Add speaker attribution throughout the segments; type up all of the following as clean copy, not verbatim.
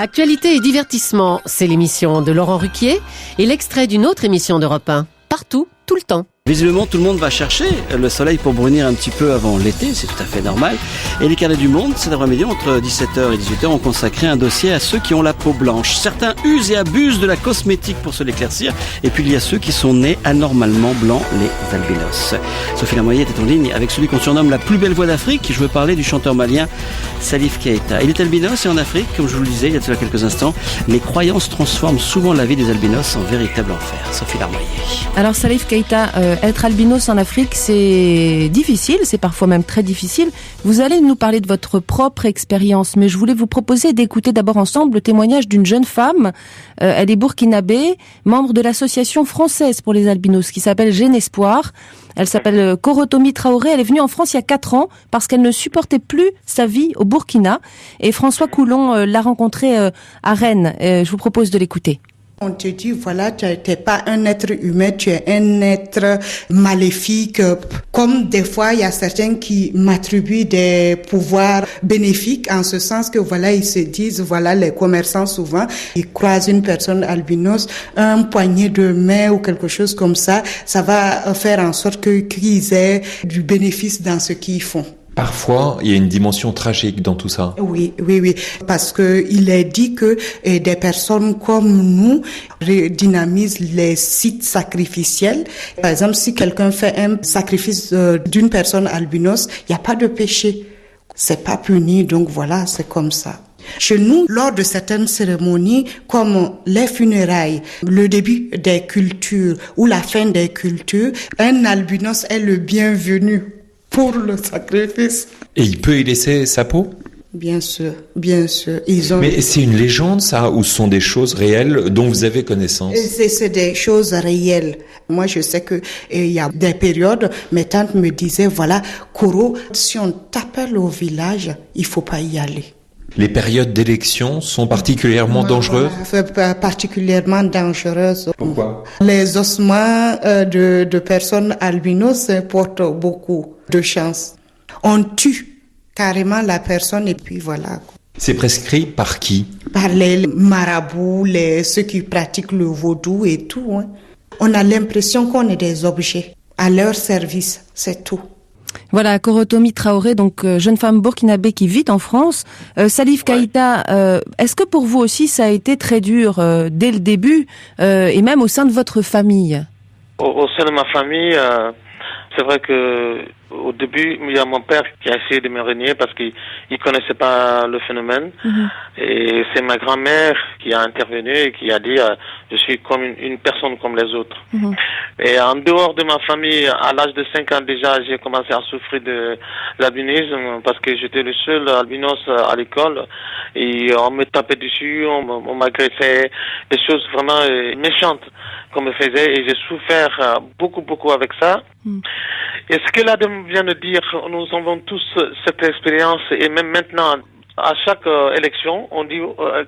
Speaker 1: Actualité et divertissement, c'est l'émission de Laurent Ruquier et l'extrait d'une autre émission d'Europe 1. Partout, tout le temps.
Speaker 2: Visiblement, tout le monde va chercher le soleil pour brunir un petit peu avant l'été, c'est tout à fait normal. Et les carnets du monde, cet après-midi, entre 17h et 18h, ont consacré un dossier à ceux qui ont la peau blanche. Certains usent et abusent de la cosmétique pour se l'éclaircir. Et puis il y a ceux qui sont nés anormalement blancs, les albinos. Sophie Lamoyette est en ligne avec celui qu'on surnomme la plus belle voix d'Afrique. Je veux parler du chanteur malien Salif Keita. Il est albinos et en Afrique, comme je vous le disais il y a cela quelques instants, les croyances transforment souvent la vie des albinos en véritable enfer. Sophie Lamoyette.
Speaker 3: Alors Salif Keita, être albinos en Afrique, c'est difficile, c'est parfois même très difficile. Vous allez nous parler de votre propre expérience, mais je voulais vous proposer d'écouter d'abord ensemble le témoignage d'une jeune femme. Elle est burkinabé, membre de l'association française pour les albinos qui s'appelle Jeune Espoir. Elle s'appelle Korotomi Traoré. Elle est venue en France il y a 4 ans parce qu'elle ne supportait plus sa vie au Burkina. Et François Coulon l'a rencontrée à Rennes. Je vous propose de l'écouter.
Speaker 4: On te dit, voilà, tu n'es pas un être humain, tu es un être maléfique. Comme des fois, il y a certains qui m'attribuent des pouvoirs bénéfiques en ce sens que, voilà, ils se disent, voilà, les commerçants souvent, ils croisent une personne albinos, un poignet de main ou quelque chose comme ça, ça va faire en sorte qu'ils aient du bénéfice dans ce qu'ils font.
Speaker 5: Parfois, il y a une dimension tragique dans tout ça.
Speaker 4: Oui, parce que il est dit que des personnes comme nous redynamisent les sites sacrificiels. Par exemple, si quelqu'un fait un sacrifice d'une personne albinos, il n'y a pas de péché. C'est pas puni, donc voilà, c'est comme ça. Chez nous, lors de certaines cérémonies, comme les funérailles, le début des cultures ou la fin des cultures, un albinos est le bienvenu pour le sacrifice.
Speaker 5: Et il peut y laisser sa peau ?
Speaker 4: Bien sûr.
Speaker 5: Mais c'est une légende, ça, ou ce sont des choses réelles dont vous avez connaissance ?
Speaker 4: C'est des choses réelles. Moi, je sais que il y a des périodes, mes tantes me disaient, voilà, Koro, si on t'appelle au village, il faut pas y aller.
Speaker 5: Les périodes d'élection sont particulièrement dangereuses ?
Speaker 4: Particulièrement dangereuses.
Speaker 5: Pourquoi ?
Speaker 4: Les ossements de personnes albinos portent beaucoup de chance. On tue carrément la personne et puis voilà.
Speaker 5: C'est prescrit par qui ?
Speaker 4: Par les marabouts, ceux qui pratiquent le vaudou et tout. Hein. On a l'impression qu'on est des objets à leur service, c'est tout.
Speaker 3: Voilà, Korotomi Traoré, donc jeune femme burkinabé qui vit en France. Salif Keita, est-ce que pour vous aussi ça a été très dur dès le début et même au sein de votre famille ?
Speaker 6: Au sein de ma famille, c'est vrai que au début, il y a mon père qui a essayé de me renier parce qu'il connaissait pas le phénomène. Et c'est ma grand-mère qui a intervenu et qui a dit je suis comme une personne comme les autres. Et en dehors de ma famille, à l'âge de 5 ans déjà, j'ai commencé à souffrir de l'albinisme parce que j'étais le seul albinos à l'école. Et on me tapait dessus, on m'agressait, des choses vraiment méchantes qu'on me faisait et j'ai souffert beaucoup avec ça. Et ce que la dame vient de dire, nous avons tous cette expérience et même maintenant, à chaque élection, on dit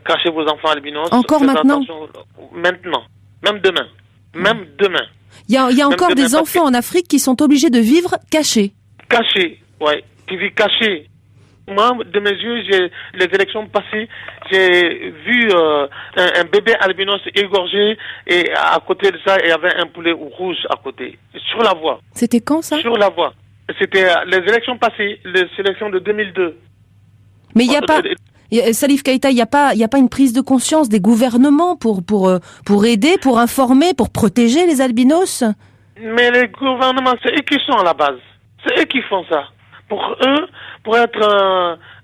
Speaker 6: cachez vos enfants albinos.
Speaker 3: Encore maintenant ?
Speaker 6: Maintenant, même demain.
Speaker 3: Il y a encore des enfants en Afrique qui sont obligés de vivre cachés.
Speaker 6: Cachés, ouais, qui vivent cachés. Moi, de mes yeux, les élections passées, j'ai vu un bébé albinos égorgé et à côté de ça, il y avait un poulet rouge à côté, sur la voie.
Speaker 3: C'était quand ça ?
Speaker 6: Sur la voie. C'était les élections passées, les élections de 2002.
Speaker 3: Mais il n'y a pas... Salif Keita, il y a pas une prise de conscience des gouvernements pour aider, pour informer, pour protéger les albinos ?
Speaker 6: Mais les gouvernements, c'est eux qui sont à la base. C'est eux qui font ça. Pour eux, pour être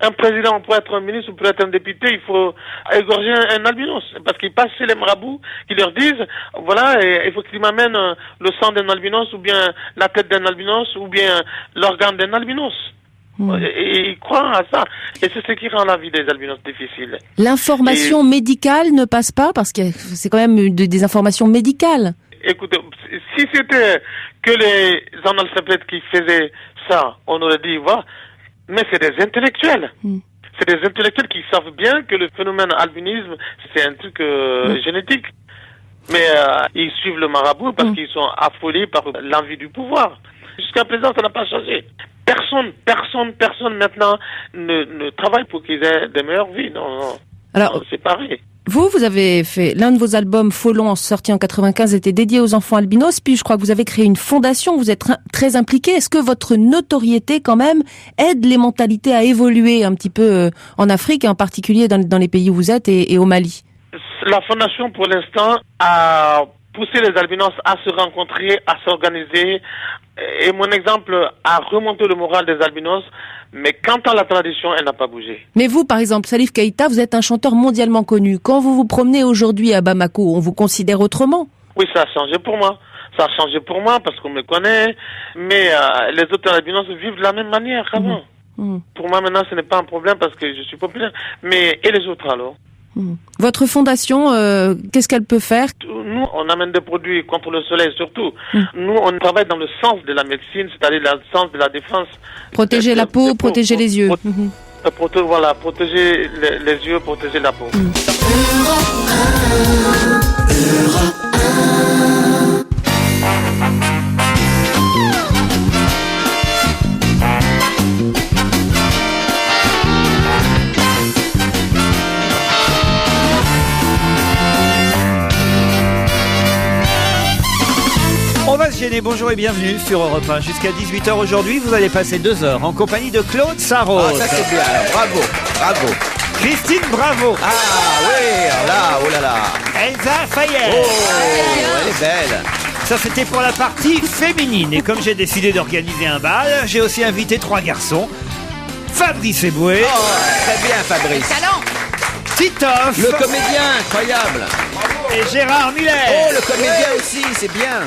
Speaker 6: un président, pour être un ministre, pour être un député, il faut égorger un albinos. Parce qu'ils passent chez les marabouts, qui leur disent, voilà, il faut qu'ils m'amènent le sang d'un albinos, ou bien la tête d'un albinos, ou bien l'organe d'un albinos. Et ils croient à ça. Et c'est ce qui rend la vie des albinos difficile.
Speaker 3: L'information médicale ne passe pas, parce que c'est quand même des informations médicales.
Speaker 6: Écoutez, si c'était que les analphabètes qui faisaient ça, on aurait dit, voilà, mais c'est des intellectuels. C'est des intellectuels qui savent bien que le phénomène albinisme, c'est un truc génétique. Mais ils suivent le marabout parce qu'ils sont affolés par l'envie du pouvoir. Jusqu'à présent, ça n'a pas changé. Personne maintenant ne travaille pour qu'ils aient des meilleures vies. Non.
Speaker 3: Alors,
Speaker 6: c'est pareil.
Speaker 3: vous avez fait l'un de vos albums Folon, sorti en 95, était dédié aux enfants albinos. Puis je crois que vous avez créé une fondation. Vous êtes très impliqué. Est-ce que votre notoriété, quand même, aide les mentalités à évoluer un petit peu en Afrique et en particulier dans les pays où vous êtes et au Mali?
Speaker 6: La fondation, pour l'instant, a poussé les albinos à se rencontrer, à s'organiser. Et mon exemple a remonté le moral des albinos. Mais quant à la tradition, elle n'a pas bougé.
Speaker 3: Mais vous, par exemple, Salif Keïta, vous êtes un chanteur mondialement connu. Quand vous vous promenez aujourd'hui à Bamako, on vous considère autrement?
Speaker 6: Oui, ça a changé pour moi. Ça a changé pour moi parce qu'on me connaît. Mais les autres albinos vivent de la même manière qu'avant. Pour moi, maintenant, ce n'est pas un problème parce que je suis populaire. Mais et les autres alors?
Speaker 3: Votre fondation, qu'est-ce qu'elle peut faire?
Speaker 6: Nous, on amène des produits contre le soleil surtout. Nous, on travaille dans le sens de la médecine, c'est-à-dire le sens de la défense.
Speaker 3: Protéger la peau, protéger les yeux.
Speaker 6: Voilà, protéger les yeux, protéger la peau.
Speaker 7: Bonjour et bienvenue sur Europe 1. Jusqu'à 18h aujourd'hui, vous allez passer 2 heures en compagnie de Claude Sarraute.
Speaker 8: Ah, ça c'est bien, bravo, bravo.
Speaker 7: Christine Bravo.
Speaker 8: Ah oui, là, oh là là.
Speaker 7: Elsa Fayet.
Speaker 8: Oh, elle est belle.
Speaker 7: Ça c'était pour la partie féminine. Et comme j'ai décidé d'organiser un bal, j'ai aussi invité 3 garçons. Fabrice Eboué.
Speaker 8: Oh, très bien Fabrice.
Speaker 9: Talent.
Speaker 7: Titoff.
Speaker 8: Le comédien, incroyable.
Speaker 7: Et Gérard Miller.
Speaker 8: Oh, le comédien aussi, c'est bien.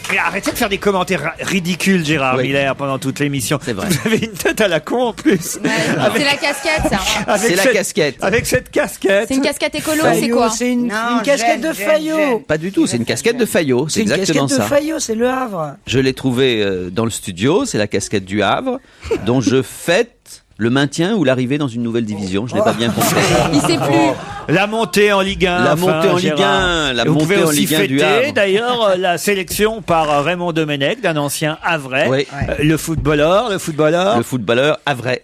Speaker 7: Mais arrêtez de faire des commentaires ridicules, Gérard Miller, pendant toute l'émission.
Speaker 8: C'est vrai.
Speaker 7: Vous avez une tête à la con en plus.
Speaker 9: Ouais, c'est la casquette, ça.
Speaker 8: C'est la casquette.
Speaker 7: Avec cette casquette.
Speaker 9: C'est une casquette écolo, c'est quoi?
Speaker 10: C'est une casquette de Fayot.
Speaker 8: Pas du tout, c'est une casquette de Fayot. C'est exactement ça.
Speaker 10: C'est une casquette de Fayot, c'est le Havre.
Speaker 8: Je l'ai trouvée dans le studio, c'est la casquette du Havre, dont je fête le maintien ou l'arrivée dans une nouvelle division. Je n'ai pas bien compris.
Speaker 9: Il sait plus.
Speaker 7: La montée en Ligue 1.
Speaker 8: La montée en Ligue 1, la montée en Ligue 1 du Havre.
Speaker 7: D'ailleurs la sélection par Raymond Domenech, d'un ancien Havrais.
Speaker 8: Oui.
Speaker 7: Le footballeur.
Speaker 8: Le footballeur Havrais.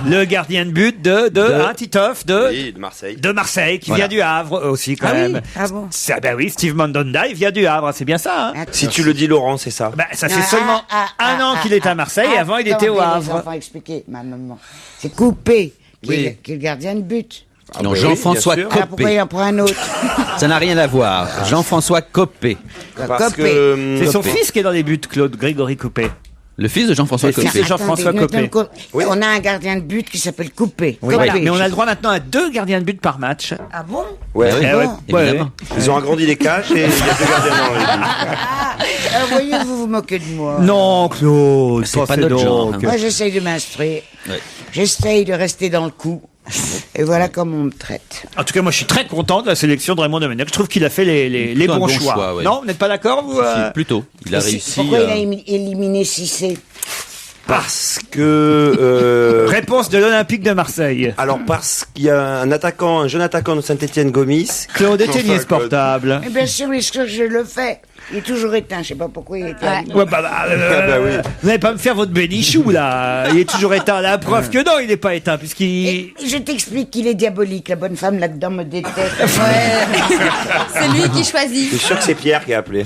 Speaker 7: Le gardien de but de Titoff
Speaker 11: de Marseille.
Speaker 7: De Marseille, qui vient du Havre aussi quand même.
Speaker 10: Ah bon.
Speaker 7: Ben oui, Steve Mandanda, il vient du Havre, c'est bien ça. Hein.
Speaker 11: Si tu le dis, Laurent, c'est ça.
Speaker 7: Ben, ça fait seulement un an qu'il est à Marseille et avant il était au Havre.
Speaker 10: Enfin, expliquer, ma maman. C'est Coupé qui est le gardien de but.
Speaker 8: Non, Jean-François Copé.
Speaker 10: Pourquoi il en prend un autre?
Speaker 8: Ça n'a rien à voir. Jean-François Copé.
Speaker 11: Parce que
Speaker 7: c'est son fils qui est dans les buts, Claude Grégory Copé.
Speaker 8: Le fils de Jean-François Copé.
Speaker 7: C'est Jean-François Copé.
Speaker 10: Oui. On a un gardien de but qui s'appelle Coupé.
Speaker 7: Oui. Voilà. Mais on a le droit maintenant à 2 gardiens de but par match.
Speaker 10: Ah bon?
Speaker 11: Ouais,
Speaker 8: évidemment.
Speaker 11: Ils ont agrandi les cages et il y a 2 gardiens dans les buts.
Speaker 10: Voyez, vous vous moquez de moi.
Speaker 7: Non, Claude,
Speaker 8: c'est pas notre genre.
Speaker 10: Moi, j'essaye de m'instruire. Ouais. J'essaye de rester dans le coup. Et voilà comment on me traite.
Speaker 7: En tout cas, moi, je suis très content de la sélection de Raymond Domenech. Je trouve qu'il a fait les bons choix.
Speaker 8: Ouais.
Speaker 7: Non, vous n'êtes pas d'accord, vous
Speaker 8: Plutôt. Il a réussi.
Speaker 10: Pourquoi il a éliminé Cissé?
Speaker 11: Parce que...
Speaker 7: Réponse de l'Olympique de Marseille.
Speaker 11: Alors, parce qu'il y a un jeune attaquant de Saint-Etienne, Gomis.
Speaker 7: Claude Éteignier portable.
Speaker 10: Mais bien sûr, je le fais. Il est toujours éteint, je sais pas pourquoi il est éteint.
Speaker 7: Ouais, oui. Vous n'allez pas me faire votre bénichou, là. Il est toujours éteint. La preuve que non, il n'est pas éteint, puisqu'il...
Speaker 10: Je t'explique qu'il est diabolique. La bonne femme, là-dedans, me déteste.
Speaker 9: Ouais. C'est lui qui choisit.
Speaker 11: Je suis sûr que c'est Pierre qui a appelé.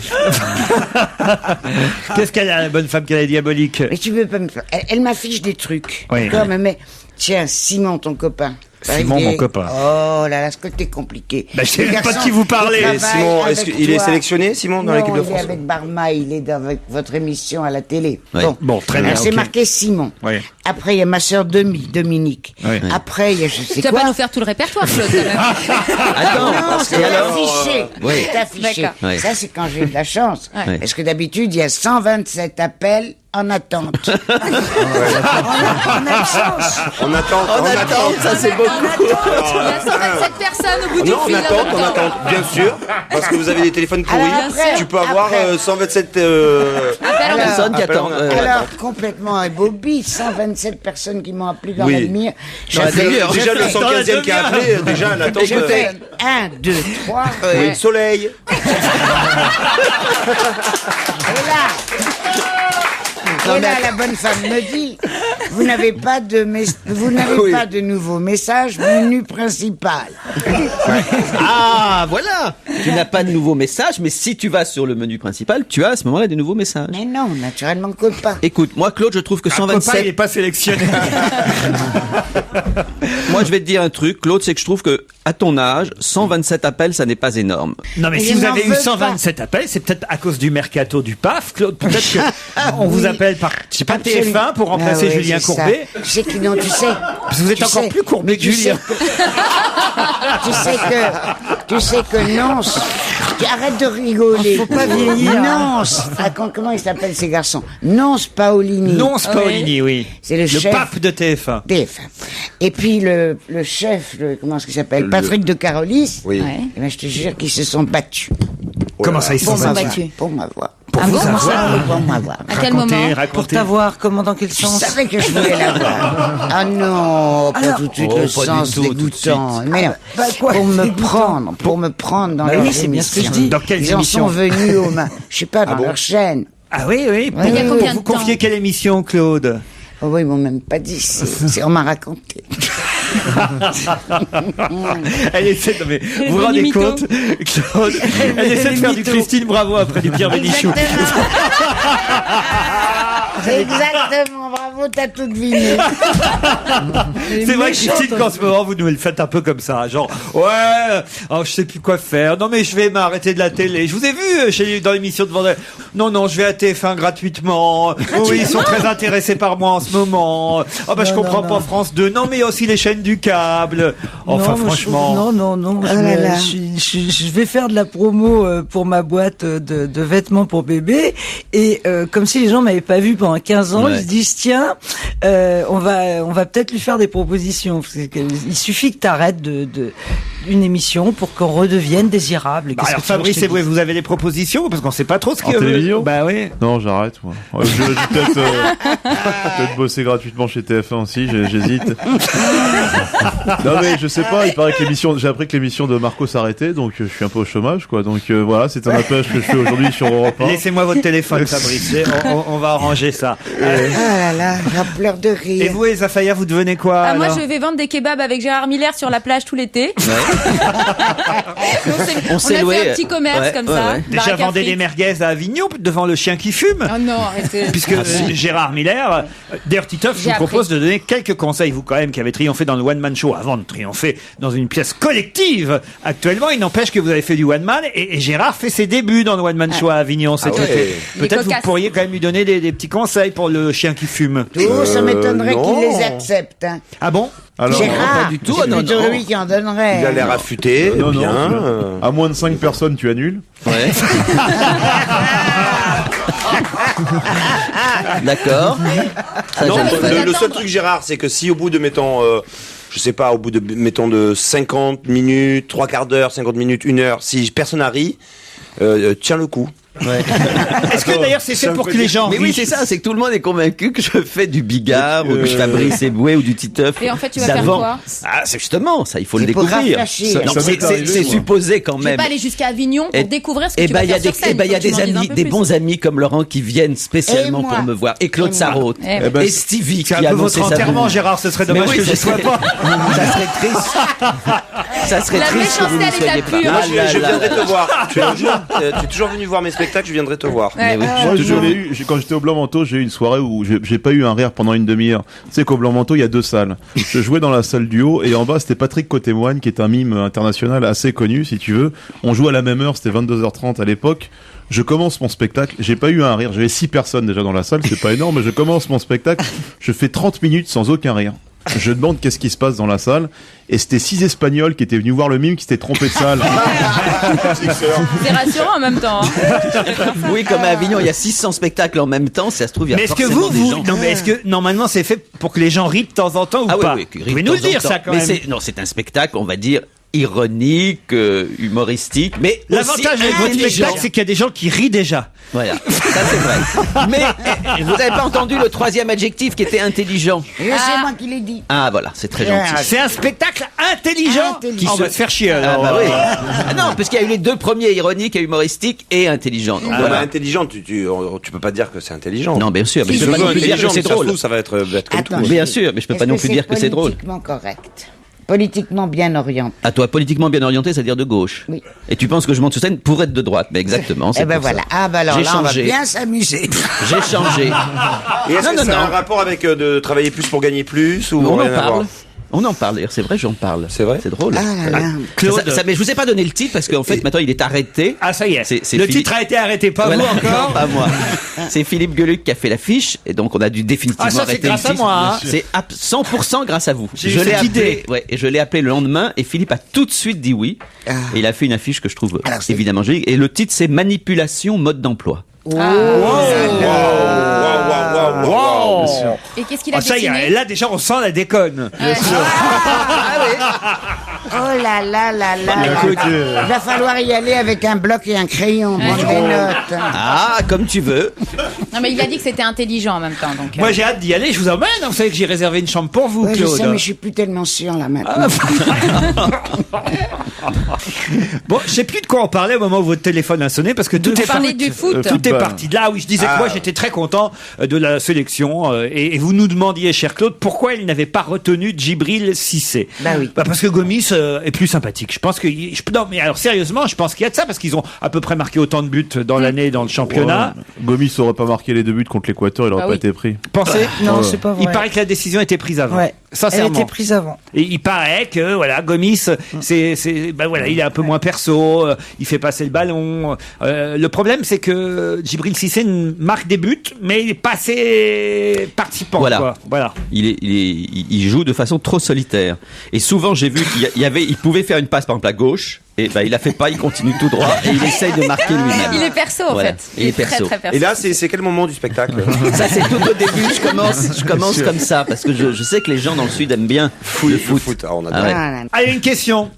Speaker 7: Qu'est-ce qu'elle a, la bonne femme, qu'elle est diabolique?
Speaker 10: Mais tu veux pas me faire... Elle m'affiche des trucs.
Speaker 7: Oui.
Speaker 10: D'accord, mais tiens, Simon, ton copain.
Speaker 7: Simon, mon copain.
Speaker 10: Oh là là, ce côté compliqué.
Speaker 7: Je sais même pas de qui vous parlez.
Speaker 11: Simon, est-ce qu'il est sélectionné, Simon, dans l'équipe de France?
Speaker 10: Il est avec Barma, il est dans votre émission à la télé.
Speaker 8: Oui.
Speaker 10: Bon,
Speaker 7: très bien.
Speaker 10: C'est marqué Simon.
Speaker 7: Oui.
Speaker 10: Après, il y a ma sœur Dominique. Oui. Après, il y a je sais
Speaker 9: quoi. Tu vas pas nous faire tout le répertoire, Claude, quand même.
Speaker 8: Attends,
Speaker 10: c'est affiché.
Speaker 8: Oui.
Speaker 10: C'est affiché.
Speaker 8: Oui.
Speaker 10: Ça, c'est quand j'ai eu de la chance.
Speaker 8: Oui.
Speaker 10: Parce que d'habitude, il y a 127 appels en attente.
Speaker 11: On attend,
Speaker 8: ça c'est beaucoup.
Speaker 9: Il y a 127 personnes au bout du fil.
Speaker 11: On attend, bien sûr, parce que vous avez des téléphones pourris. Tu peux avoir 127
Speaker 8: personnes qui attendent.
Speaker 10: Alors, complètement imbobie, 127 personnes qui m'ont appelé dans la demi-heure.
Speaker 11: Déjà le 115e qui a appelé, déjà elle attend.
Speaker 10: Je fais 1, 2, 3.
Speaker 11: Oui, soleil.
Speaker 10: Et là, la bonne femme me dit, vous n'avez pas de nouveau message, menu principal.
Speaker 8: Ah, voilà. Tu n'as pas de nouveaux messages, mais si tu vas sur le menu principal, tu as à ce moment-là des nouveaux messages.
Speaker 10: Mais non, naturellement que pas.
Speaker 8: Écoute, moi, Claude, je trouve que 127...
Speaker 7: Copain, il n'est pas sélectionné.
Speaker 8: Moi, je vais te dire un truc, Claude, c'est que je trouve que, à ton âge, 127 appels, ça n'est pas énorme.
Speaker 7: Non, mais si vous avez eu 127 appels, c'est peut-être à cause du mercato du PAF, Claude. Peut-être que on vous appelle par, je sais pas, TF1 pour remplacer Julien Courbet.
Speaker 10: Tu sais que non, tu sais.
Speaker 7: Parce que vous êtes encore plus courbé que Julien.
Speaker 10: Tu sais que Nance, arrête de rigoler.
Speaker 3: Faut pas vieillir.
Speaker 10: Nance, comment ils s'appellent ces garçons? Nance Paolini.
Speaker 7: Nance Paolini, oui.
Speaker 10: C'est le chef.
Speaker 7: pape de TF1.
Speaker 10: Et puis le chef, comment est-ce qu'il s'appelle? Patrick de Carolis.
Speaker 11: Oui.
Speaker 10: Eh ben, je te jure qu'ils se sont battus.
Speaker 7: Comment ça, ils se sont battus?
Speaker 10: Pour m'avoir.
Speaker 7: Pour vous avoir?
Speaker 10: Pour m'avoir.
Speaker 9: À quel moment?
Speaker 3: Pour t'avoir, comment, dans quel sens?
Speaker 10: Je savais que je voulais l'avoir. Ah non, pas tout de suite le sens dégoûtant. Mais non, pour me prendre dans leur
Speaker 3: c'est bien ce que je dis.
Speaker 7: Dans quelles
Speaker 10: Ils en
Speaker 7: émissions?
Speaker 10: sont venus je sais pas, dans leur chaîne.
Speaker 7: Ah oui.
Speaker 10: Il y a
Speaker 9: combien de
Speaker 7: Vous confiez quelle émission, Claude?
Speaker 10: Oh oui, ils m'ont même pas dit. On m'a raconté.
Speaker 7: Elle essaie de... Mais vous vous rendez compte, Claude? Elle essaie de faire du Christine Bravo après du Pierre Bénichou.
Speaker 10: Exactement, bravo, t'as tout deviné.
Speaker 7: C'est vrai que Christine, qu'en ce moment, vous nous le faites un peu comme ça. Genre, ouais, je sais plus quoi faire. Non, mais je vais m'arrêter de la télé. Je vous ai vu dans l'émission de Vendredi. Non, je vais à TF1 gratuitement. Oui, ils sont très intéressés par moi en ce moment. Je comprends pas France 2. Non, mais il y a aussi les chaînes du câble. Enfin, franchement.
Speaker 12: Non. Je vais faire de la promo pour ma boîte de vêtements pour bébé. Et comme si les gens m'avaient pas vu pendant 15 ans, ils se disent tiens, on va peut-être lui faire des propositions. Il suffit que t'arrêtes une émission pour qu'on redevienne désirable.
Speaker 7: Alors Fabrice, vous avez des propositions parce qu'on sait pas trop ce qu'il y a.
Speaker 13: Télévision.
Speaker 7: Bah oui.
Speaker 13: Non, j'arrête moi. Je vais peut-être bosser gratuitement chez TF1 aussi. J'hésite. Non mais je sais pas. Il paraît que j'ai appris que l'émission de Marco s'arrêtait, donc je suis un peu au chômage, quoi. Donc voilà, c'est un appel que je fais aujourd'hui sur Europe 1.
Speaker 7: Laissez-moi votre téléphone, Fabrice. On va arranger ça.
Speaker 10: Ah là là, j'en pleure de rire.
Speaker 7: Et vous, Elsa Faya, vous devenez quoi?
Speaker 9: Moi, je vais vendre des kebabs avec Gérard Miller sur la plage tout l'été. On a fait un petit commerce comme ça.
Speaker 7: Déjà, vendez des merguez à Avignon devant le chien qui fume.
Speaker 9: Oh non, arrêtez.
Speaker 7: Puisque Gérard Miller, d'ailleurs, Titoff, je vous propose de donner quelques conseils, vous quand même, qui avez triomphé dans le One Man Show avant de triompher dans une pièce collective. Actuellement, il n'empêche que vous avez fait du One Man et Gérard fait ses débuts dans le One Man Show à Avignon cet été. Peut-être vous pourriez quand même lui donner des petits conseils pour le chien qui fume.
Speaker 10: Ça m'étonnerait qu'il les accepte. Hein.
Speaker 7: Ah bon?
Speaker 13: Alors,
Speaker 10: Gérard,
Speaker 8: pas du tout.
Speaker 10: c'est plutôt lui qui en donnerait.
Speaker 11: Il a l'air affûté.
Speaker 13: Non,
Speaker 11: bien.
Speaker 13: À moins de 5 personnes, tu annules.
Speaker 8: Ouais. D'accord.
Speaker 11: Non, le seul truc, Gérard, c'est que si au bout de, je sais pas, au bout de 50 minutes, 3 quarts d'heure, 50 minutes, 1 heure, si personne n'arrive, tiens le coup.
Speaker 8: Ouais.
Speaker 7: Est-ce que d'ailleurs c'est fait pour que les gens
Speaker 8: Mais oui, c'est ça, c'est que tout le monde est convaincu que je fais du Bigard ou que je Fabrice Eboué ou du Titeuf.
Speaker 9: Et en fait, tu vas faire quoi?
Speaker 8: Ah, c'est justement ça, il faut le
Speaker 10: C'est pour
Speaker 8: découvrir.
Speaker 10: rafraîchir.
Speaker 8: C'est supposé quand
Speaker 9: Je vais
Speaker 8: même.
Speaker 9: pas aller jusqu'à Avignon pour découvrir ce que tu vas faire sur scène.
Speaker 8: Il y a des amis, des bons amis comme Laurent qui viennent spécialement pour me voir. Et Claude Sarraute. Et Stevie qui a annoncé
Speaker 7: votre
Speaker 8: sa
Speaker 7: enterrement,
Speaker 8: venue.
Speaker 7: Gérard, ce serait dommage que je ne sois pas.
Speaker 8: Ça serait triste. Ça serait
Speaker 9: La
Speaker 8: triste que vous ne
Speaker 9: méchanceté, elle est
Speaker 8: soyez
Speaker 9: la
Speaker 8: pas.
Speaker 9: pure.
Speaker 11: Je viendrai te voir. Tu es toujours venu voir mes spectacles, je viendrai te voir.
Speaker 9: Ouais.
Speaker 13: Moi, quand j'étais au Blanc Manteau, j'ai eu une soirée où j'ai pas eu un rire pendant une demi-heure. Tu sais qu'au Blanc Manteau, il y a 2 salles. Je jouais dans la salle du haut et en bas, c'était Patrick Côté-Moine, qui est un mime international assez connu, si tu veux. On jouait à la même heure, c'était 22h30 à l'époque. Je commence mon spectacle, j'ai pas eu un rire. J'avais 6 personnes déjà dans la salle, c'est pas énorme, mais je commence mon spectacle, je fais 30 minutes sans aucun rire. Je demande qu'est-ce qui se passe dans la salle, et c'était 6 Espagnols qui étaient venus voir le mime, qui s'étaient trompés de salle.
Speaker 9: C'est rassurant en même temps.
Speaker 8: Oui, comme à Avignon, il y a 600 spectacles en même temps, ça se trouve, il y a
Speaker 7: Mais est-ce que
Speaker 8: forcément des gens.
Speaker 7: non, mais est-ce que normalement c'est fait pour que les gens rient de temps en temps ou pas?
Speaker 8: Oui,
Speaker 7: Vous pouvez nous le dire ça quand même.
Speaker 8: Mais c'est un spectacle, on va dire, ironique, humoristique, mais
Speaker 7: l'avantage
Speaker 8: aussi
Speaker 7: avec votre
Speaker 8: intelligent.
Speaker 7: spectacle, c'est qu'il y a des gens qui rient déjà.
Speaker 8: Voilà, ça c'est vrai. Mais vous n'avez pas entendu le troisième adjectif qui était intelligent.
Speaker 10: C'est moi qui l'ai dit.
Speaker 8: Ah voilà, c'est très gentil.
Speaker 7: C'est un spectacle intelligent. On va se faire chier alors.
Speaker 8: Ah bah oui. Ah non, parce qu'il y a eu les deux premiers, ironiques et humoristiques et intelligents. Donc, voilà.
Speaker 11: Intelligent, tu peux pas dire que c'est intelligent.
Speaker 8: Non, bien sûr, mais
Speaker 11: Si
Speaker 8: je peux pas non plus dire que c'est drôle.
Speaker 11: Ça va être bête comme tout.
Speaker 8: Bien sûr, mais je peux pas non plus dire que c'est drôle.
Speaker 10: Politiquement correct. Politiquement bien orienté.
Speaker 8: À toi, politiquement bien orienté, c'est-à-dire de gauche.
Speaker 10: Oui.
Speaker 8: Et tu penses que je monte sur scène pour être de droite. Mais exactement, c'est
Speaker 10: Eh ben
Speaker 8: pour
Speaker 10: voilà.
Speaker 8: ça.
Speaker 10: Ah ben alors
Speaker 8: J'ai
Speaker 10: là, on va
Speaker 8: changé.
Speaker 10: bien s'amuser.
Speaker 8: J'ai changé.
Speaker 11: Et est-ce que ça a un rapport avec de travailler plus pour gagner plus ou
Speaker 8: On
Speaker 11: rien
Speaker 8: en
Speaker 11: à voir
Speaker 8: parle. On en parle, d'ailleurs, c'est vrai, j'en parle.
Speaker 11: C'est vrai.
Speaker 8: C'est drôle.
Speaker 10: Ah là là.
Speaker 8: Claude. Mais je vous ai pas donné le titre parce qu'en fait, maintenant, il est arrêté.
Speaker 7: Ah, ça y est.
Speaker 8: C'est
Speaker 7: Le
Speaker 8: Philippe-
Speaker 7: titre a été arrêté, pas
Speaker 8: Voilà.
Speaker 7: vous encore.
Speaker 8: Non, pas moi. C'est Philippe Gueluc qui a fait l'affiche et donc on a dû définitivement
Speaker 7: Ah, ça, c'est
Speaker 8: arrêter
Speaker 7: grâce
Speaker 8: le
Speaker 7: à
Speaker 8: titre.
Speaker 7: moi, hein.
Speaker 8: C'est 100% grâce à vous.
Speaker 7: J'ai eu
Speaker 8: Je l'ai
Speaker 7: cette
Speaker 8: appelé,
Speaker 7: idée.
Speaker 8: ouais, et je l'ai appelé le lendemain et Philippe a tout de suite dit oui. Et il a fait une affiche que je trouve évidemment jolie. Et le titre c'est Manipulation mode d'emploi.
Speaker 9: Et qu'est-ce qu'il a
Speaker 7: Ça y
Speaker 9: dessiné
Speaker 7: est, là déjà on sent la déconne.
Speaker 10: Oh là là là là.
Speaker 8: Écoute,
Speaker 10: Il va falloir y aller avec un bloc et un crayon, prendre des notes.
Speaker 8: Ah, comme tu veux.
Speaker 9: Non, mais il a dit que c'était intelligent en même temps. Donc,
Speaker 7: Moi j'ai hâte d'y aller, je vous emmène. Vous savez que j'ai réservé une chambre pour vous,
Speaker 10: Ouais, je
Speaker 7: Claude.
Speaker 10: sais, mais je suis plus tellement sûr là maintenant.
Speaker 7: Bon, je sais plus de quoi on parlait au moment où votre téléphone a sonné parce que tout
Speaker 9: Vous
Speaker 7: est
Speaker 9: parlez
Speaker 7: parti.
Speaker 9: du foot.
Speaker 7: Tout est parti de là. Oui, je disais que moi j'étais très content de la sélection et vous nous demandiez, cher Claude, pourquoi il n'avait pas retenu Djibril Cissé.
Speaker 10: Bah oui.
Speaker 7: Parce que Gomis est plus sympathique. Je pense que non, mais alors sérieusement, je pense qu'il y a de ça parce qu'ils ont à peu près marqué autant de buts dans l'année dans le championnat.
Speaker 13: Gomis aurait pas marqué les 2 buts contre l'Équateur, il aurait
Speaker 9: Ah
Speaker 13: pas
Speaker 9: oui.
Speaker 13: été pris.
Speaker 7: Pensez
Speaker 12: Non, c'est pas vrai.
Speaker 7: Il paraît que la décision a été prise avant.
Speaker 12: Ouais.
Speaker 7: Sincèrement.
Speaker 12: Elle était prise avant.
Speaker 7: Et il paraît que voilà, Gomis, voilà, il est un peu moins perso, il fait passer le ballon. Le problème, c'est que Djibril Cissé marque des buts, mais il est pas assez participant.
Speaker 8: Voilà.
Speaker 7: Quoi. Voilà.
Speaker 8: Il joue de façon trop solitaire. Et souvent, j'ai vu il pouvait faire une passe par exemple à gauche. Et il la fait pas, il continue tout droit et il essaye de marquer lui-même.
Speaker 9: il est perso en
Speaker 8: Voilà.
Speaker 9: fait.
Speaker 8: Il est perso.
Speaker 9: Très, très perso.
Speaker 11: Et là, c'est quel moment du spectacle?
Speaker 8: Ça c'est tout au début. Je commence comme ça parce que je sais que les gens dans le sud aiment bien le foot.
Speaker 11: Ah, on adore.
Speaker 8: Ah ouais.
Speaker 10: Ah là là.
Speaker 7: Allez, une question.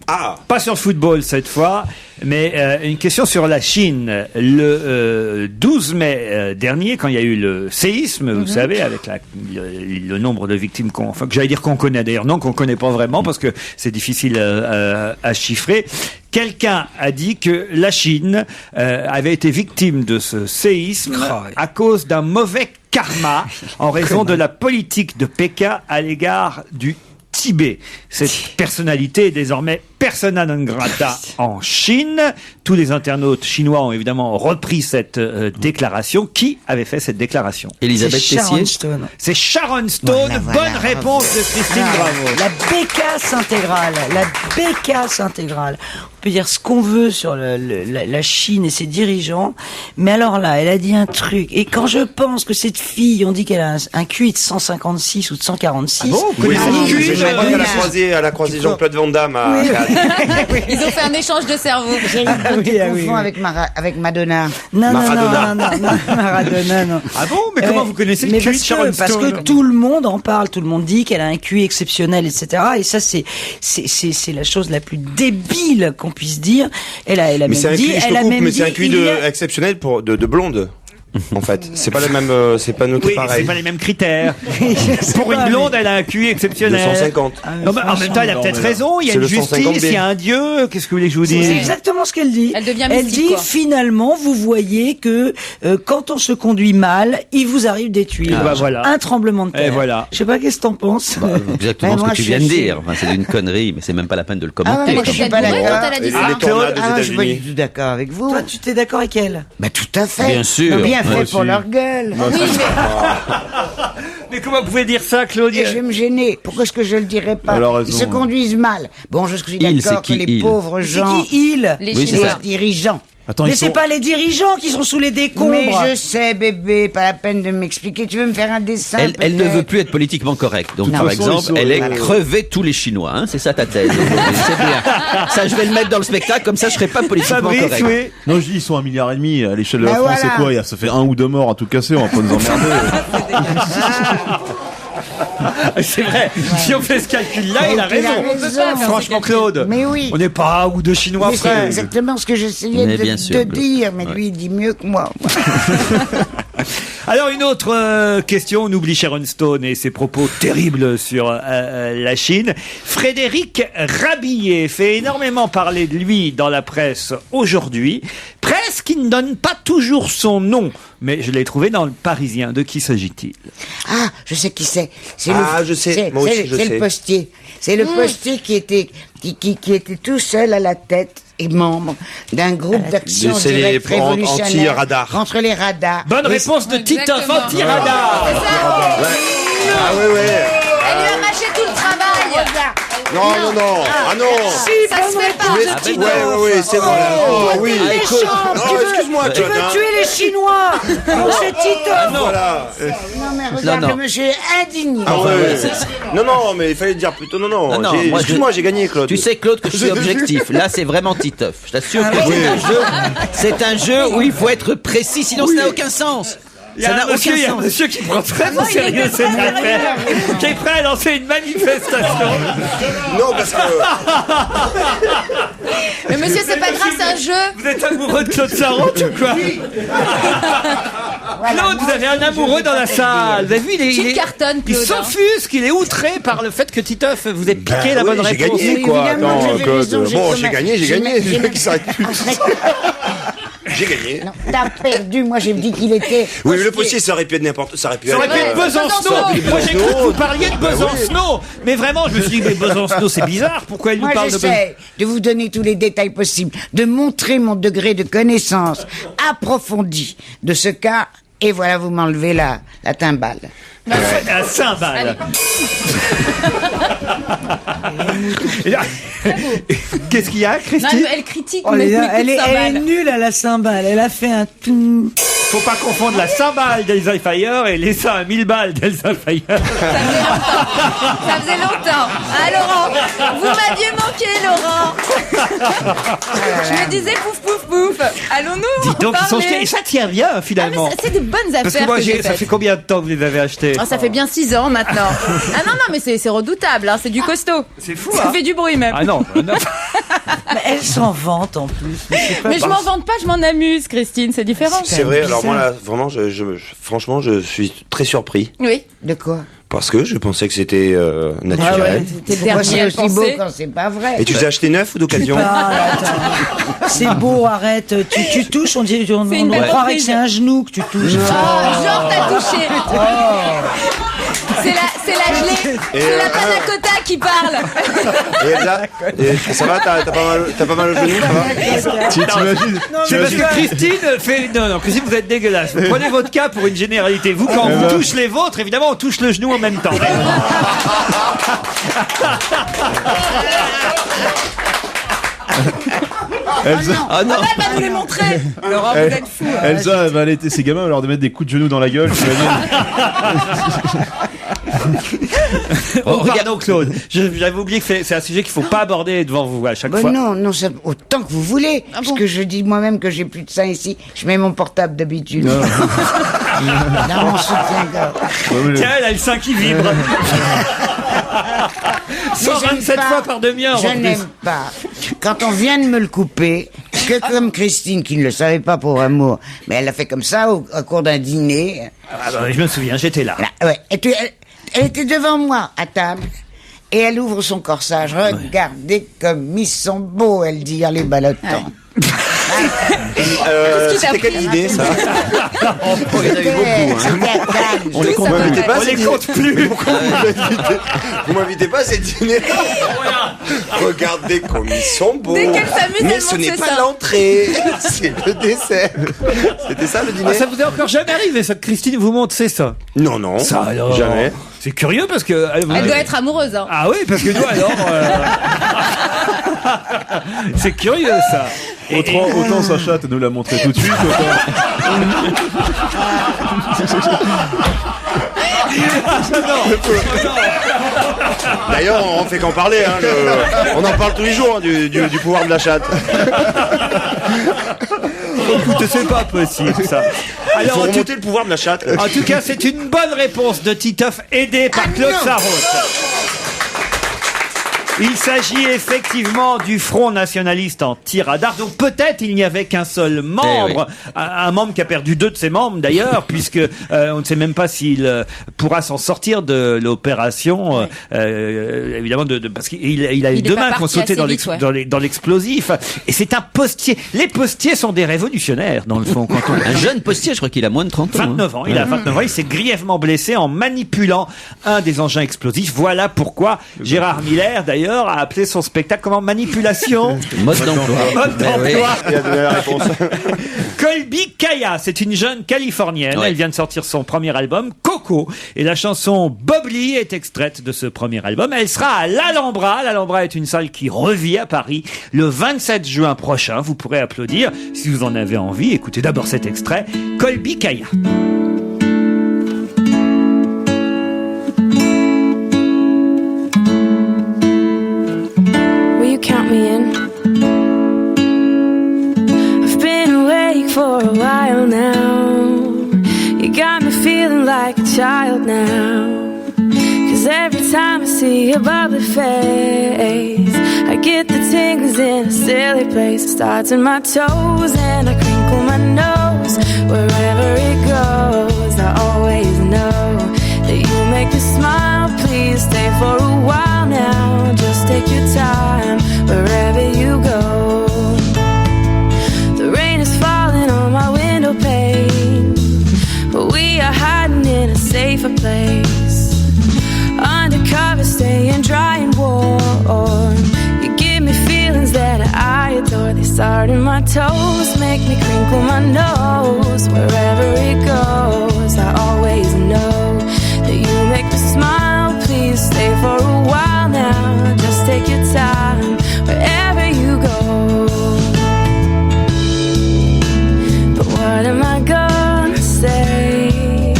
Speaker 7: Pas sur le football cette fois, mais une question sur la Chine. Le 12 mai dernier, quand il y a eu le séisme, vous savez, avec le nombre de victimes que j'allais dire qu'on connaît d'ailleurs, non, qu'on connaît pas vraiment parce que c'est difficile à chiffrer. Quelqu'un a dit que la Chine avait été victime de ce séisme à cause d'un mauvais karma en raison de la politique de Pékin à l'égard du Tibet. Cette personnalité est désormais persona non grata en Chine. Tous les internautes chinois ont évidemment repris cette déclaration. Qui avait fait cette déclaration?
Speaker 8: Elisabeth
Speaker 12: C'est Sharon
Speaker 8: Tessier.
Speaker 12: Stone.
Speaker 7: C'est Sharon Stone.
Speaker 10: Voilà,
Speaker 7: Bonne réponse de Christine Bravo.
Speaker 12: La bécasse intégrale. La bécasse intégrale. On peut dire ce qu'on veut sur la Chine et ses dirigeants, mais alors là, elle a dit un truc. Et quand je pense que cette fille, on dit qu'elle a un QI de 156 ou de 146.
Speaker 7: Ah bon, vous
Speaker 11: Oui,
Speaker 7: connaissez
Speaker 11: c'est
Speaker 7: le QI,
Speaker 11: elle a croisé Jean-Claude Van Damme à Cannes.
Speaker 9: Ils ont fait un échange de cerveau.
Speaker 10: J'ai une
Speaker 12: oui, ah oui,
Speaker 10: confonds avec Madonna.
Speaker 12: Non,
Speaker 11: Maradona.
Speaker 12: non, Maradona, non.
Speaker 7: Ah bon? Mais comment vous connaissez le
Speaker 12: mais
Speaker 7: QI de
Speaker 12: parce
Speaker 7: Sharon
Speaker 12: que, parce
Speaker 7: Stone?
Speaker 12: que tout le monde en parle, tout le monde dit qu'elle a un QI exceptionnel, etc. Et ça, c'est la chose la plus débile qu'on puisse dire. Elle a
Speaker 11: Mais
Speaker 12: même
Speaker 11: c'est un
Speaker 12: dit,
Speaker 11: QI, je te
Speaker 12: elle a
Speaker 11: coupe,
Speaker 12: même
Speaker 11: mais
Speaker 12: dit,
Speaker 11: c'est un QI
Speaker 12: il y a-
Speaker 11: exceptionnel de blonde. En fait, c'est pas le même, c'est pas noté
Speaker 7: Oui,
Speaker 11: pareil.
Speaker 7: c'est pas les mêmes critères.
Speaker 12: Je sais
Speaker 7: Pour une
Speaker 12: pas,
Speaker 7: blonde, elle a un QI exceptionnel.
Speaker 11: 250.
Speaker 7: Non, mais en même temps, elle a peut-être raison. Il y a
Speaker 11: C'est
Speaker 7: une
Speaker 11: le 150
Speaker 7: justice,
Speaker 11: B.
Speaker 7: il y a un Dieu. Qu'est-ce que vous voulez que je vous
Speaker 12: C'est
Speaker 7: dise?
Speaker 12: exactement ce qu'elle dit.
Speaker 9: Elle devient
Speaker 12: Elle
Speaker 9: mystique,
Speaker 12: dit
Speaker 9: quoi.
Speaker 12: finalement, vous voyez que quand on se conduit mal, il vous arrive des tuiles.
Speaker 7: Bah, voilà.
Speaker 12: Un tremblement de terre.
Speaker 7: Et voilà.
Speaker 12: Je sais pas qu'est-ce que t'en penses.
Speaker 8: Exactement
Speaker 10: Ouais, moi,
Speaker 8: ce que tu
Speaker 10: je
Speaker 8: viens de
Speaker 10: suis-
Speaker 8: dire. Enfin, c'est une connerie, mais c'est même pas la peine de le
Speaker 10: Ah
Speaker 8: commenter.
Speaker 10: ouais, moi,
Speaker 9: Elle
Speaker 10: je suis
Speaker 9: était
Speaker 10: pas
Speaker 9: bourrée quand
Speaker 10: d'accord.
Speaker 9: elle a dit
Speaker 11: Et
Speaker 9: ça.
Speaker 11: les tornades aux
Speaker 10: Ah, je suis pas du
Speaker 11: États-Unis.
Speaker 10: tout d'accord avec vous.
Speaker 12: Toi, tu t'es d'accord avec elle?
Speaker 10: Mais tout à fait.
Speaker 8: Bien sûr.
Speaker 10: Bien
Speaker 8: Moi
Speaker 10: fait
Speaker 8: aussi.
Speaker 10: pour leur gueule.
Speaker 9: Oui, mais
Speaker 7: Mais comment vous pouvez dire ça, Claudia?
Speaker 10: Et je vais me gêner. Pourquoi est-ce que je le dirais pas?
Speaker 13: Elle a raison.
Speaker 10: Ils se conduisent mal. Bon, je suis
Speaker 8: Il,
Speaker 10: d'accord
Speaker 8: c'est
Speaker 10: que
Speaker 8: qui,
Speaker 10: les
Speaker 8: il
Speaker 10: pauvres
Speaker 12: C'est
Speaker 10: gens,
Speaker 12: qui il?
Speaker 9: les
Speaker 8: Oui, c'est
Speaker 9: Chinois.
Speaker 8: ça.
Speaker 10: les dirigeants.
Speaker 13: Attends,
Speaker 12: Mais
Speaker 13: ils
Speaker 12: c'est
Speaker 13: sont...
Speaker 12: pas les dirigeants qui sont sous les décombres.
Speaker 10: Mais je sais, bébé, pas la peine de m'expliquer. Tu veux me faire un dessin?
Speaker 8: Elle ne
Speaker 10: peut-être
Speaker 8: veut plus être politiquement correcte. Donc,
Speaker 10: Non.
Speaker 8: par
Speaker 13: De toute façon,
Speaker 8: exemple,
Speaker 13: ils sont-
Speaker 8: elle est
Speaker 13: voilà.
Speaker 8: crever tous les Chinois. Hein, c'est ça ta thèse. C'est bien. Ça, je vais le mettre dans le spectacle. Comme ça, je serai pas politiquement
Speaker 7: Fabrice,
Speaker 8: correct.
Speaker 7: oui.
Speaker 13: Non, je dis, ils sont 1,5 milliard. À l'échelle de la
Speaker 10: Bah
Speaker 13: France,
Speaker 10: voilà.
Speaker 13: c'est quoi? Ça fait 1 ou 2 morts à tout casser, on va pas nous emmerder.
Speaker 7: C'est vrai. Si on fait ce calcul-là, il a raison. Franchement, Claude.
Speaker 10: Mais oui.
Speaker 7: On n'est pas un ou deux Chinois
Speaker 10: Mais c'est
Speaker 7: frères.
Speaker 10: exactement ce que j'essayais
Speaker 8: Mais
Speaker 10: de
Speaker 8: bien sûr,
Speaker 10: dire, mais lui il dit mieux que moi.
Speaker 7: Alors une autre question, on oublie Sharon Stone et ses propos terribles sur la Chine. Frédéric Rabillet fait énormément parler de lui dans la presse aujourd'hui. Presse qui ne donne pas toujours son nom, mais je l'ai trouvé dans le Parisien. De qui s'agit-il?
Speaker 10: Ah, je sais qui c'est.
Speaker 11: Je sais. Moi aussi, je sais.
Speaker 10: C'est le postier. C'est le postier qui était tout seul à la tête et membre d'un groupe d'action
Speaker 11: C'est les
Speaker 10: directe révolutionnaire
Speaker 11: anti-radar.
Speaker 10: contre les radars.
Speaker 7: Bonne réponse de Titoff,
Speaker 9: Exactement.
Speaker 7: anti-radar.
Speaker 11: Ah ouais.
Speaker 9: Elle lui a mâché tout le travail.
Speaker 11: Non. Ah non.
Speaker 9: Ça se fait pas.
Speaker 11: Ouais, c'est vrai. Oh oui.
Speaker 10: Méchant,
Speaker 11: Excuse-moi,
Speaker 10: tu veux tuer les Chinois. C'est Tito.
Speaker 11: Voilà.
Speaker 10: Non mais regarde,
Speaker 8: Non.
Speaker 10: le monsieur est indigné.
Speaker 11: Ah ouais. Non, mais il fallait dire plutôt non.
Speaker 8: Non, moi,
Speaker 11: Excuse-moi, j'ai gagné, Claude.
Speaker 8: Tu sais, Claude, que je suis objectif. Là, c'est vraiment Titeuf. Je t'assure que c'est un jeu où il faut être précis, sinon ça n'a aucun sens.
Speaker 7: Il y a un monsieur qui prend très au sérieux cette affaire, qui est prêt à lancer une manifestation.
Speaker 11: Non, parce que...
Speaker 9: Mais monsieur, c'est pas grave, c'est un jeu.
Speaker 7: Vous êtes amoureux de Claude Sarraute ou quoi? Claude, vous avez un amoureux dans la salle. Vous avez vu,
Speaker 9: Tu cartonnes,
Speaker 7: il
Speaker 9: Claude.
Speaker 7: s'offusque, il est outré par le fait que Titeuf vous ait piqué la bonne
Speaker 11: j'ai
Speaker 7: réponse.
Speaker 11: gagné, quoi.
Speaker 10: Évidemment,
Speaker 11: Attends,
Speaker 10: j'avais
Speaker 11: Claude.
Speaker 10: raison,
Speaker 11: Bon,
Speaker 10: j'ai
Speaker 11: j'ai gagné.
Speaker 10: j'ai-
Speaker 11: Le mec, il s'arrête plus. J'ai gagné.
Speaker 10: Non, t'as perdu. Moi, j'ai dit qu'il était.
Speaker 11: Oui, mais le postier, ça aurait pu être n'importe... Ça aurait pu
Speaker 7: Ça aurait pu être Besancenot. Moi, j'ai cru que vous parliez de Besancenot. Mais vraiment, je me suis dit, mais Besancenot, c'est bizarre. Pourquoi il nous
Speaker 10: Moi,
Speaker 7: parle de Besancenot?
Speaker 10: j'essaie de vous donner tous les détails possibles, de montrer mon degré de connaissance approfondi de ce cas. Et voilà, vous m'enlevez la timbale.
Speaker 7: À Saint-Bal. Qu'est-ce qu'il y a,
Speaker 9: Non,
Speaker 7: Christine?
Speaker 9: elle critique,
Speaker 12: Oh,
Speaker 9: mais
Speaker 12: elle est nulle à la cymbale. Elle a fait un...
Speaker 7: Faut pas confondre la cymbale d'Elsa Fire et les seins à 1000 balles d'Elsa Fire.
Speaker 9: Ça faisait longtemps. Ah, Laurent, vous m'aviez manqué, Laurent. Je me disais pouf, pouf, pouf. Allons-nous
Speaker 7: Dis donc, ils sont jetés. Et ça tient bien,
Speaker 9: Ah,
Speaker 7: finalement.
Speaker 9: mais c'est des bonnes affaires.
Speaker 7: Parce que moi,
Speaker 9: que j'ai
Speaker 7: ça
Speaker 9: faites.
Speaker 7: fait combien de temps que vous les avez achetés?
Speaker 9: Ah, ça fait bien 6 ans maintenant. Ah non, mais c'est redoutable, hein, c'est du costaud.
Speaker 7: C'est fou,
Speaker 9: Ça
Speaker 7: hein.
Speaker 9: fait du bruit même.
Speaker 7: Ah non, non.
Speaker 12: Mais elle s'en vante en plus.
Speaker 9: Mais je m'en vante pas, je m'en amuse, Christine, c'est différent.
Speaker 11: C'est vrai, alors moi, là, vraiment, franchement, je suis très surpris.
Speaker 9: Oui.
Speaker 10: De quoi?
Speaker 11: Parce que je pensais que c'était naturel.
Speaker 9: C'était
Speaker 10: Pourquoi c'est
Speaker 9: dernier
Speaker 10: aussi beau
Speaker 9: pensé.
Speaker 10: quand c'est pas vrai?
Speaker 11: Et tu les as achetés neufs ou d'occasion?
Speaker 12: Ah, attends. C'est beau, arrête. Tu touches, on
Speaker 9: C'est une
Speaker 12: on
Speaker 9: belle
Speaker 12: croirait
Speaker 9: reprise.
Speaker 12: que c'est un genou que tu touches.
Speaker 9: Oh, genre t'as touché. C'est la gelée. C'est la panna cotta qui parle.
Speaker 11: Et Elsa, ça va, t'as pas mal au genou, ça va?
Speaker 13: T'imagines?
Speaker 7: C'est parce que Christine fait... Non, Christine, vous êtes dégueulasse. Vous prenez votre cas pour une généralité. Vous, quand on touche les vôtres, évidemment, on touche le genou en même temps.
Speaker 13: Elsa,
Speaker 8: Ah non.
Speaker 9: Elle va nous les montrer. Laurent, vous êtes fou.
Speaker 13: Elsa, elle va allaiter ses gamins, elle va leur mettre des coups de genoux dans la gueule.
Speaker 7: Oh, pardon, Claude. J'avais oublié que c'est un sujet qu'il faut pas aborder devant vous à chaque fois.
Speaker 10: Non, autant que vous voulez.
Speaker 9: Ah
Speaker 10: parce
Speaker 9: bon
Speaker 10: que je dis moi-même que j'ai plus de sein ici. Je mets mon portable d'habitude. Dans mon soutien-gorge.
Speaker 7: Tiens, elle a le sein qui vibre.
Speaker 10: Mais j'aime
Speaker 7: 127
Speaker 10: pas-
Speaker 7: fois par demi-heure.
Speaker 10: Je
Speaker 7: en plus.
Speaker 10: n'aime pas. Quand on vient de me le couper, que comme Christine, qui ne le savait pas pour amour, mais elle l'a fait comme ça au cours d'un dîner.
Speaker 7: Ah bah, je me souviens, j'étais là.
Speaker 10: Ouais. Et puis, elle était devant moi, à table. Et elle ouvre son corsage. Regardez comme ils sont beaux, elle dit, en les ballottant.
Speaker 9: Qu'est-ce qui t'a
Speaker 11: C'était quelle
Speaker 9: pris
Speaker 11: idée, ça?
Speaker 8: Il y en a eu beaucoup. Hein.
Speaker 11: On les compte pas,
Speaker 7: On les compte plus.
Speaker 11: Vous m'invitez pas à ces dîners. Regardez comme ils sont beaux.
Speaker 9: Dès qu'elle s'amuse,
Speaker 11: Mais
Speaker 9: elle
Speaker 11: ce
Speaker 9: montre
Speaker 11: n'est
Speaker 9: ses
Speaker 11: pas
Speaker 9: seins.
Speaker 11: l'entrée, c'est le dessert. C'était ça le dîner?
Speaker 7: Ah, ça vous est encore jamais arrivé, ça, que Christine vous montre, c'est ça?
Speaker 11: Non.
Speaker 7: Ça alors.
Speaker 11: Jamais.
Speaker 7: C'est curieux parce que.
Speaker 9: Elle doit être amoureuse. Hein.
Speaker 7: Ah oui, parce que nous alors. C'est curieux ça.
Speaker 13: Autant sa chatte nous l'a montré tout de suite,
Speaker 11: D'ailleurs, on fait qu'en parler. On en parle tous les jours, du pouvoir de la chatte.
Speaker 7: Écoutez, c'est pas possible, ça.
Speaker 11: Il faut remonter le pouvoir de la chatte.
Speaker 7: En tout cas, c'est une bonne réponse de Titoff, aidé par Claude Sarraute. Il s'agit effectivement du Front nationaliste anti-radar. Donc peut-être il n'y avait qu'un seul membre, un membre qui a perdu 2 de ses membres d'ailleurs, puisque on ne sait même pas s'il pourra s'en sortir de l'opération. Évidemment, parce qu'il a eu 2 mains qui ont sauté dans l'explosif. Et c'est un postier. Les postiers sont des révolutionnaires dans le fond.
Speaker 8: Un jeune postier, je crois qu'il a moins de 30 ans.
Speaker 7: 29 ans. Il a 29 ans. Il s'est grièvement blessé en manipulant un des engins explosifs. Voilà pourquoi Gérard Miller, d'ailleurs, a appelé son spectacle comment? Manipulation.
Speaker 8: Mode d'emploi.
Speaker 7: Mode d'emploi.
Speaker 11: Il a donné la réponse.
Speaker 7: Colby Kaya, c'est une jeune Californienne. Elle vient de sortir son premier album, Coco. Et la chanson Bob Lee est extraite de ce premier album. Elle sera à l'Alhambra. L'Alhambra est une salle qui revit à Paris le 27 juin prochain. Vous pourrez applaudir si vous en avez envie. Écoutez d'abord cet extrait. Colby Kaya.
Speaker 14: Count me in. I've been awake for a while now. You got me feeling like a child now. 'Cause every time I see your bubbly face, I get the tingles in a silly place. It starts in my toes and I crinkle my nose. Wherever it goes, I always know that you make me smile. Please stay for a while now. Just take your time wherever you go. The rain is falling on my window pane, but we are hiding in a safer place. Undercover, staying dry and warm. You give me feelings that I adore. They start in my toes, make me crinkle my nose. Wherever it goes, I always know that you make me smile. Please stay for a while now. Just take your time wherever you go. But what am I gonna say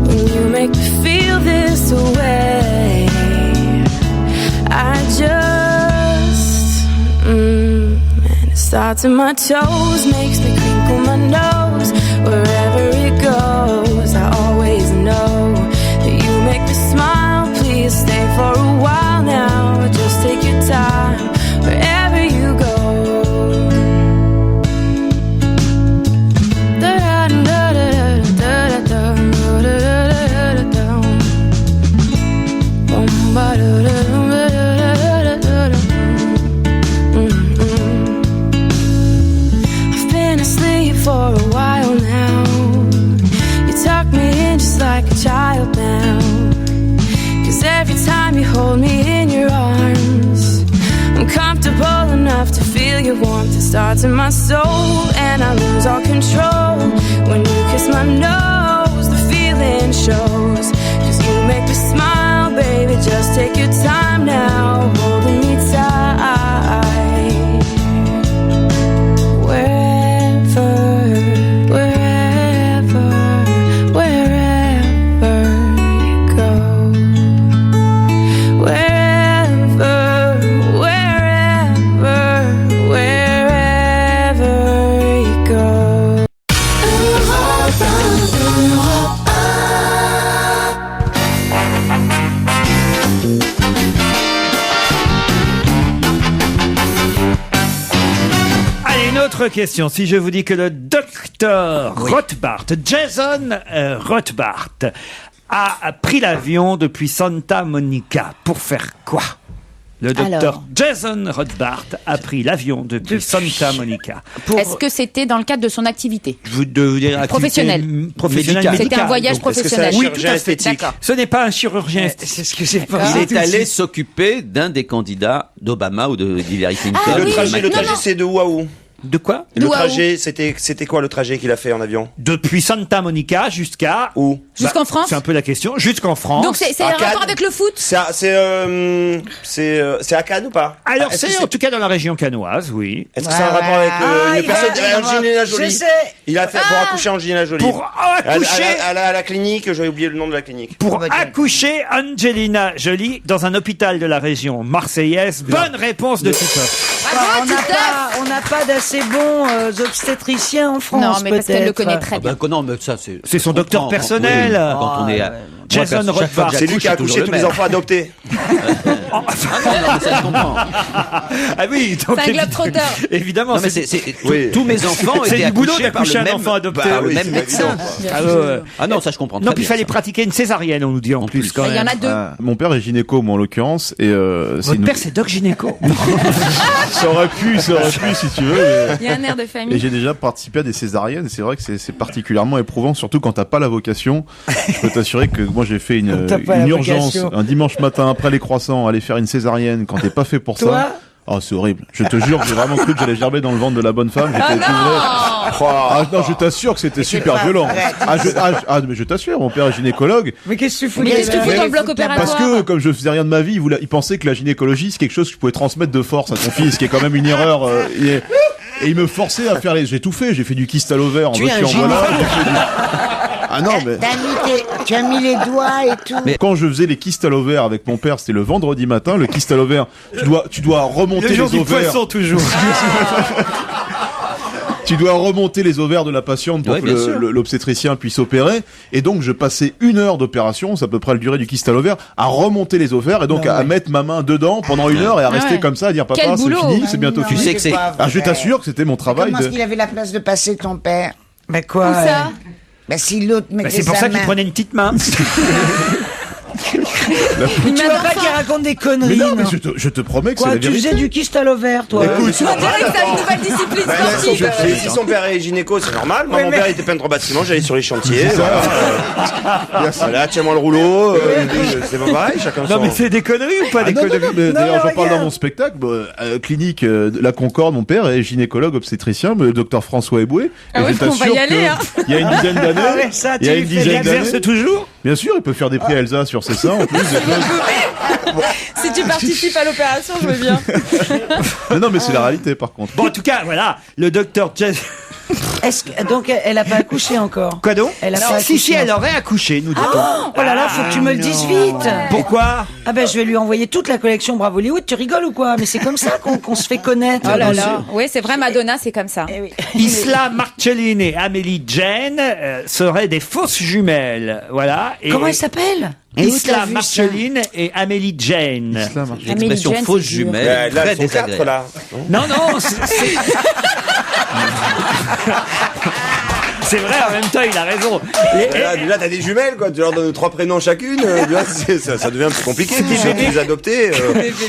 Speaker 14: when you make me feel this way? I just and it starts in my toes, makes me crinkle my nose. Wherever it goes, I always know that you make me smile. Please stay for a while now. Just take your time wherever you go. I've been asleep for a while now. You tuck me in just like a child now. 'Cause every time you hold me in your arms, I'm comfortable enough to feel your warmth. It starts in my soul and I lose all control. When you kiss my nose, the feeling shows. 'Cause you make me smile, baby, just take your time now, holding me tight.
Speaker 7: Question. Si je vous dis que le docteur Rothbard, Jason Rothbard, a pris l'avion depuis Santa Monica, pour faire quoi? Le docteur Jason Rothbard a pris l'avion depuis Santa Monica.
Speaker 15: Est-ce que c'était dans le cadre de son activité?
Speaker 7: Vous devez dire
Speaker 15: professionnelle.
Speaker 7: C'était
Speaker 15: un voyage professionnel.
Speaker 7: Oui, tout à fait. Ce n'est pas un chirurgien esthétique.
Speaker 12: C'est ce que j'ai pas.
Speaker 8: Il est allé s'occuper d'un des candidats d'Obama ou de Hillary Clinton.
Speaker 11: Le trajet, c'est de où à où?
Speaker 7: De quoi?
Speaker 11: Le trajet, c'était quoi le trajet qu'il a fait en avion?
Speaker 7: Depuis Santa Monica jusqu'à...
Speaker 11: Où?
Speaker 15: Jusqu'en France?
Speaker 7: C'est un peu la question. Jusqu'en France.
Speaker 15: Donc c'est un rapport avec le foot?
Speaker 11: C'est à Cannes ou pas?
Speaker 7: Alors c'est en tout cas dans la région cannoise, oui.
Speaker 11: Est-ce que c'est un rapport avec une personne Angelina Jolie?
Speaker 12: Je sais.
Speaker 11: Il a fait pour accoucher Angelina Jolie.
Speaker 7: Pour accoucher
Speaker 11: à la clinique, j'avais oublié le nom de la clinique.
Speaker 7: Pour accoucher Angelina Jolie dans un hôpital de la région marseillaise. Bonne réponse de Titoff.
Speaker 12: On n'a pas d'assez bons obstétriciens en France.
Speaker 15: Non, mais parce qu'elle le
Speaker 12: peut-être.
Speaker 15: connaît très bien.
Speaker 8: Non, mais ça,
Speaker 7: C'est son docteur personnel.
Speaker 8: Quand on est à...
Speaker 7: Jason Rothbard.
Speaker 11: C'est lui qui a accouché tous les enfants adoptés.
Speaker 8: Non, mais ça, je comprends.
Speaker 7: Ah oui, donc
Speaker 15: C'est un globe-trotteur.
Speaker 7: évidemment.
Speaker 8: Non, mais tous mes enfants
Speaker 7: c'est
Speaker 8: étaient
Speaker 7: du boulot
Speaker 8: accouchés par
Speaker 7: d'accoucher
Speaker 8: le
Speaker 7: un
Speaker 8: même,
Speaker 7: enfant adopté.
Speaker 8: par le
Speaker 11: oui,
Speaker 8: même
Speaker 11: c'est
Speaker 8: médecin. Ah non, ça je comprends.
Speaker 7: Non,
Speaker 8: très
Speaker 7: puis il
Speaker 8: bien,
Speaker 7: fallait
Speaker 8: ça.
Speaker 7: pratiquer une césarienne, on nous dit en plus quand
Speaker 15: Il y en
Speaker 7: même.
Speaker 15: a deux.
Speaker 13: Mon père est gynéco, moi en l'occurrence, et
Speaker 7: Votre père, c'est Doc Gynéco.
Speaker 13: ça aurait pu si tu veux. mais-
Speaker 15: Il y a un air de
Speaker 13: Et
Speaker 15: famille.
Speaker 13: j'ai déjà participé à des césariennes, et c'est vrai que c'est particulièrement éprouvant, surtout quand t'as pas la vocation. Je peux t'assurer que moi j'ai fait une
Speaker 12: T'as pas la
Speaker 13: urgence
Speaker 12: vocation.
Speaker 13: un dimanche matin après les croissants, aller faire une césarienne quand t'es pas fait pour
Speaker 12: Toi
Speaker 13: ça. Oh, c'est horrible. Je te jure, j'ai vraiment cru que j'allais gerber dans le ventre de la bonne femme. J'étais tout vrai. Ah non, je t'assure que c'était super violent. Mais je t'assure, mon père est gynécologue.
Speaker 12: Mais qu'est-ce que tu fous
Speaker 15: Mais qu'est-ce que tu fous
Speaker 12: là
Speaker 15: dans le bloc opératoire?
Speaker 13: Parce que, comme je faisais rien de ma vie, il pensait que la gynécologie, c'est quelque chose que je pouvais transmettre de force à ton fils, ce qui est quand même une erreur. Et il me forçait à faire j'ai tout fait. J'ai fait du kyste à l'ovaire, en
Speaker 8: Tu es
Speaker 13: veux-tu,
Speaker 8: un
Speaker 13: en voilà.
Speaker 8: gynécologue.
Speaker 13: J'ai fait du- Ah non, mais...
Speaker 10: Tu as mis les doigts et tout.
Speaker 13: Quand je faisais les kystes à l'ovaire avec mon père, c'était le vendredi matin. Le kyste à l'ovaire, tu dois remonter
Speaker 7: Le jour
Speaker 13: les
Speaker 7: du
Speaker 13: ovaires.
Speaker 7: poisson, toujours.
Speaker 13: Tu dois remonter les ovaires de la patiente pour
Speaker 8: Ouais,
Speaker 13: que
Speaker 8: bien sûr.
Speaker 13: l'obstétricien puisse opérer. Et donc, je passais 1 heure d'opération, c'est à peu près la durée du kyste à l'ovaire, à remonter les ovaires et donc à mettre ma main dedans pendant 1 heure et à rester
Speaker 15: ouais.
Speaker 13: comme ça, à dire
Speaker 15: Quel
Speaker 13: papa, c'est
Speaker 15: boulot.
Speaker 13: fini, c'est bientôt
Speaker 10: Non,
Speaker 13: fini.
Speaker 8: Tu sais que c'est...
Speaker 10: pas
Speaker 13: Ah, je
Speaker 10: vrai.
Speaker 13: t'assure que c'était mon travail
Speaker 10: Comment
Speaker 13: de...
Speaker 10: est-ce qu'il avait la place de passer ton père?
Speaker 12: Bah quoi
Speaker 15: Où ça?
Speaker 10: Bah si l'autre mettait
Speaker 7: C'est pour
Speaker 10: sa
Speaker 7: ça qu'il
Speaker 10: main.
Speaker 7: prenait une petite main.
Speaker 12: Mais tu veux pas qu'il raconte des conneries.
Speaker 13: Mais non, mais
Speaker 12: non.
Speaker 13: je te promets que c'est
Speaker 12: Quoi,
Speaker 13: la
Speaker 12: tu
Speaker 13: vérité.
Speaker 12: faisais du kyste à l'ovaire, toi?
Speaker 13: Écoute,
Speaker 15: On dirait que t'as une nouvelle discipline sportive.
Speaker 11: Si son père est gynéco, c'est normal. Moi,
Speaker 12: Ouais,
Speaker 11: mon
Speaker 12: mais-
Speaker 11: père était peintre en bâtiment, j'allais sur les chantiers.
Speaker 13: C'est ça.
Speaker 11: Voilà, tiens-moi le rouleau. C'est pas pareil, chacun
Speaker 7: Non,
Speaker 11: son...
Speaker 7: mais c'est des conneries ou pas des
Speaker 13: Ah non, non,
Speaker 7: conneries?
Speaker 13: non, mais
Speaker 12: Non,
Speaker 13: d'ailleurs,
Speaker 12: mais
Speaker 13: j'en parle
Speaker 12: regarde.
Speaker 13: dans mon spectacle, clinique de la Concorde, mon père est gynécologue obstétricien, le docteur François Eboué.
Speaker 15: Ah ouais,
Speaker 13: je
Speaker 15: on va y
Speaker 13: t'assure
Speaker 15: aller, hein.
Speaker 13: il y a une dizaine d'années,
Speaker 12: Ah ouais, ça,
Speaker 13: il y a
Speaker 12: tu
Speaker 13: une
Speaker 12: lui fais
Speaker 13: dizaine
Speaker 12: de la-
Speaker 7: Exerce
Speaker 13: d'années,
Speaker 7: toujours?
Speaker 13: bien sûr, il peut faire des prix à Elsa sur ses seins, en plus. des choses.
Speaker 15: Si tu participes à l'opération, je veux bien.
Speaker 13: Non, mais c'est la réalité, par contre.
Speaker 7: Bon, en tout cas, voilà, le docteur Jazz...
Speaker 12: Donc elle a pas accouché encore.
Speaker 7: Quoi donc?
Speaker 12: Elle a
Speaker 7: Non,
Speaker 12: pas
Speaker 7: si,
Speaker 12: accouché
Speaker 7: elle
Speaker 12: encore.
Speaker 7: aurait accouché, nous dit-on.
Speaker 12: Oh là là, faut que tu me le dises vite.
Speaker 7: Pourquoi?
Speaker 12: Ah ben je vais lui envoyer toute la collection Bravo Hollywood. Tu rigoles ou quoi? Mais c'est comme ça qu'on se fait connaître.
Speaker 15: Oh là là. Oui, c'est vrai, Madonna, c'est comme ça.
Speaker 12: Eh oui.
Speaker 7: Isla Marcellini et Amélie Jane seraient des fausses jumelles. Voilà. Et
Speaker 12: Comment elle s'appelle?
Speaker 7: Isla Marceline et Amélie Jane.
Speaker 8: L'expression
Speaker 15: Jane,
Speaker 8: fausse
Speaker 15: c'est dur.
Speaker 8: jumelle,
Speaker 11: Là,
Speaker 8: très
Speaker 11: ils sont 4
Speaker 8: désagréable.
Speaker 11: là.
Speaker 7: Non, non, c'est vrai, en même temps, il a raison.
Speaker 11: Là, t'as des jumelles, quoi. Tu leur donnes 3 prénoms chacune. Là, ça devient un peu compliqué.
Speaker 7: C'est des
Speaker 11: Ceux qui
Speaker 7: bébés.
Speaker 11: les adoptés.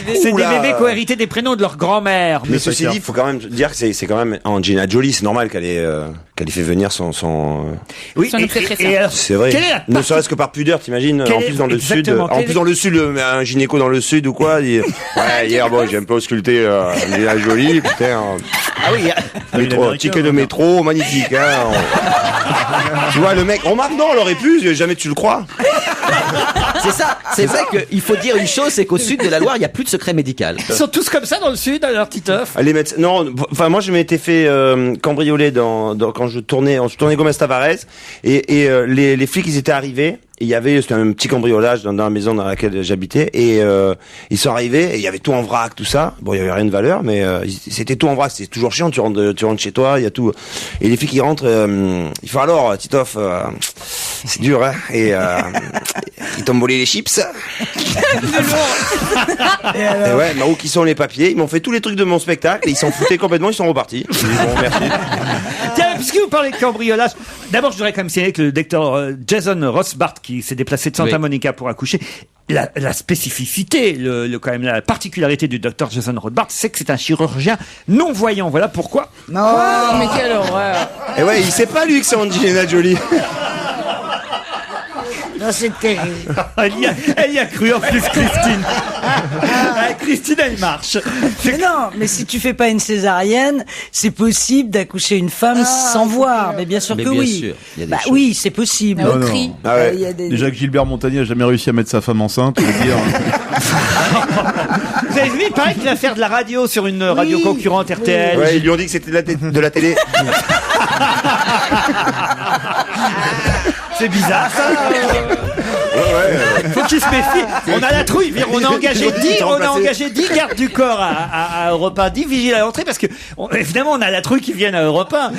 Speaker 7: C'est des
Speaker 11: oula.
Speaker 7: bébés qui ont hérité des prénoms de leur grand-mère.
Speaker 11: Mais ceci dit, il faut quand même dire que c'est quand même Angelina Jolie. C'est normal qu'elle ait fait venir son.
Speaker 7: Oui,
Speaker 15: Son obstétricien.
Speaker 7: et alors,
Speaker 11: C'est vrai.
Speaker 7: quelle est la
Speaker 11: Ne serait-ce que par pudeur, t'imagines.
Speaker 7: Quelle
Speaker 11: En
Speaker 7: est-
Speaker 11: plus dans le sud.
Speaker 7: exactement,
Speaker 11: En
Speaker 7: quelle
Speaker 11: plus
Speaker 7: est-
Speaker 11: dans le sud, un gynéco dans le sud ou quoi. Il dit, ouais, hier, bon, j'ai un peu ausculté Angelina Jolie. Putain.
Speaker 7: Ah oui,
Speaker 11: Métro, ticket de métro, magnifique. Hein. Tu vois le mec. Remarque, non, on l'aurait pu. Jamais tu le crois.
Speaker 8: C'est ça, c'est vrai qu'il faut dire une chose, c'est qu'au sud de la Loire, il n'y a plus de secret médical.
Speaker 7: ils sont tous comme ça dans le sud, alors, Titoff.
Speaker 11: Les médecins, non, enfin moi je m'étais fait cambrioler quand je tournais Gomez Tavares et les flics ils étaient arrivés. C'était un petit cambriolage dans la maison dans laquelle j'habitais et ils sont arrivés et il y avait tout en vrac, tout ça. Bon, il y avait rien de valeur, mais c'était tout en vrac. C'est toujours chiant. Tu rentres chez toi, il y a tout. Et les flics ils rentrent, il faut alors, Titoff, c'est dur, hein. Et ils t'ont volé les chips. Et ouais, mais où qui sont les papiers? Ils m'ont fait tous les trucs de mon spectacle et ils s'en foutaient complètement. Ils sont repartis. J'ai dit, bon, merci.
Speaker 7: Tiens, puisque vous parlez de cambriolage, d'abord je voudrais quand même signaler que le docteur Jason Rothbard, qui s'est déplacé de Santa Monica pour accoucher, la spécificité, quand même la particularité du docteur Jason Rothbard, c'est que c'est un chirurgien non-voyant. Voilà pourquoi.
Speaker 10: Non,
Speaker 15: mais quelle horreur.
Speaker 11: Et ouais, il sait pas lui que c'est Angelina Jolie.
Speaker 10: non, c'est terrible.
Speaker 7: Elle y a cru en plus, Christine. Christine, elle marche.
Speaker 12: Mais non, mais si tu fais pas une césarienne, c'est possible d'accoucher une femme sans voir. Mais bien sûr
Speaker 8: Mais
Speaker 12: que
Speaker 8: bien
Speaker 12: oui.
Speaker 8: sûr, il y a des choses.
Speaker 12: Oui, c'est possible.
Speaker 13: Non, non.
Speaker 11: Ah ouais.
Speaker 12: Il y a des-
Speaker 13: Déjà que Gilbert Montagnier a jamais réussi à mettre sa femme enceinte, je veux dire.
Speaker 7: Vous avez vu, il paraît qu'il va faire de la radio sur une radio concurrente RTL.
Speaker 11: Ouais, ils lui ont dit que c'était de la télé.
Speaker 7: C'est bizarre, ça. Faut qu'il se méfie. On a la trouille. On a engagé 10 gardes du corps à Europe 1, 10 vigiles à l'entrée parce que, évidemment, on a la trouille qui viennent à Europe 1.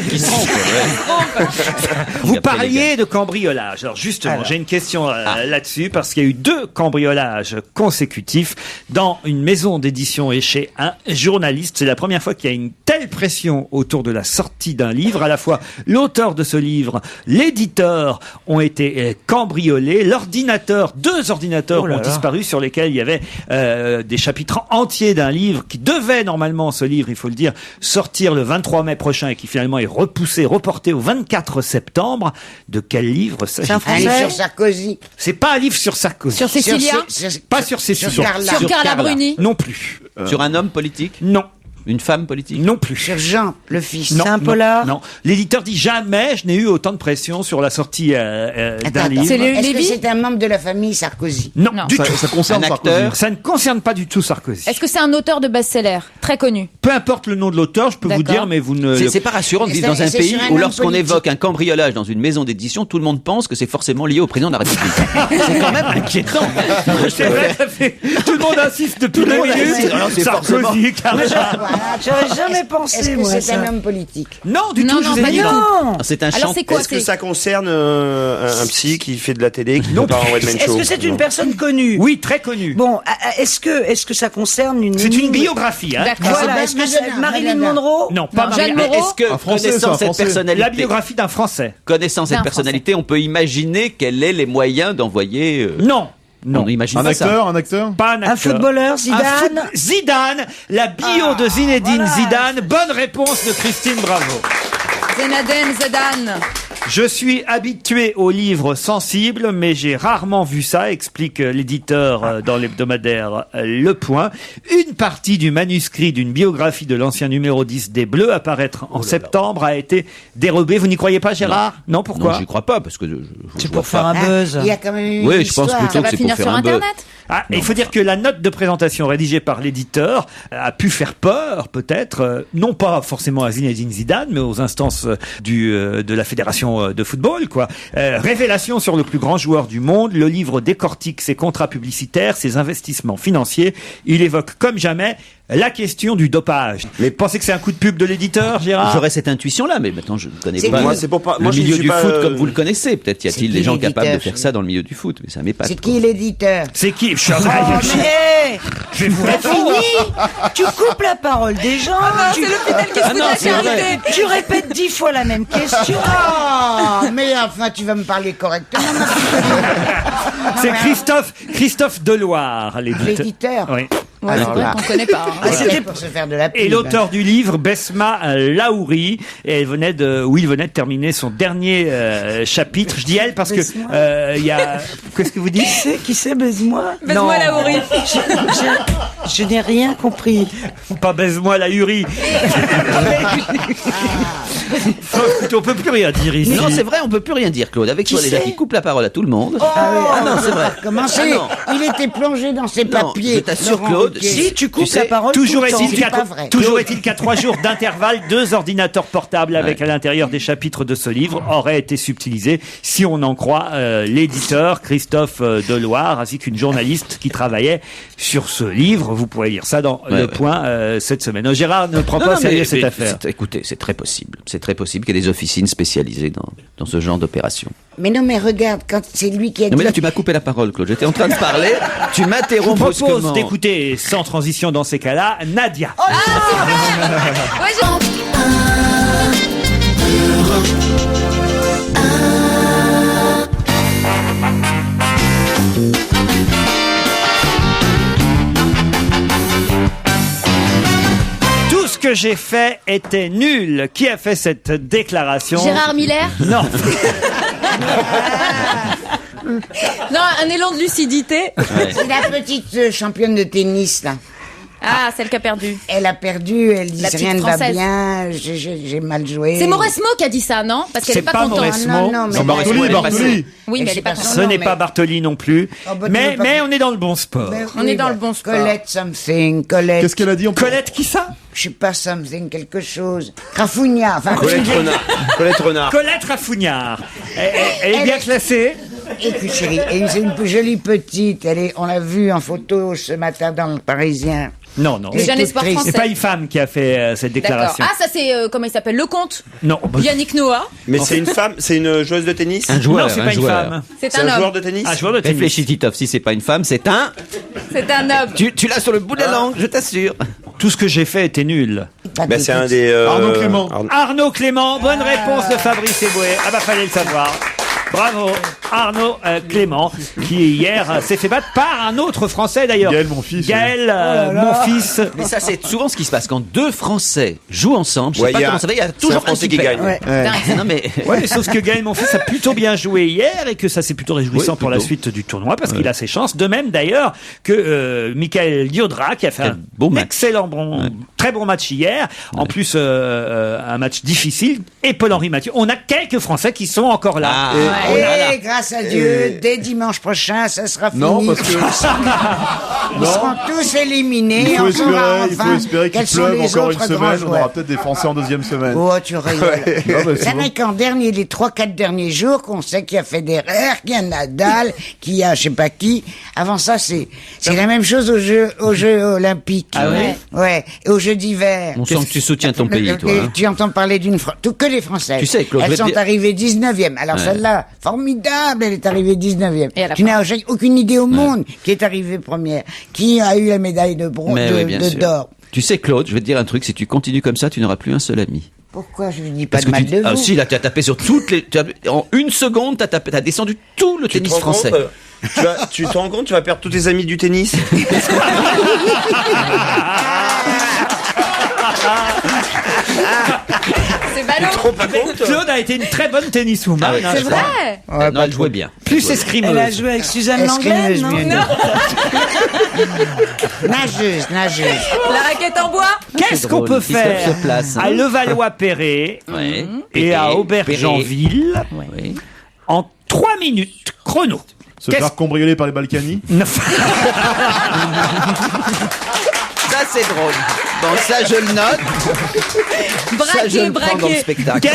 Speaker 7: Vous parliez de cambriolage. Alors, justement, j'ai une question là-dessus parce qu'il y a eu 2 cambriolages consécutifs dans une maison d'édition et chez un journaliste. C'est la première fois qu'il y a une telle pression autour de la sortie d'un livre. À la fois, l'auteur de ce livre, l'éditeur ont été cambriolés. L'ordinateur, 2 ordinateurs ont disparu sur lesquels il y avait des chapitres entiers d'un livre qui devait normalement, ce livre, il faut le dire, sortir le 23 mai prochain et qui finalement est reporté au 24 septembre. De quel livre s'agit-il?
Speaker 10: Un livre sur Sarkozy.
Speaker 7: C'est pas un livre sur Sarkozy.
Speaker 15: Sur Cécilia?
Speaker 7: Pas sur Cécilia.
Speaker 15: Sur Carla Bruni?
Speaker 7: Non plus.
Speaker 8: Sur un homme politique?
Speaker 7: Non.
Speaker 8: Une femme politique?
Speaker 7: Non plus.
Speaker 10: Sur Jean, le fils.
Speaker 7: Non,
Speaker 12: C'est un polar?
Speaker 7: Non. L'éditeur dit jamais je n'ai eu autant de pression sur la sortie d'un livre.
Speaker 10: Est-ce que c'est un membre de la famille Sarkozy?
Speaker 7: Non,
Speaker 15: Non.
Speaker 7: du tout.
Speaker 13: Ça concerne
Speaker 8: Un
Speaker 13: Sarkozy.
Speaker 8: acteur?
Speaker 7: Ça ne concerne pas du tout Sarkozy.
Speaker 15: Est-ce que c'est un auteur de best-seller très connu?
Speaker 7: Peu importe le nom de l'auteur, je peux vous
Speaker 15: D'accord.
Speaker 7: dire, mais vous ne...
Speaker 8: C'est pas rassurant de vivre dans un
Speaker 10: C'est
Speaker 8: pays
Speaker 10: sur un
Speaker 8: où
Speaker 10: homme
Speaker 8: lorsqu'on
Speaker 10: politique.
Speaker 8: évoque un cambriolage dans une maison d'édition, tout le monde pense que c'est forcément lié au président de la République. C'est quand même inquiétant.
Speaker 7: C'est vrai, ça fait- tout le monde insiste depuis
Speaker 8: Tout le
Speaker 7: le
Speaker 8: monde insiste.
Speaker 7: minutes.
Speaker 8: Alors, c'est
Speaker 7: Sarkozy, Carla.
Speaker 12: J'aurais jamais pensé,
Speaker 10: Est-ce que
Speaker 12: moi,
Speaker 10: c'est
Speaker 12: ça.
Speaker 10: un homme politique?
Speaker 7: Non, du
Speaker 15: Non,
Speaker 7: tout, je
Speaker 15: non,
Speaker 7: vous ai
Speaker 15: pas
Speaker 7: dit
Speaker 15: du
Speaker 7: non.
Speaker 12: Non.
Speaker 8: C'est un
Speaker 15: Alors
Speaker 8: chant.
Speaker 15: c'est quoi?
Speaker 11: Est-ce que ça concerne un psy qui fait de la télé, qui
Speaker 7: Non.
Speaker 11: part en one-man
Speaker 12: Est-ce
Speaker 11: show?
Speaker 12: que c'est une
Speaker 11: Non.
Speaker 12: personne connue?
Speaker 7: Oui, très connu.
Speaker 12: Bon, est-ce que ça concerne une...
Speaker 7: C'est une biographie, hein.
Speaker 15: D'accord.
Speaker 12: Voilà, est-ce que c'est
Speaker 10: Madonna,
Speaker 12: Marilyn
Speaker 10: Madonna.
Speaker 12: Monroe?
Speaker 7: Non, pas
Speaker 15: Non,
Speaker 7: Marie-
Speaker 15: Jeanne
Speaker 8: Mais
Speaker 15: Moreau?
Speaker 8: est-ce que,
Speaker 13: Un Français,
Speaker 8: connaissant
Speaker 13: ça, un
Speaker 8: cette
Speaker 13: Français.
Speaker 8: personnalité,
Speaker 7: La biographie d'un Français.
Speaker 8: connaissant cette
Speaker 15: D'un
Speaker 8: personnalité, on peut imaginer quelle ait les moyens d'envoyer.
Speaker 7: Non. Non.
Speaker 8: On n'imagine
Speaker 13: Un
Speaker 8: pas ça.
Speaker 13: acteur, un acteur?
Speaker 7: Pas un acteur.
Speaker 12: Un footballeur, Zidane?
Speaker 7: Zidane, la bio de Zinedine Zidane. Bonne réponse de Christine Bravo.
Speaker 15: Zinedine Zidane.
Speaker 7: Je suis habitué aux livres sensibles, mais j'ai rarement vu ça, explique l'éditeur dans l'hebdomadaire Le Point. Une partie du manuscrit d'une biographie de l'ancien numéro 10 des Bleus à paraître en septembre a été dérobée. Vous n'y croyez pas, Gérard? Non, pourquoi?
Speaker 8: Non, j'y crois pas parce que
Speaker 12: C'est
Speaker 8: vois
Speaker 12: pour faire
Speaker 8: pas.
Speaker 12: un buzz.
Speaker 10: Il y a quand même une
Speaker 8: Oui, je pense
Speaker 10: histoire.
Speaker 8: plutôt
Speaker 15: Ça
Speaker 8: que
Speaker 15: va
Speaker 8: c'est
Speaker 15: finir
Speaker 8: pour
Speaker 15: sur
Speaker 8: faire un buzz.
Speaker 15: Internet?
Speaker 7: Ah, il faut dire que la note de présentation rédigée par l'éditeur a pu faire peur, peut-être, non pas forcément à Zinedine Zidane, mais aux instances de la fédération de football, quoi. Révélation sur le plus grand joueur du monde. Le livre décortique ses contrats publicitaires, ses investissements financiers. Il évoque comme jamais la question du dopage. Mais pensez que c'est un coup de pub de l'éditeur, Gérard?
Speaker 8: J'aurais cette intuition-là, mais maintenant je ne connais
Speaker 10: C'est
Speaker 8: pas
Speaker 10: qui
Speaker 11: Moi, c'est pour pas.
Speaker 8: le
Speaker 11: Moi, je ne
Speaker 8: milieu
Speaker 11: suis
Speaker 8: du
Speaker 11: pas,
Speaker 8: foot comme vous le connaissez. Peut-être y
Speaker 10: C'est
Speaker 8: a-t-il
Speaker 10: qui
Speaker 8: des gens capables de
Speaker 10: l'éditeur,
Speaker 8: faire ça dans le milieu du foot, mais ça m'épate.
Speaker 10: C'est qui l'éditeur?
Speaker 7: C'est qui? Je
Speaker 12: Mais
Speaker 7: vais vous répondre.
Speaker 12: tu coupes la parole des gens.
Speaker 15: C'est l'hôpital qui se fout de la charité.
Speaker 12: Tu répètes 10 fois la même question.
Speaker 10: Oh, mais enfin, tu vas me parler correctement.
Speaker 7: C'est Christophe Deloire,
Speaker 10: L'éditeur.
Speaker 7: Oui.
Speaker 15: Ouais,
Speaker 10: Alors là.
Speaker 15: on connaît pas. hein.
Speaker 10: C'était pour se faire de la pub.
Speaker 7: Et l'auteur du livre, Besma Laouri, et il venait de terminer son dernier chapitre. Je dis elle parce que il y a. Qu'est-ce que vous dites?
Speaker 12: Qui c'est, baise-moi?
Speaker 15: Baise-moi Laouri.
Speaker 12: Je n'ai rien compris.
Speaker 7: Pas baise-moi Laouri. On peut plus rien dire ici.
Speaker 8: Non, c'est vrai, on peut plus rien dire, Claude. Avec
Speaker 10: Qui
Speaker 8: toi déjà
Speaker 10: c'est
Speaker 8: qui coupe la parole à tout le monde.
Speaker 10: Ah
Speaker 8: non, c'est vrai.
Speaker 10: Comment c'est?
Speaker 8: Ah non.
Speaker 10: Il était plongé dans ses
Speaker 8: Non,
Speaker 10: papiers.
Speaker 8: je t'assure,
Speaker 10: Laurent
Speaker 8: Claude,
Speaker 10: Ruquier.
Speaker 12: Si tu coupes
Speaker 8: Tu sais,
Speaker 12: la parole
Speaker 7: Toujours
Speaker 12: tout le temps.
Speaker 7: est-il
Speaker 10: C'est pas vrai.
Speaker 7: qu'à 3 jours d'intervalle, 2 ordinateurs portables avec à l'intérieur des chapitres de ce livre auraient été subtilisés, si on en croit l'éditeur Christophe Deloire, ainsi qu'une journaliste qui travaillait sur ce livre. Vous pourrez lire ça dans Le Point cette semaine. Gérard ne prend pas au sérieux cette affaire.
Speaker 8: Écoutez, c'est très possible. C'est très possible qu'il y ait des officines spécialisées dans ce genre d'opération.
Speaker 10: Mais non, mais regarde, quand c'est lui qui a
Speaker 8: Non, mais
Speaker 10: dit.
Speaker 8: là, tu m'as coupé la parole, Claude. J'étais en train de parler. Tu
Speaker 7: Je vous
Speaker 8: m'interromps
Speaker 7: propose
Speaker 8: brusquement.
Speaker 7: d'écouter, sans transition dans ces cas-là, Nadia.
Speaker 15: Ouais,
Speaker 7: Tout ce que j'ai fait était nul. Qui a fait cette déclaration?
Speaker 15: Gérard Miller.
Speaker 7: Non.
Speaker 15: Non, un élan de lucidité.
Speaker 10: C'est la petite championne de tennis, là.
Speaker 9: Ah, celle qui a perdu.
Speaker 10: Elle a perdu, elle dit
Speaker 9: La petite
Speaker 10: rien ne va
Speaker 9: Française.
Speaker 10: bien, j'ai mal joué.
Speaker 9: C'est Mauresmo qui a dit ça, non? Parce qu'elle
Speaker 7: C'est
Speaker 9: est pas
Speaker 7: pas
Speaker 9: contente.
Speaker 7: Mauresmo.
Speaker 10: Ah, non, mais
Speaker 7: Non, Bartoli,
Speaker 13: Bartoli.
Speaker 9: Oui, mais elle est pas
Speaker 7: Ce
Speaker 9: contente.
Speaker 7: n'est pas Bartoli non plus.
Speaker 10: Oh, bah, tu
Speaker 7: mais
Speaker 10: veux pas-
Speaker 7: mais on est dans le bon sport.
Speaker 9: On est dans le bon sport.
Speaker 10: Colette something, Colette.
Speaker 13: Qu'est-ce qu'elle a dit en
Speaker 7: Colette, qui ça?
Speaker 10: Je sais pas, something, quelque chose. Rafounia, enfin.
Speaker 11: Colette Renard. Colette Renard.
Speaker 7: Colette Rafougnard. Elle est bien classée.
Speaker 10: Écoute chérie, et c'est une jolie petite, on l'a vue en photo ce matin dans le Parisien.
Speaker 7: Non, non.
Speaker 10: Elle est
Speaker 9: Jeune
Speaker 10: toute
Speaker 9: espoir
Speaker 10: triste.
Speaker 9: français.
Speaker 7: C'est pas une femme qui a fait cette
Speaker 9: D'accord.
Speaker 7: déclaration.
Speaker 9: Ah, ça c'est, comment il s'appelle? Lecomte.
Speaker 7: Non.
Speaker 9: Yannick Noah.
Speaker 11: Mais c'est une femme, c'est une joueuse de tennis.
Speaker 8: Un joueur,
Speaker 7: Non, c'est
Speaker 8: un
Speaker 7: pas une
Speaker 8: joueur.
Speaker 7: femme.
Speaker 9: C'est
Speaker 11: C'est
Speaker 9: un
Speaker 11: un joueur
Speaker 9: homme.
Speaker 11: de tennis.
Speaker 7: Un joueur de tennis.
Speaker 8: Réfléchis, Titoff, si c'est pas une femme, c'est un...
Speaker 9: C'est un homme.
Speaker 8: Tu l'as sur le bout de la langue, je t'assure.
Speaker 7: Tout ce que j'ai fait était nul.
Speaker 11: Bah, c'est un des.
Speaker 13: Arnaud Clément.
Speaker 7: Arnaud Clément, bonne réponse de Fabrice Eboué. Ah bah fallait le savoir. Bravo, Arnaud Clément, qui hier s'est fait battre par un autre Français d'ailleurs.
Speaker 13: Gaël, mon fils.
Speaker 7: Gaël, mon fils.
Speaker 8: Mais ça, c'est souvent ce qui se passe quand deux Français jouent ensemble. Je sais
Speaker 11: Ouais,
Speaker 8: pas
Speaker 11: il y a-
Speaker 8: comment ça va, il y a
Speaker 11: c'est un
Speaker 8: toujours un
Speaker 11: Français
Speaker 8: qui
Speaker 11: qui
Speaker 8: perd.
Speaker 11: gagne.
Speaker 8: Ouais. Non, mais...
Speaker 7: Ouais, sauf que Gaël, mon fils, a plutôt bien joué hier et que ça c'est plutôt réjouissant
Speaker 8: Oui,
Speaker 7: pour la
Speaker 8: plutôt.
Speaker 7: suite du tournoi parce qu'il a ses chances. De même d'ailleurs que Michael Liodra qui a fait un
Speaker 8: beau match.
Speaker 7: excellent, très bon match hier. En plus, un match difficile. Et Paul-Henri Mathieu. On a quelques Français qui sont encore là.
Speaker 8: Ah.
Speaker 7: Oh là là.
Speaker 10: Et grâce à Dieu, dès dimanche prochain, ça sera fini.
Speaker 13: Non, parce que.
Speaker 10: Ils seront tous éliminés.
Speaker 13: Il faut
Speaker 10: on saura
Speaker 13: espérer qu'il
Speaker 10: quels sont
Speaker 13: pleuve
Speaker 10: les
Speaker 13: encore une
Speaker 10: autres
Speaker 13: semaine.
Speaker 10: grands
Speaker 13: On aura
Speaker 10: joueurs.
Speaker 13: peut-être des Français en deuxième semaine.
Speaker 10: Oh, tu rigoles.
Speaker 13: Non, mais c'est
Speaker 10: Ça
Speaker 13: bon.
Speaker 10: n'est qu'en dernier, les 3-4 derniers jours qu'on sait qu'il y a Federer, qu'il y a Nadal, qu'il y a je sais pas qui. Avant ça, c'est la même chose aux Jeux olympiques.
Speaker 8: Ah ouais?
Speaker 10: Ouais. Et aux Jeux d'hiver.
Speaker 8: On sent que tu soutiens ton pays, toi. hein.
Speaker 10: Tu entends parler que les Françaises.
Speaker 8: Tu sais, Claude, je
Speaker 10: elles
Speaker 8: vais te
Speaker 10: sont
Speaker 8: dire-
Speaker 10: arrivées 19e. Alors
Speaker 8: Ouais.
Speaker 10: celle-là, formidable, elle est arrivée 19e.
Speaker 9: Et elle a
Speaker 10: Tu
Speaker 9: pas-
Speaker 10: n'as aucune idée au monde qui est arrivée première. Qui a eu la médaille de bronze,
Speaker 8: Mais oui, bien sûr.
Speaker 10: d'or.
Speaker 8: Tu sais, Claude, je vais te dire un truc, si tu continues comme ça, tu n'auras plus un seul ami.
Speaker 10: Pourquoi je ne dis pas
Speaker 8: Parce
Speaker 10: de
Speaker 8: que
Speaker 10: mal
Speaker 8: tu,
Speaker 10: de vous?
Speaker 8: ah, si, là, tu as tapé sur toutes les, en une seconde, t'as descendu tout le
Speaker 11: Tu te
Speaker 8: tennis
Speaker 11: rends
Speaker 8: français.
Speaker 11: compte, tu te rends compte, tu vas perdre tous tes amis du tennis.
Speaker 9: C'est ballot.
Speaker 11: Trop pas compte.
Speaker 7: Claude a été une très bonne tenniswoman.
Speaker 8: Ah ouais,
Speaker 7: hein,
Speaker 9: C'est
Speaker 7: je crois.
Speaker 9: vrai.
Speaker 8: Non, elle jouait bien.
Speaker 7: Plus
Speaker 12: Elle a
Speaker 7: escrimeuse.
Speaker 12: joué avec Suzanne
Speaker 10: Escrimeuse,
Speaker 12: Langlaine, non?
Speaker 10: mieux. Nageuse.
Speaker 9: La raquette en bois.
Speaker 7: Qu'est-ce qu'on
Speaker 8: drôle,
Speaker 7: peut
Speaker 8: il se
Speaker 7: faire
Speaker 8: place, hein.
Speaker 7: à Levallois-Perret
Speaker 8: Ouais.
Speaker 7: et à
Speaker 8: Perret,
Speaker 7: Aubergenville
Speaker 8: Oui.
Speaker 7: en 3 minutes chrono?
Speaker 13: Se
Speaker 7: Qu'est-ce-
Speaker 13: faire cambrioler par les Balkany.
Speaker 7: Non.
Speaker 8: Ça, c'est drôle. Bon, ça, je le note. Ça, je le prends dans le spectacle.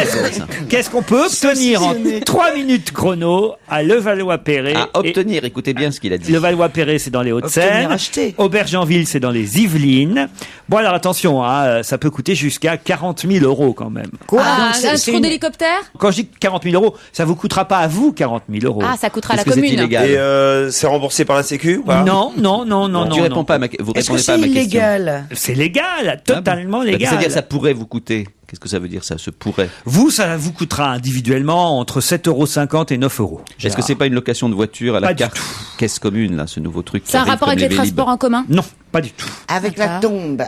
Speaker 7: Qu'est-ce qu'on peut obtenir en 3 minutes chrono à Levallois-Perret?
Speaker 8: À obtenir, écoutez bien ce qu'il a dit.
Speaker 7: Levallois-Perret, c'est dans les Hauts-de-Seine.
Speaker 12: Obtenir, acheter.
Speaker 7: Aubergenville, c'est dans les Yvelines. Bon, alors attention, hein, ça peut coûter jusqu'à 40 000 euros quand même.
Speaker 10: Quoi?
Speaker 9: Ah,
Speaker 10: Donc,
Speaker 9: un
Speaker 10: c'est
Speaker 9: trou
Speaker 10: une-
Speaker 9: d'hélicoptère.
Speaker 7: Quand je dis 40 000 euros, ça vous coûtera pas à vous 40 000 euros.
Speaker 9: Ah, ça coûtera à la
Speaker 8: Parce que c'est
Speaker 9: commune.
Speaker 8: illégal.
Speaker 11: Et c'est remboursé par la Sécu ou pas?
Speaker 7: Non, non, non, non,
Speaker 8: Tu
Speaker 7: non.
Speaker 8: réponds
Speaker 7: non.
Speaker 8: pas à ma, vous
Speaker 12: Est-ce que
Speaker 8: répondez pas à
Speaker 12: c'est
Speaker 8: ma question.
Speaker 12: illégal?
Speaker 7: C'est légal, totalement
Speaker 8: Bah,
Speaker 7: légal.
Speaker 8: C'est-à-dire ça pourrait vous coûter. Qu'est-ce que ça veut dire ça, se pourrait?
Speaker 7: Vous, ça vous coûtera individuellement entre 7,50 € et 9 €.
Speaker 8: Est-ce que c'est pas une location de voiture à la
Speaker 7: Pas du
Speaker 8: carte caisse commune, là, ce nouveau truc? qui
Speaker 9: C'est un
Speaker 8: arrive
Speaker 9: rapport
Speaker 8: comme
Speaker 9: avec les
Speaker 8: Vélib'.
Speaker 9: transports en commun.
Speaker 7: Non, pas du tout.
Speaker 10: Avec la tombe.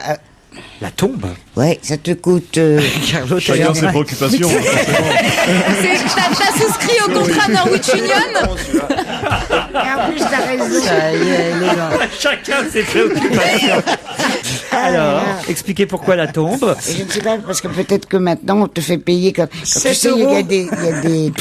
Speaker 7: La tombe.
Speaker 10: Ouais, ça te coûte.
Speaker 13: Chacun ses préoccupations.
Speaker 9: T'as souscrit au contrat Norwich Union.
Speaker 10: En plus, t'as raison.
Speaker 7: Chacun ses préoccupations. Alors, expliquez pourquoi la tombe.
Speaker 10: Et je ne sais pas, parce que peut-être que maintenant, on te fait payer quand tu
Speaker 12: 7
Speaker 10: sais, il y a
Speaker 12: euros.
Speaker 10: des
Speaker 11: Oui,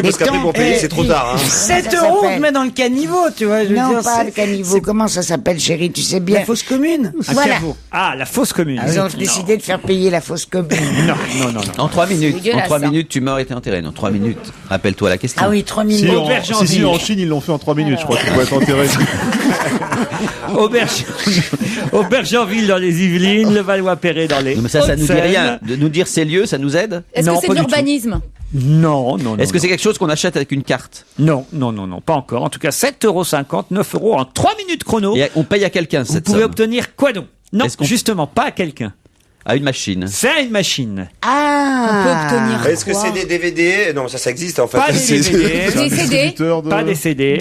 Speaker 10: des
Speaker 11: parce qu'après,
Speaker 10: tombes,
Speaker 11: pour payer, c'est trop tard. Hein.
Speaker 12: 7
Speaker 10: Ça
Speaker 12: euros, on
Speaker 10: s'appelle-
Speaker 12: te met dans le caniveau, tu vois. Je veux
Speaker 10: Non,
Speaker 12: dire,
Speaker 10: pas
Speaker 12: c'est-
Speaker 10: le caniveau. Comment ça s'appelle, chérie? Tu sais bien.
Speaker 12: La fosse commune.
Speaker 7: Un
Speaker 10: Voilà.
Speaker 7: caveau. Ah, la fosse commune.
Speaker 10: Ils ont décidé de faire payer la fausse commune.
Speaker 7: Non, non, non, non.
Speaker 8: En 3 minutes. En
Speaker 9: dégueulasse,
Speaker 8: 3
Speaker 9: hein.
Speaker 8: minutes, tu meurs et t'es enterré. En 3 minutes. Rappelle-toi la question.
Speaker 12: Ah oui, 3
Speaker 13: Si,
Speaker 12: minutes.
Speaker 7: Aubergenville.
Speaker 13: en Chine, ils l'ont fait en 3 minutes, je crois. Tu pourrais être enterré.
Speaker 7: Aubergenville dans les Yvelines, Levallois-Perret dans les
Speaker 8: Non, mais ça nous dit
Speaker 7: Hauts-de-Seine.
Speaker 8: rien. De nous dire ces lieux, ça nous aide?
Speaker 9: Est-ce
Speaker 7: Non,
Speaker 9: que c'est
Speaker 7: pas
Speaker 9: de
Speaker 7: du tout.
Speaker 9: l'urbanisme?
Speaker 7: Non, non, non.
Speaker 8: Est-ce que
Speaker 7: non.
Speaker 8: c'est quelque chose qu'on achète avec une carte?
Speaker 7: Non, non, non, non, pas encore. En tout cas, 7,50 €, 9 € en 3 minutes chrono.
Speaker 8: Et on paye à quelqu'un
Speaker 7: Vous
Speaker 8: cette
Speaker 7: pouvez
Speaker 8: somme?
Speaker 7: obtenir quoi donc? Non,
Speaker 8: Est-ce qu'on-
Speaker 7: justement, pas à quelqu'un.
Speaker 8: À une machine.
Speaker 7: C'est une machine.
Speaker 10: Ah!
Speaker 9: On peut obtenir
Speaker 11: Est-ce que c'est des DVD? Non, ça existe en fait.
Speaker 7: Pas des
Speaker 11: C'est-
Speaker 7: DVD.
Speaker 9: Des CD.
Speaker 7: Pas des CD.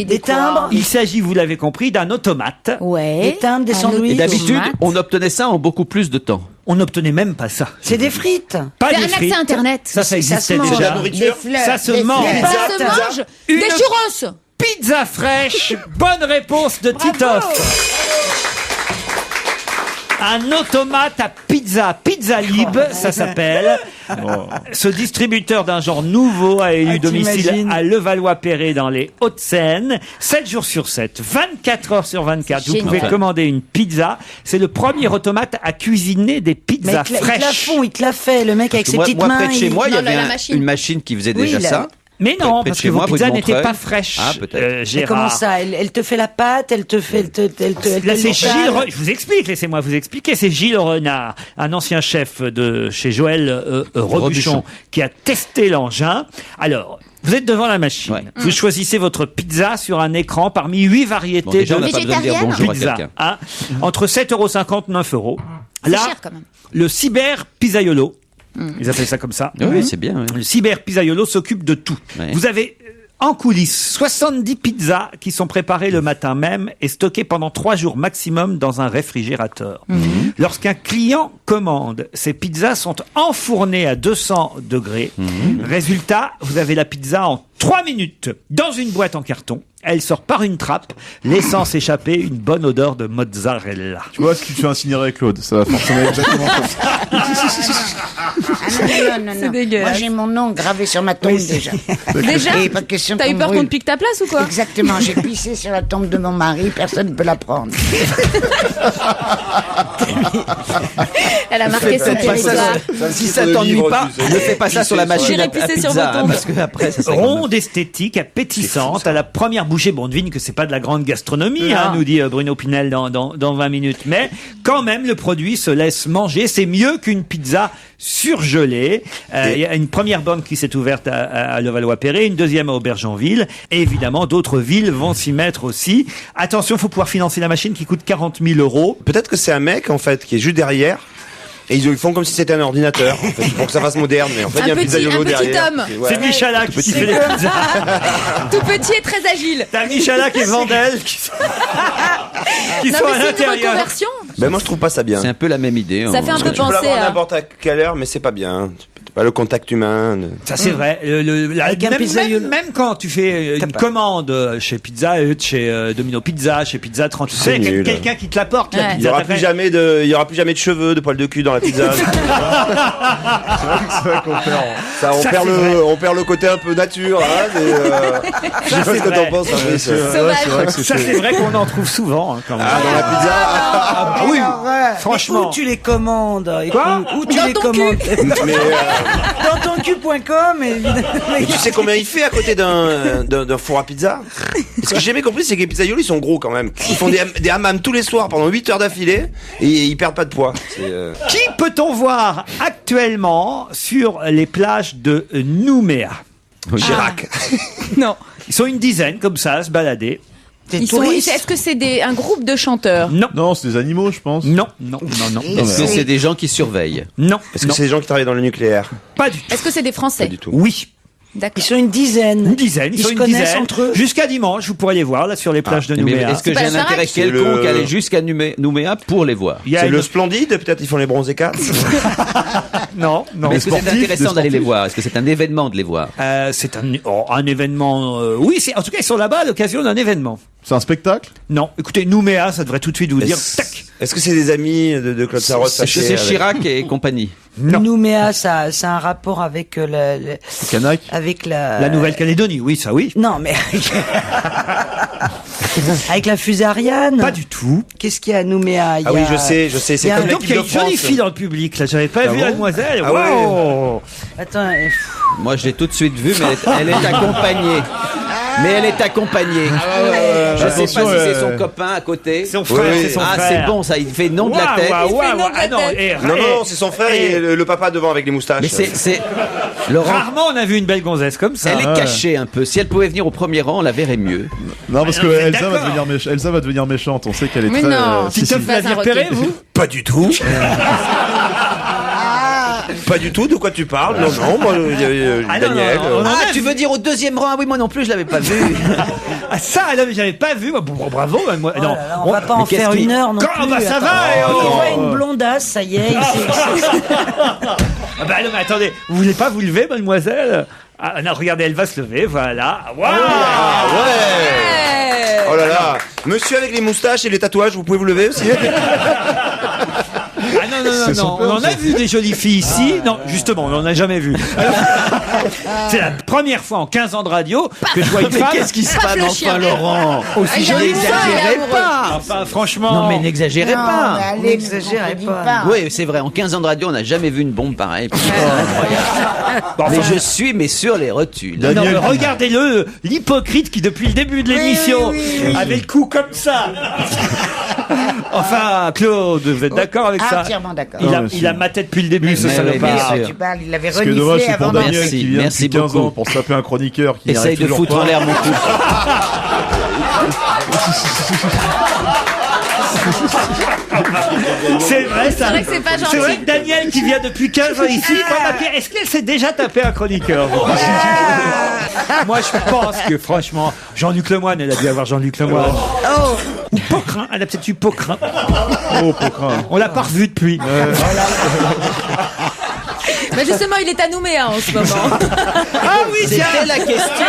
Speaker 9: Des quoi
Speaker 12: timbres.
Speaker 7: Il s'agit, vous l'avez compris, d'un automate.
Speaker 9: Ouais.
Speaker 12: Des timbres, des
Speaker 9: Un
Speaker 12: sandwichs.
Speaker 8: Et d'habitude,
Speaker 9: tomate.
Speaker 8: on obtenait ça en beaucoup plus de temps.
Speaker 7: On n'obtenait même pas ça.
Speaker 12: C'est des frites.
Speaker 7: Pas
Speaker 9: C'est
Speaker 7: des
Speaker 9: un accès
Speaker 7: frites.
Speaker 9: à Internet.
Speaker 7: Ça
Speaker 10: se
Speaker 7: existait
Speaker 10: mange.
Speaker 11: C'est de
Speaker 7: déjà.
Speaker 11: la nourriture.
Speaker 10: Des fleurs.
Speaker 7: Ça se
Speaker 10: des
Speaker 7: mange.
Speaker 10: fleurs.
Speaker 9: Ça se mange.
Speaker 7: Une-
Speaker 9: Des churros.
Speaker 7: Pizza fraîche. Bonne réponse de Titoff. Un automate à pizza, Pizza Lib, ça s'appelle. Ce distributeur d'un genre nouveau a élu domicile
Speaker 12: t'imagines.
Speaker 7: à Levallois-Perret dans les Hauts-de-Seine. 7 jours sur 7, 24 heures sur 24. Vous
Speaker 9: Génial.
Speaker 7: pouvez commander une pizza. C'est le premier automate à cuisiner des
Speaker 12: Mais
Speaker 7: pizzas
Speaker 12: ils te la
Speaker 7: fraîches.
Speaker 12: font, il te la fait, le mec avec ses
Speaker 8: Moi,
Speaker 12: petites
Speaker 8: moi,
Speaker 12: mains.
Speaker 8: près de chez moi, il y
Speaker 9: Non,
Speaker 8: avait
Speaker 9: la machine.
Speaker 8: une machine qui faisait
Speaker 12: Oui,
Speaker 8: déjà
Speaker 12: là.
Speaker 8: ça.
Speaker 7: Mais non,
Speaker 8: Près de
Speaker 7: parce
Speaker 8: chez
Speaker 7: que vos
Speaker 8: moi, rue de
Speaker 7: pizzas n'étaient
Speaker 8: Montreuil.
Speaker 7: pas fraîches.
Speaker 8: Ah, peut-être.
Speaker 12: Mais
Speaker 7: Gérard.
Speaker 12: comment ça elle te fait la pâte, elle te fait...
Speaker 7: Là, c'est Gilles. Je vous explique, laissez-moi vous expliquer. C'est Gilles Renard, un ancien chef de chez Joël Robuchon, qui a testé l'engin. Alors, vous êtes devant la machine.
Speaker 8: Ouais.
Speaker 7: Vous choisissez votre pizza sur un écran parmi 8 variétés
Speaker 8: Bon, déjà, on
Speaker 7: de
Speaker 8: n'a pas besoin de dire
Speaker 9: Végétarienne.
Speaker 8: bonjour à
Speaker 7: pizza.
Speaker 8: quelqu'un.
Speaker 7: Hein, entre 7,50 € 9 €.
Speaker 9: C'est
Speaker 7: Là,
Speaker 9: cher quand même.
Speaker 7: le cyber pizzaiolo, ils appellent ça comme ça.
Speaker 8: Oui, c'est bien.
Speaker 7: Le cyber pizzaiolo s'occupe de tout.
Speaker 8: Ouais.
Speaker 7: Vous avez en coulisses 70 pizzas qui sont préparées le matin même et stockées pendant 3 jours maximum dans un réfrigérateur. Lorsqu'un client commande, ces pizzas sont enfournées à 200 degrés. Résultat, vous avez la pizza en 3 minutes dans une boîte en carton. Elle sort par une trappe, laissant s'échapper une bonne odeur de mozzarella.
Speaker 13: Tu vois ce qu'il te fait incinérer, Claude? Ça va fonctionner exactement comme ça.
Speaker 10: Non.
Speaker 9: C'est dégueulasse.
Speaker 10: Moi, j'ai mon nom gravé sur ma tombe déjà.
Speaker 9: Déjà
Speaker 10: Et pas question
Speaker 9: T'as eu
Speaker 10: qu'on
Speaker 9: peur qu'on
Speaker 10: brûle.
Speaker 9: te pique ta place ou quoi?
Speaker 10: Exactement, j'ai pissé sur la tombe de mon mari, personne ne peut la prendre.
Speaker 9: Elle a marqué son
Speaker 8: Faites pas ça,
Speaker 9: territoire.
Speaker 8: si ça t'ennuie pas, ne fais pas ça sur la machine
Speaker 9: J'irai
Speaker 8: à
Speaker 9: pisser sur
Speaker 8: pizza,
Speaker 9: vos tombes.
Speaker 8: parce que après, ça serait
Speaker 7: Ronde, esthétique, appétissante, à la première bouchée. Bon, on devine que c'est pas de la grande gastronomie, hein, nous dit Bruno Pinel dans 20 minutes. Mais quand même, le produit se laisse manger. C'est mieux qu'une pizza surgelée. Il y a une première borne qui s'est ouverte à Levallois-Perret, une deuxième à Aubergenville. Et évidemment, d'autres villes vont s'y mettre aussi. Attention, il faut pouvoir financer la machine qui coûte 40 000 €.
Speaker 11: Peut-être que c'est un mec, en fait, qui est juste derrière. Et ils font comme si c'était un ordinateur, en fait, pour que ça fasse moderne. Mais en fait, il y a un pizzaiolo derrière.
Speaker 9: homme.
Speaker 11: Et ouais.
Speaker 7: C'est Michalak qui fait les pizzas.
Speaker 9: Tout petit et très agile.
Speaker 7: T'as Michalak et Vandel qui sont
Speaker 9: Non,
Speaker 7: à
Speaker 9: mais c'est une
Speaker 7: l'intérieur.
Speaker 9: reconversion.
Speaker 11: Ben, moi, je trouve pas ça bien.
Speaker 8: C'est un peu la même idée.
Speaker 9: Ça fait un
Speaker 11: Parce
Speaker 9: peu
Speaker 11: que tu peux
Speaker 9: penser
Speaker 11: l'avoir à
Speaker 9: à...
Speaker 11: n'importe quelle heure, mais c'est pas bien. Pas le contact humain.
Speaker 7: Ça c'est vrai.
Speaker 12: Avec un pizzaiolo.
Speaker 7: Même quand tu fais une commande chez Pizza Hut, chez Domino Pizza, chez Pizza 30, tu sais,
Speaker 11: nul.
Speaker 7: quelqu'un qui te l'apporte. La
Speaker 9: Ouais.
Speaker 11: Il
Speaker 7: pizza
Speaker 11: y aura
Speaker 7: d'après.
Speaker 11: plus jamais de cheveux, de poils de cul dans la pizza.
Speaker 13: C'est vrai qu'on perd.
Speaker 11: Ça,
Speaker 7: Ça, c'est vrai.
Speaker 11: on perd le côté un peu nature, hein, je sais pas ce que
Speaker 7: vrai.
Speaker 11: t'en penses, Fabrice.
Speaker 9: Sauvage.
Speaker 7: Ça c'est vrai qu'on en trouve souvent. Hein, quand même.
Speaker 11: Ah, dans la pizza.
Speaker 7: Ah oui,
Speaker 12: Mais
Speaker 7: franchement.
Speaker 12: où tu les commandes?
Speaker 7: Quoi
Speaker 12: Où tu
Speaker 9: Dans
Speaker 12: les
Speaker 9: ton
Speaker 12: commandes?
Speaker 11: Mais,
Speaker 12: Dans ton cul.com, évidemment.
Speaker 11: mais tu sais combien il fait à côté d'un four à pizza? Ce que j'ai jamais compris, c'est que les pizzaiolos, ils sont gros quand même. Ils font des hammams tous les soirs pendant 8 heures d'affilée et ils perdent pas de poids.
Speaker 7: Qui peut-on voir actuellement sur les plages de Nouméa?
Speaker 11: Chirac.
Speaker 9: Non.
Speaker 7: Ils sont une dizaine comme ça à se balader.
Speaker 9: Est-ce que c'est un groupe de chanteurs?
Speaker 7: Non.
Speaker 13: Non, c'est des animaux, je pense.
Speaker 7: Non.
Speaker 8: Est-ce que c'est des gens qui surveillent?
Speaker 7: Non.
Speaker 11: Est-ce que c'est des gens qui travaillent dans le nucléaire?
Speaker 7: Pas du tout.
Speaker 9: Est-ce que c'est des Français?
Speaker 11: Pas du tout.
Speaker 7: Oui.
Speaker 9: D'accord.
Speaker 12: Ils sont une dizaine.
Speaker 7: Une dizaine, ils sont
Speaker 12: se
Speaker 7: une
Speaker 12: connaissent
Speaker 7: dizaine.
Speaker 12: entre eux.
Speaker 7: Jusqu'à dimanche, vous pourrez les voir là sur les plages de
Speaker 8: Mais
Speaker 7: Nouméa.
Speaker 8: est-ce que
Speaker 9: C'est
Speaker 8: j'ai
Speaker 9: pas
Speaker 8: un intérêt
Speaker 9: Chirac.
Speaker 8: quelconque
Speaker 11: C'est
Speaker 8: à
Speaker 11: le-
Speaker 8: aller jusqu'à Nouméa pour les voir?
Speaker 7: Il y a
Speaker 11: C'est
Speaker 7: une-
Speaker 11: le Splendide, peut-être ils font les bronzés 4.
Speaker 7: Non.
Speaker 8: Mais est-ce que c'est
Speaker 13: sportifs,
Speaker 8: intéressant
Speaker 13: des
Speaker 8: d'aller les
Speaker 13: sportifs.
Speaker 8: voir? Est-ce que c'est un événement de les voir?
Speaker 7: C'est un événement. Oui, en tout cas, ils sont là-bas à l'occasion d'un événement.
Speaker 13: C'est un spectacle?
Speaker 7: Non, écoutez, Nouméa, ça devrait tout de suite vous dire. Tac.
Speaker 11: Est-ce que c'est des amis de Claude Sarraute
Speaker 8: Est-ce que
Speaker 11: fâchés
Speaker 8: c'est
Speaker 11: avec-
Speaker 8: Chirac et compagnie?
Speaker 7: Non.
Speaker 12: Nouméa, ça a un rapport avec
Speaker 13: Canac?
Speaker 12: avec la
Speaker 7: Nouvelle-Calédonie, oui, ça oui.
Speaker 12: Non, mais avec la fusée Ariane.
Speaker 7: Pas du tout.
Speaker 12: Qu'est-ce qu'il y a à Nouméa? Il y
Speaker 11: Ah oui,
Speaker 12: a-
Speaker 11: je sais, c'est
Speaker 12: il y a
Speaker 11: comme
Speaker 12: un-
Speaker 7: Donc il y a
Speaker 11: l'équipe de
Speaker 7: une jolie
Speaker 11: France.
Speaker 7: fille dans le public, là, j'avais pas
Speaker 11: Ah
Speaker 7: vu
Speaker 11: bon
Speaker 7: la demoiselle.
Speaker 11: Ah ouais.
Speaker 7: Wow.
Speaker 12: Attends,
Speaker 8: Moi, je l'ai tout de suite vue, mais elle est accompagnée. Mais elle est accompagnée. Je sais pas si
Speaker 13: Attention,
Speaker 8: c'est son copain à côté.
Speaker 7: Son frère,
Speaker 11: Oui,
Speaker 7: c'est son
Speaker 8: Ah,
Speaker 7: frère.
Speaker 8: c'est bon, ça, il fait nom de la tête.
Speaker 7: Waouh, waouh,
Speaker 9: Il fait nom de la
Speaker 7: ah non,
Speaker 9: tête.
Speaker 11: Non, c'est son frère et le papa devant avec les moustaches.
Speaker 8: Mais c'est Laurent.
Speaker 7: Rarement on a vu une belle gonzesse comme ça.
Speaker 8: Elle est cachée un peu. Si elle pouvait venir au premier rang, on la verrait mieux.
Speaker 13: Non, parce
Speaker 7: Ah,
Speaker 13: que
Speaker 7: non, vous êtes
Speaker 13: Elsa va,
Speaker 7: d'accord.
Speaker 13: Elsa va devenir méchante. On sait qu'elle est
Speaker 9: Mais
Speaker 13: très.
Speaker 9: non.
Speaker 13: si,
Speaker 7: Christophe
Speaker 13: si.
Speaker 9: Vas-y,
Speaker 7: Clavier Perret, vous?
Speaker 11: Pas du tout. Pas du tout, de quoi tu parles? Non, moi,
Speaker 7: Ah, non,
Speaker 11: Daniel.
Speaker 7: non, non,
Speaker 8: Ah,
Speaker 7: a
Speaker 8: tu
Speaker 7: vu.
Speaker 8: veux dire au deuxième rang? Ah oui, moi non plus, je l'avais pas vu.
Speaker 7: Ah ça, là, mais j'avais pas vu. Bon, bravo. Moi,
Speaker 12: oh
Speaker 7: non.
Speaker 12: là là, on va pas en
Speaker 8: qu'est-ce
Speaker 12: faire
Speaker 8: qui-
Speaker 12: une heure non
Speaker 7: Quand-
Speaker 12: plus.
Speaker 7: bah, ça
Speaker 12: attends.
Speaker 7: va, et
Speaker 12: Il
Speaker 7: oh.
Speaker 12: voit une blondasse, ça y est.
Speaker 7: Ah bah non, mais attendez, vous voulez pas vous lever, mademoiselle? Ah non, regardez, elle va se lever, voilà. Waouh.
Speaker 11: Ah ouais.
Speaker 9: Ouais.
Speaker 11: Oh là là. Monsieur avec les moustaches et les tatouages, vous pouvez vous lever aussi?
Speaker 7: Ah non, on en a vu des jolies filles ici. Non, justement, on n'en a jamais vu. C'est la première fois en 15 ans de radio que je vois une
Speaker 8: Mais
Speaker 7: femme.
Speaker 8: qu'est-ce qui se passe enfin, Laurent?
Speaker 7: Aussi jolie.
Speaker 8: N'exagérez pas.
Speaker 7: Enfin, franchement.
Speaker 8: Non, mais n'exagérez pas.
Speaker 10: Allez, n'exagérez pas.
Speaker 8: Oui, c'est vrai. En 15 ans de radio, on n'a jamais vu une bombe pareille. C'est incroyable.
Speaker 7: Bon,
Speaker 8: mais
Speaker 7: enfin,
Speaker 8: je suis sur les rotules.
Speaker 7: Non, mais regardez-le, l'hypocrite qui depuis le début de l'émission avait le cou comme ça. Enfin, Claude, vous êtes d'accord avec ça?
Speaker 10: Entièrement d'accord.
Speaker 7: Il a maté depuis le début, ce salopard.
Speaker 10: Tu parles, il avait
Speaker 13: Ce qui est dommage,
Speaker 10: reniflé
Speaker 13: c'est pour
Speaker 10: avant
Speaker 13: Daniel qui vient depuis 15 ans pour se taper un chroniqueur qui
Speaker 8: essaye de foutre en l'air mon couple.
Speaker 7: C'est vrai, ça.
Speaker 9: C'est vrai que c'est pas gentil.
Speaker 7: C'est vrai que Daniel qui vient depuis 15 ans ici, est-ce qu'elle s'est déjà tapé un chroniqueur? Moi, je pense que franchement, Jean-Luc Lemoyne, elle a dû avoir Jean-Luc Lemoyne.
Speaker 10: Oh.
Speaker 7: Ou Poquelin, elle a peut-être eu Poquelin.
Speaker 13: Oh, Poquelin.
Speaker 7: On l'a pas revu depuis.
Speaker 9: Mais justement, il est à Nouméa en ce moment.
Speaker 7: Ah oui, tiens.
Speaker 8: C'était la question.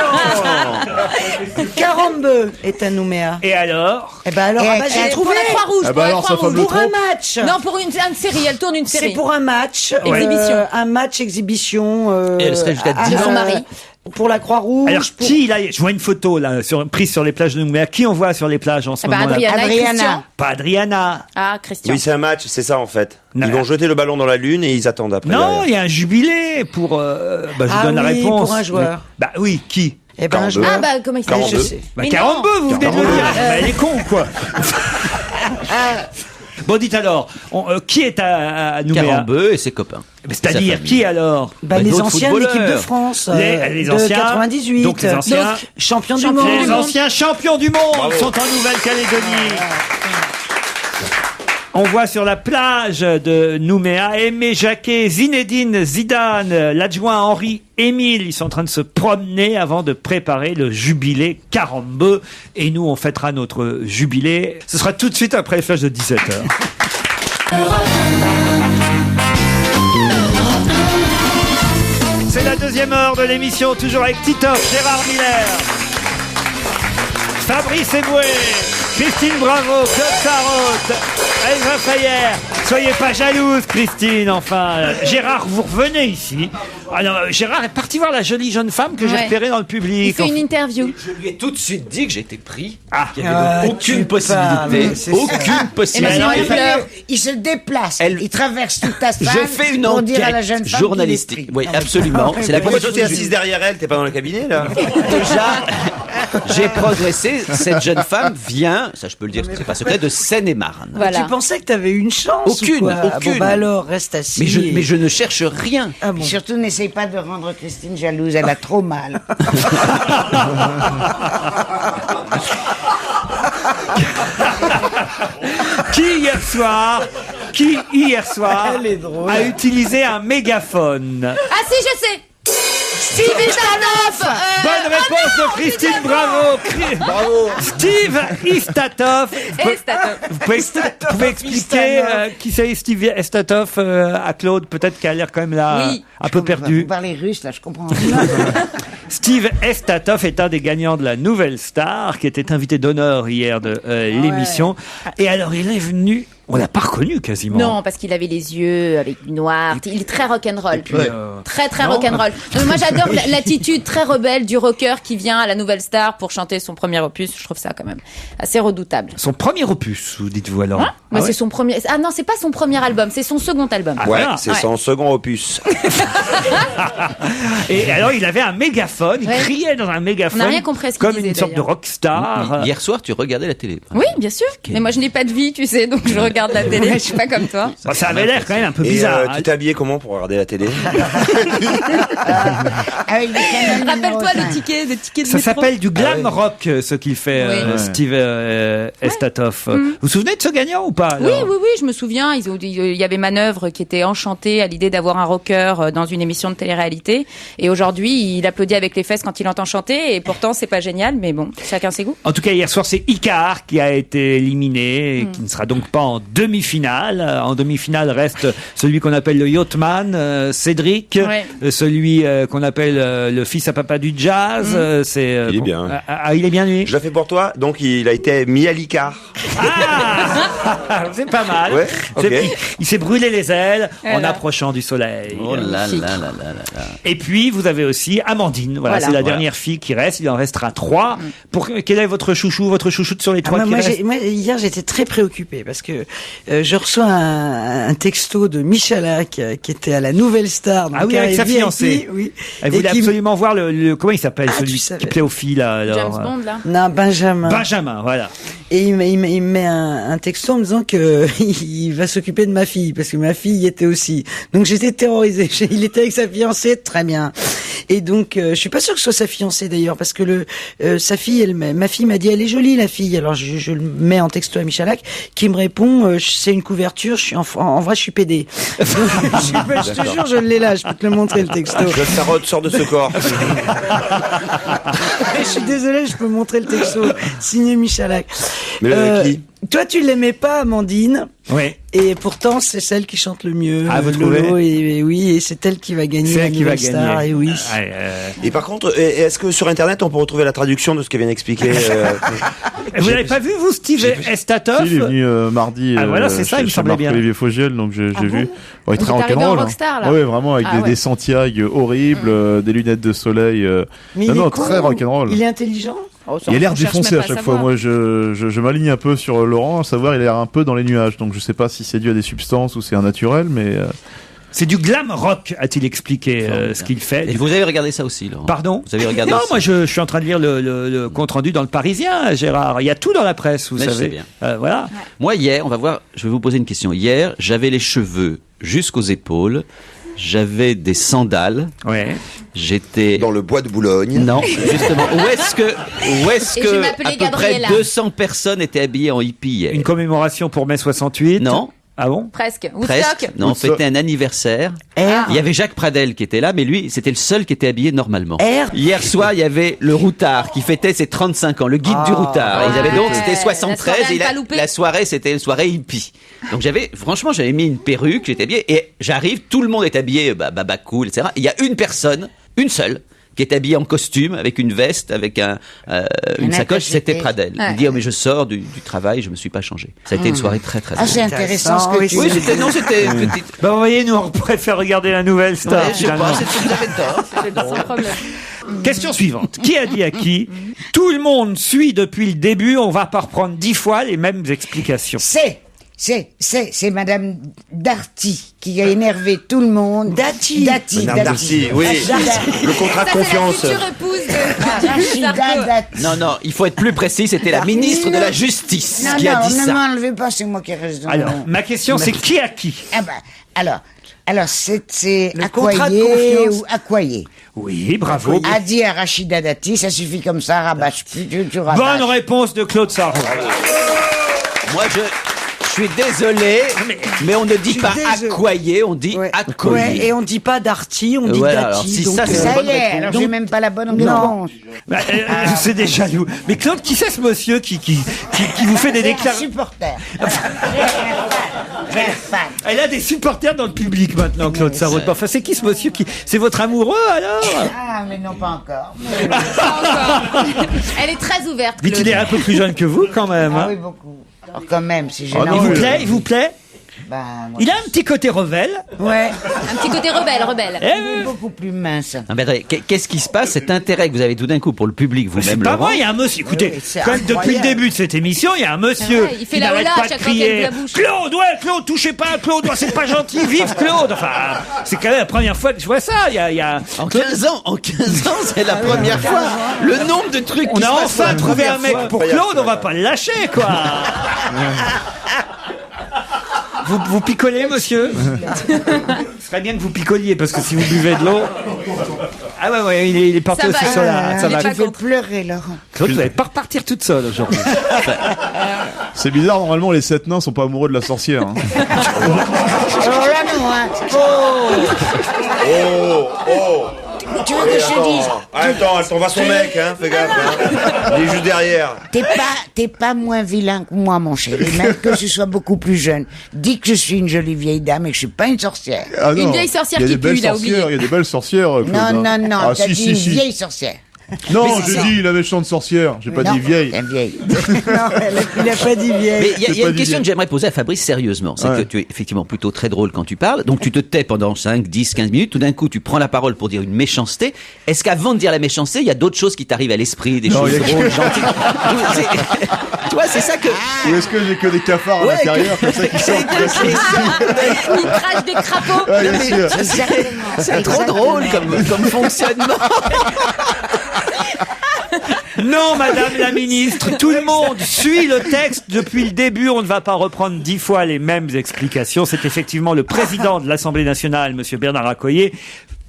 Speaker 12: Carambeu est à Nouméa.
Speaker 7: Et alors?
Speaker 12: Eh ben alors, j'ai
Speaker 9: Pour
Speaker 12: trouvé.
Speaker 9: la Croix-Rouge.
Speaker 13: Ah bah alors, ça fait
Speaker 12: Pour un match.
Speaker 9: Non, pour une série. Elle tourne une série.
Speaker 12: C'est pour un match.
Speaker 9: Exhibition.
Speaker 12: Un match exhibition.
Speaker 8: Et elle serait jusqu'à
Speaker 9: de son mari.
Speaker 12: Pour la Croix-Rouge.
Speaker 7: Alors, qui il a, je vois une photo là, prise sur les plages de Nouméa. Qui on voit sur les plages en ce moment là?
Speaker 9: Adriana et Christian.
Speaker 7: Pas Adriana.
Speaker 9: Ah, Christian.
Speaker 11: Oui, c'est un match, c'est ça en fait.
Speaker 7: Non.
Speaker 11: Ils vont jeter le ballon dans la lune et ils attendent après.
Speaker 7: Non,
Speaker 11: derrière.
Speaker 7: il y a un jubilé pour. Je vous donne la réponse.
Speaker 12: Pour un joueur.
Speaker 7: Bah oui, qui?
Speaker 12: Eh ben, un
Speaker 11: Carambeu.
Speaker 12: joueur.
Speaker 9: Ah, bah, comment il s'appelle?
Speaker 11: Carambeu.
Speaker 9: Je sais.
Speaker 7: Bah,
Speaker 9: Mais
Speaker 7: Carambeu,
Speaker 9: non.
Speaker 7: vous venez de le dire. Bah, elle est con, quoi. Bon, dites alors, qui est à Nouméa?
Speaker 8: Carambeu et ses copains.
Speaker 7: C'est-à-dire,
Speaker 8: Sa famille.
Speaker 7: qui alors?
Speaker 12: Les
Speaker 8: d'autres
Speaker 12: anciens de l'équipe de
Speaker 8: footballeurs.
Speaker 12: France.
Speaker 7: Les
Speaker 12: de
Speaker 7: anciens.
Speaker 12: 98.
Speaker 7: Donc, les anciens.
Speaker 12: Donc, champions du
Speaker 9: Champions
Speaker 12: monde.
Speaker 7: Les anciens champions du monde sont en Nouvelle-Calédonie. On voit sur la plage de Nouméa Aimé Jacquet, Zinedine Zidane, l'adjoint Henri Émile. Ils sont en train de se promener avant de préparer le jubilé Carambeu. Et nous, on fêtera notre jubilé. Ce sera tout de suite après les flashs de 17h. C'est la deuxième heure de l'émission, toujours avec Titoff, Gérard Miller, Fabrice Eboué, Christine Bravo, Claude Sarraute, Elsa Fayer. Soyez pas jalouse, Christine, enfin. Gérard, vous revenez ici. Alors, Gérard est parti voir la jolie jeune femme que j'ai
Speaker 9: Ouais.
Speaker 7: repérée dans le public.
Speaker 9: Il fait une interview.
Speaker 8: Je lui ai tout de suite dit que j'étais pris.
Speaker 7: Ah,
Speaker 8: qu'il n'y avait donc aucune possibilité. Aucune possibilité.
Speaker 10: Il se déplace.
Speaker 8: Elle-
Speaker 10: Il traverse toute ta salle.
Speaker 8: Je fais une
Speaker 10: pour dire à la
Speaker 8: enquête
Speaker 10: jeune femme
Speaker 8: journalistique.
Speaker 10: qu'il est
Speaker 8: Oui,
Speaker 10: pris.
Speaker 8: absolument. C'est la
Speaker 11: Pourquoi
Speaker 8: première
Speaker 11: toi
Speaker 8: chose
Speaker 11: t'es
Speaker 8: que
Speaker 11: assise derrière elle, t'es pas dans le cabinet là?
Speaker 8: Déjà, j'ai progressé. Cette jeune femme vient, ça je peux le dire, c'est pas secret, de Seine-et-Marne.
Speaker 9: Voilà.
Speaker 12: Tu pensais que t'avais une chance
Speaker 8: Aucune,
Speaker 12: ou quoi?
Speaker 8: aucune.
Speaker 12: Bon, bah alors, reste assis.
Speaker 8: Mais je ne cherche rien.
Speaker 12: Ah bon.
Speaker 10: Surtout, n'essaye pas de rendre Christine jalouse. Elle a trop mal.
Speaker 7: Qui hier soir
Speaker 12: Elle est drôle.
Speaker 7: a utilisé un mégaphone?
Speaker 9: Ah si, je sais. Steve Istanov.
Speaker 7: Bonne réponse de Christine, bravo. Steve Istatov. Vous pouvez expliquer qui c'est Steve Istatov à Claude, peut-être qu'elle a l'air quand même là
Speaker 9: Oui.
Speaker 7: un peu perdu.
Speaker 10: Vous parlez russe, là, je comprends rien.
Speaker 7: Steve Istatov est un des gagnants de la Nouvelle Star, qui était invité d'honneur hier de l'émission. Et alors, il est venu, on l'a pas reconnu quasiment.
Speaker 9: Non, parce qu'il avait les yeux avec du noir. Il est très rock'n'roll. Très
Speaker 7: Non.
Speaker 9: rock'n'roll. Moi, j'adore l'attitude très rebelle du rocker qui vient à la Nouvelle Star pour chanter son premier opus. Je trouve ça quand même assez redoutable.
Speaker 7: Son premier opus, vous dites-vous alors?
Speaker 9: Hein
Speaker 7: Ah ouais
Speaker 9: c'est son premier. Ah non, c'est pas son premier album, c'est son second album.
Speaker 7: Ah,
Speaker 11: Ouais,
Speaker 7: voilà.
Speaker 11: c'est son second opus.
Speaker 7: Et alors, il avait un mégaphone, il
Speaker 9: Ouais.
Speaker 7: criait dans un mégaphone.
Speaker 9: On n'a rien compris à ce qu'il
Speaker 7: comme
Speaker 9: disait,
Speaker 7: une sorte de
Speaker 9: d'ailleurs.
Speaker 7: rockstar.
Speaker 8: Hier soir, tu regardais la télé.
Speaker 9: Oui, bien sûr. Mais moi, je n'ai pas de vie, tu sais, donc je regarde la télé. Je suis pas comme toi.
Speaker 7: Bon, ça avait l'air quand même un peu
Speaker 11: Et
Speaker 7: bizarre.
Speaker 11: tu t'es habillé comment pour regarder la télé?
Speaker 10: Avec des canons
Speaker 9: Rappelle-toi
Speaker 10: numéro
Speaker 9: le ticket de
Speaker 7: Ça
Speaker 9: métro.
Speaker 7: s'appelle du glam rock, ce qu'il fait,
Speaker 9: Oui.
Speaker 7: Steve Istatov. Vous vous souvenez de ce gagnant ou pas
Speaker 9: Oui,
Speaker 7: alors
Speaker 9: oui, je me souviens. Il y avait Manœuvre qui était enchanté à l'idée d'avoir un rocker dans une émission de télé-réalité. Et aujourd'hui, il applaudit avec les fesses quand il entend chanter. Et pourtant, c'est pas génial, mais bon, chacun ses goûts.
Speaker 7: En tout cas, hier soir, c'est Icar qui a été éliminé et qui ne sera donc pas en demi-finale. En demi-finale reste celui qu'on appelle le Yachtman, Cédric, celui qu'on appelle le fils à papa du jazz.
Speaker 11: Il est bien.
Speaker 7: Il est bien lui.
Speaker 11: Je l'ai fait pour toi, donc il a été mis à l'écart.
Speaker 7: C'est pas mal.
Speaker 11: Ouais, ok.
Speaker 7: Il s'est brûlé les ailes en approchant du soleil.
Speaker 8: Oh là là là là là.
Speaker 7: Et puis vous avez aussi Amandine. Voilà. C'est la dernière fille qui reste. Il en restera 3. Quel est votre chouchoute sur les 3 qui restent?
Speaker 12: Moi, hier, j'étais très préoccupée parce que je reçois un texto de Michalak qui était à la Nouvelle Star.
Speaker 7: Ah oui, avec sa fiancée.
Speaker 12: Oui.
Speaker 7: Elle voulait absolument voir le comment il s'appelle celui qui plaît aux filles là. Alors,
Speaker 9: James Bond là.
Speaker 12: Non, Benjamin.
Speaker 7: Benjamin, voilà.
Speaker 12: Et il me met un texto en me disant que il va s'occuper de ma fille parce que ma fille y était aussi. Donc j'étais terrorisée. Il était avec sa fiancée, très bien. Et donc je suis pas sûre que ce soit sa fiancée d'ailleurs parce que sa fille, ma fille m'a dit elle est jolie la fille. Alors je le mets en texto à Michalak qui me répond c'est une couverture. Je suis en vrai je suis pédé. Donc, je te jure je l'ai là. Je peux te le montrer le texto.
Speaker 11: Le tarot sort de ce corps.
Speaker 12: Je suis désolée, je peux montrer le texto signé Michalak.
Speaker 11: Mais qui
Speaker 12: toi, tu l'aimais pas, Amandine.
Speaker 7: Oui.
Speaker 12: Et pourtant, c'est celle qui chante le mieux.
Speaker 7: Ah, vous trouvez?
Speaker 12: Et oui, et c'est elle qui va gagner.
Speaker 7: C'est elle qui va
Speaker 12: Star,
Speaker 7: gagner.
Speaker 12: et oui.
Speaker 11: Et par contre, est-ce que sur Internet, on peut retrouver la traduction de ce qu'elle vient d'expliquer
Speaker 7: Vous l'avez pas vu, vous, Steve Estatoff?
Speaker 13: Il est venu mardi.
Speaker 7: Voilà, c'est ça, il me semblait bien.
Speaker 13: Olivier Fogiel, donc j'ai vu. Ouais, très
Speaker 9: Il est arrivé en
Speaker 13: rock'n'roll.
Speaker 9: rockstar, là.
Speaker 13: Ouais, vraiment, avec des Santiago horribles, des lunettes de soleil.
Speaker 12: Mais il est con,
Speaker 13: très rock'n'roll.
Speaker 12: Il est intelligent.
Speaker 13: Il a l'air défoncé à chaque fois. Moi, je m'aligne un peu sur Laurent, à savoir, il a l'air un peu dans les nuages. Donc, je sais pas si c'est dû à des substances ou c'est un naturel, mais.
Speaker 7: C'est du glam rock, a-t-il expliqué ce qu'il fait.
Speaker 8: Et vous avez regardé ça aussi, Laurent?
Speaker 7: Pardon?
Speaker 8: Vous avez regardé
Speaker 7: Non,
Speaker 8: ça?
Speaker 7: moi je suis en train de lire le compte rendu dans le Parisien, Gérard. Il y a tout dans la presse, vous
Speaker 8: Mais je
Speaker 7: savez.
Speaker 8: sais bien.
Speaker 7: Voilà.
Speaker 8: Moi hier, on va voir. Je vais vous poser une question. Hier, j'avais les cheveux jusqu'aux épaules. J'avais des sandales.
Speaker 7: Ouais.
Speaker 8: J'étais
Speaker 11: dans le bois de Boulogne.
Speaker 8: Non, justement. Où est-ce que
Speaker 9: Et je m'appelais
Speaker 8: à peu
Speaker 9: Gabriella.
Speaker 8: près 200 personnes étaient habillées en hippie hier?
Speaker 7: Une commémoration pour mai 68.
Speaker 8: Non.
Speaker 7: Ah bon?
Speaker 9: Presque.
Speaker 8: Presque.
Speaker 9: Woodstock.
Speaker 8: Non, on fêtait un anniversaire. Il y avait Jacques Pradel qui était là, mais lui, c'était le seul qui était habillé normalement. Hier soir, il y avait le Routard qui fêtait ses 35 ans, le guide du Routard. Ils avaient donc, c'était 73
Speaker 9: la soirée
Speaker 8: et
Speaker 9: à ne pas louper.
Speaker 8: la soirée, c'était une soirée hippie. Donc franchement, j'avais mis une perruque, j'étais habillé et j'arrive, tout le monde est habillé, baba cool, etc. Il y a une personne, une seule, qui est habillé en costume, avec une veste, avec une sacoche, c'était Pradel.
Speaker 9: Ouais.
Speaker 8: Il dit, oh, mais je sors du travail, je me suis pas changé. Ça a été une soirée très très
Speaker 10: Ah,
Speaker 8: drôle.
Speaker 10: c'est intéressant ce que tu
Speaker 8: Oui,
Speaker 10: dis.
Speaker 8: c'était petite.
Speaker 7: Bah, vous voyez, nous, on préfère regarder la Nouvelle Star.
Speaker 8: Ouais, je sais
Speaker 7: finalement.
Speaker 8: pas, vous avez tort.
Speaker 9: Sans problème.
Speaker 7: Question suivante. Qui a dit à qui? Tout le monde suit depuis le début, on va pas reprendre 10 fois les mêmes explications.
Speaker 10: C'est Madame Darty qui a énervé tout le monde. Darty.
Speaker 11: Madame Darty, oui. Le contrat de confiance.
Speaker 9: C'est la future épouse de Sarko.
Speaker 8: Non, il faut être plus précis, c'était la ministre de la Justice qui a dit
Speaker 10: ne
Speaker 8: ça.
Speaker 10: m'enlevez pas, c'est moi qui ai raison.
Speaker 7: Alors, ma question, c'est qui a qui?
Speaker 10: Ah ben, alors c'est
Speaker 12: Le contrat de
Speaker 10: Accoyer
Speaker 12: confiance.
Speaker 10: ou Accoyer.
Speaker 7: Oui, bravo.
Speaker 10: A dit à Rachida Dati, ça suffit comme ça, rabâche plus, tu rabâches.
Speaker 7: Bonne réponse de Claude Sarraud.
Speaker 8: Moi, je suis désolé, mais on ne dit pas Accoyer, on dit Accoyer.
Speaker 12: Ouais, et on dit pas Darty, on dit
Speaker 8: Voilà,
Speaker 12: Dati.
Speaker 8: alors, si
Speaker 12: donc,
Speaker 8: ça, c'est
Speaker 10: Ça
Speaker 8: une bonne
Speaker 10: y est,
Speaker 8: réponse.
Speaker 10: alors j'ai même pas la bonne réponse.
Speaker 7: Bah, c'est des jaloux. Mais Claude, qui c'est ce monsieur qui vous fait des déclarations?
Speaker 10: Supporter.
Speaker 7: Elle a des supporters dans le public maintenant, Claude Sarraud. Enfin, c'est qui ce monsieur c'est votre amoureux alors?
Speaker 10: Ah, mais non, pas encore.
Speaker 9: Pas encore. Elle est très ouverte.
Speaker 7: Mais il est un peu plus jeune que vous quand même.
Speaker 10: Ah
Speaker 7: Hein.
Speaker 10: oui, beaucoup. Alors, quand même, si j'ai
Speaker 7: Il vous plaît?
Speaker 10: Ben, moi,
Speaker 7: Il a un petit côté rebelle.
Speaker 10: ouais.
Speaker 9: Un petit côté rebelle.
Speaker 10: Il est beaucoup plus mince.
Speaker 8: Non, mais attendez, qu'est-ce qui se passe? Cet intérêt que vous avez tout d'un coup pour le public
Speaker 7: C'est
Speaker 8: vous-même,
Speaker 7: pas
Speaker 8: Laurent.
Speaker 7: moi, il y a un monsieur. Écoutez,
Speaker 10: Oui, c'est
Speaker 7: quand même, depuis le
Speaker 10: incroyable.
Speaker 7: début de cette émission, il y a un monsieur
Speaker 9: Ah ouais, il fait
Speaker 7: qui
Speaker 9: la
Speaker 7: n'arrête
Speaker 9: hola à
Speaker 7: pas de
Speaker 9: chaque fois qu'il
Speaker 7: crier
Speaker 9: ouvre la bouche.
Speaker 7: Claude, touchez pas à Claude, c'est pas gentil, vive Claude. Enfin, c'est quand même la première fois que je vois ça. Il y a...
Speaker 8: En 15 ans, c'est la première fois. Le nombre de trucs
Speaker 7: On
Speaker 8: qui se
Speaker 7: a
Speaker 8: passent
Speaker 7: enfin
Speaker 8: la
Speaker 7: trouvé
Speaker 8: première
Speaker 7: un mec
Speaker 8: fois.
Speaker 7: pour Claude, on va pas le lâcher, quoi. Vous picolez, monsieur? Ce serait bien que vous picoliez, parce que si vous buvez de l'eau... Ah ouais, il est parti
Speaker 9: Ça
Speaker 7: aussi
Speaker 9: va,
Speaker 7: sur la... Ça
Speaker 9: il est
Speaker 7: va.
Speaker 9: pas
Speaker 10: Tu fais pleurer, Laurent.
Speaker 7: Claude, vous allez pas repartir toute seule aujourd'hui.
Speaker 13: C'est bizarre, normalement, les 7 nains sont pas amoureux de la sorcière. Hein.
Speaker 10: Alors là, non, hein. tu veux que je te dise?
Speaker 11: Attends, elle t'en va son mec, hein, fais gaffe, hein. Il est juste derrière.
Speaker 10: T'es pas moins vilain que moi, mon chéri, même que je sois beaucoup plus jeune. Dis que je suis une jolie vieille dame et que je suis pas une sorcière.
Speaker 13: Ah non,
Speaker 9: Une vieille sorcière
Speaker 13: il y a
Speaker 9: qui
Speaker 13: des belles
Speaker 9: pue, il a oublié.
Speaker 13: sorcières, il y a des belles sorcières. Claude,
Speaker 10: Non,
Speaker 13: hein.
Speaker 10: non, non,
Speaker 13: Ah,
Speaker 10: t'as
Speaker 13: si,
Speaker 10: dit
Speaker 13: si,
Speaker 10: une
Speaker 13: si.
Speaker 10: vieille sorcière.
Speaker 13: Non,
Speaker 10: Mais
Speaker 13: j'ai
Speaker 10: c'est
Speaker 13: dit la méchante sorcière. J'ai pas
Speaker 10: Non,
Speaker 13: dit vieille.
Speaker 10: la vieille.
Speaker 12: Il a pas dit vieille.
Speaker 8: Mais il y a
Speaker 13: C'est pas
Speaker 8: une question
Speaker 13: dit.
Speaker 8: que j'aimerais poser à Fabrice sérieusement. C'est
Speaker 13: Ouais.
Speaker 8: que tu es effectivement plutôt très drôle quand tu parles. Donc tu te tais pendant 5, 10, 15 minutes. Tout d'un coup, tu prends la parole pour dire une méchanceté. Est-ce qu'avant de dire la méchanceté, il y a d'autres choses qui t'arrivent à l'esprit, des
Speaker 13: Non,
Speaker 8: choses
Speaker 13: il y a que-
Speaker 8: drôles, gentilles? Tu vois, c'est ça que...
Speaker 13: Ou est-ce que j'ai que des cafards à
Speaker 8: Ouais,
Speaker 13: l'intérieur comme ça qui sortent?
Speaker 9: Il crache des crapauds.
Speaker 13: Ouais,
Speaker 8: Non,
Speaker 13: bien
Speaker 8: mais
Speaker 13: sûr.
Speaker 8: c'est trop drôle comme fonctionnement.
Speaker 7: Non, madame la ministre, tout le monde suit le texte depuis le début. On ne va pas reprendre 10 fois les mêmes explications. C'est effectivement le président de l'Assemblée nationale, monsieur Bernard Accoyer,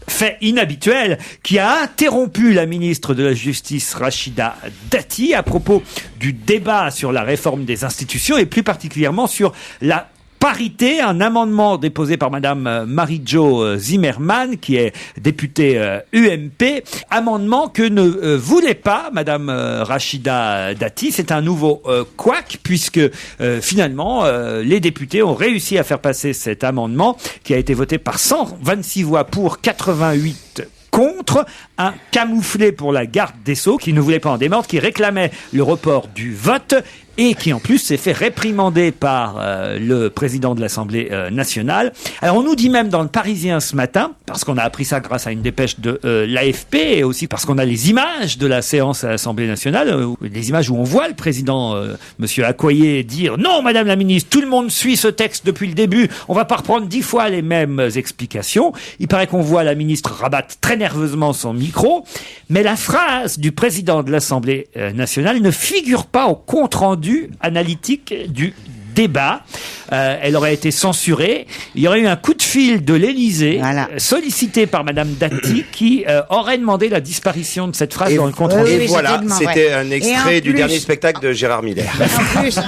Speaker 7: fait inhabituel, qui a interrompu la ministre de la Justice, Rachida Dati, à propos du débat sur la réforme des institutions et plus particulièrement sur la parité, un amendement déposé par madame Marie-Jo Zimmermann, qui est députée UMP, amendement que ne voulait pas madame Rachida Dati. C'est un nouveau couac, puisque finalement, les députés ont réussi à faire passer cet amendement, qui a été voté par 126 voix pour, 88 contre, un camouflé pour la garde des Sceaux, qui ne voulait pas en démordre, qui réclamait le report du vote, et qui en plus s'est fait réprimander par le président de l'Assemblée nationale. Alors on nous dit même dans le Parisien ce matin, parce qu'on a appris ça grâce à une dépêche de l'AFP, et aussi parce qu'on a les images de la séance à l'Assemblée nationale, des images où on voit le président monsieur Accoyer dire « Non, madame la ministre, tout le monde suit ce texte depuis le début, on va pas reprendre 10 fois les mêmes explications ». Il paraît qu'on voit la ministre rabattre très nerveusement son micro, mais la phrase du président de l'Assemblée nationale ne figure pas au compte-rendu analytique du débat. Elle aurait été censurée. Il y aurait eu un coup de fil de l'Élysée, sollicité par madame Dati, qui aurait demandé la disparition de cette phrase dans le compte-rendu.
Speaker 11: Et voilà, c'était un extrait du dernier spectacle de Gérard Miller.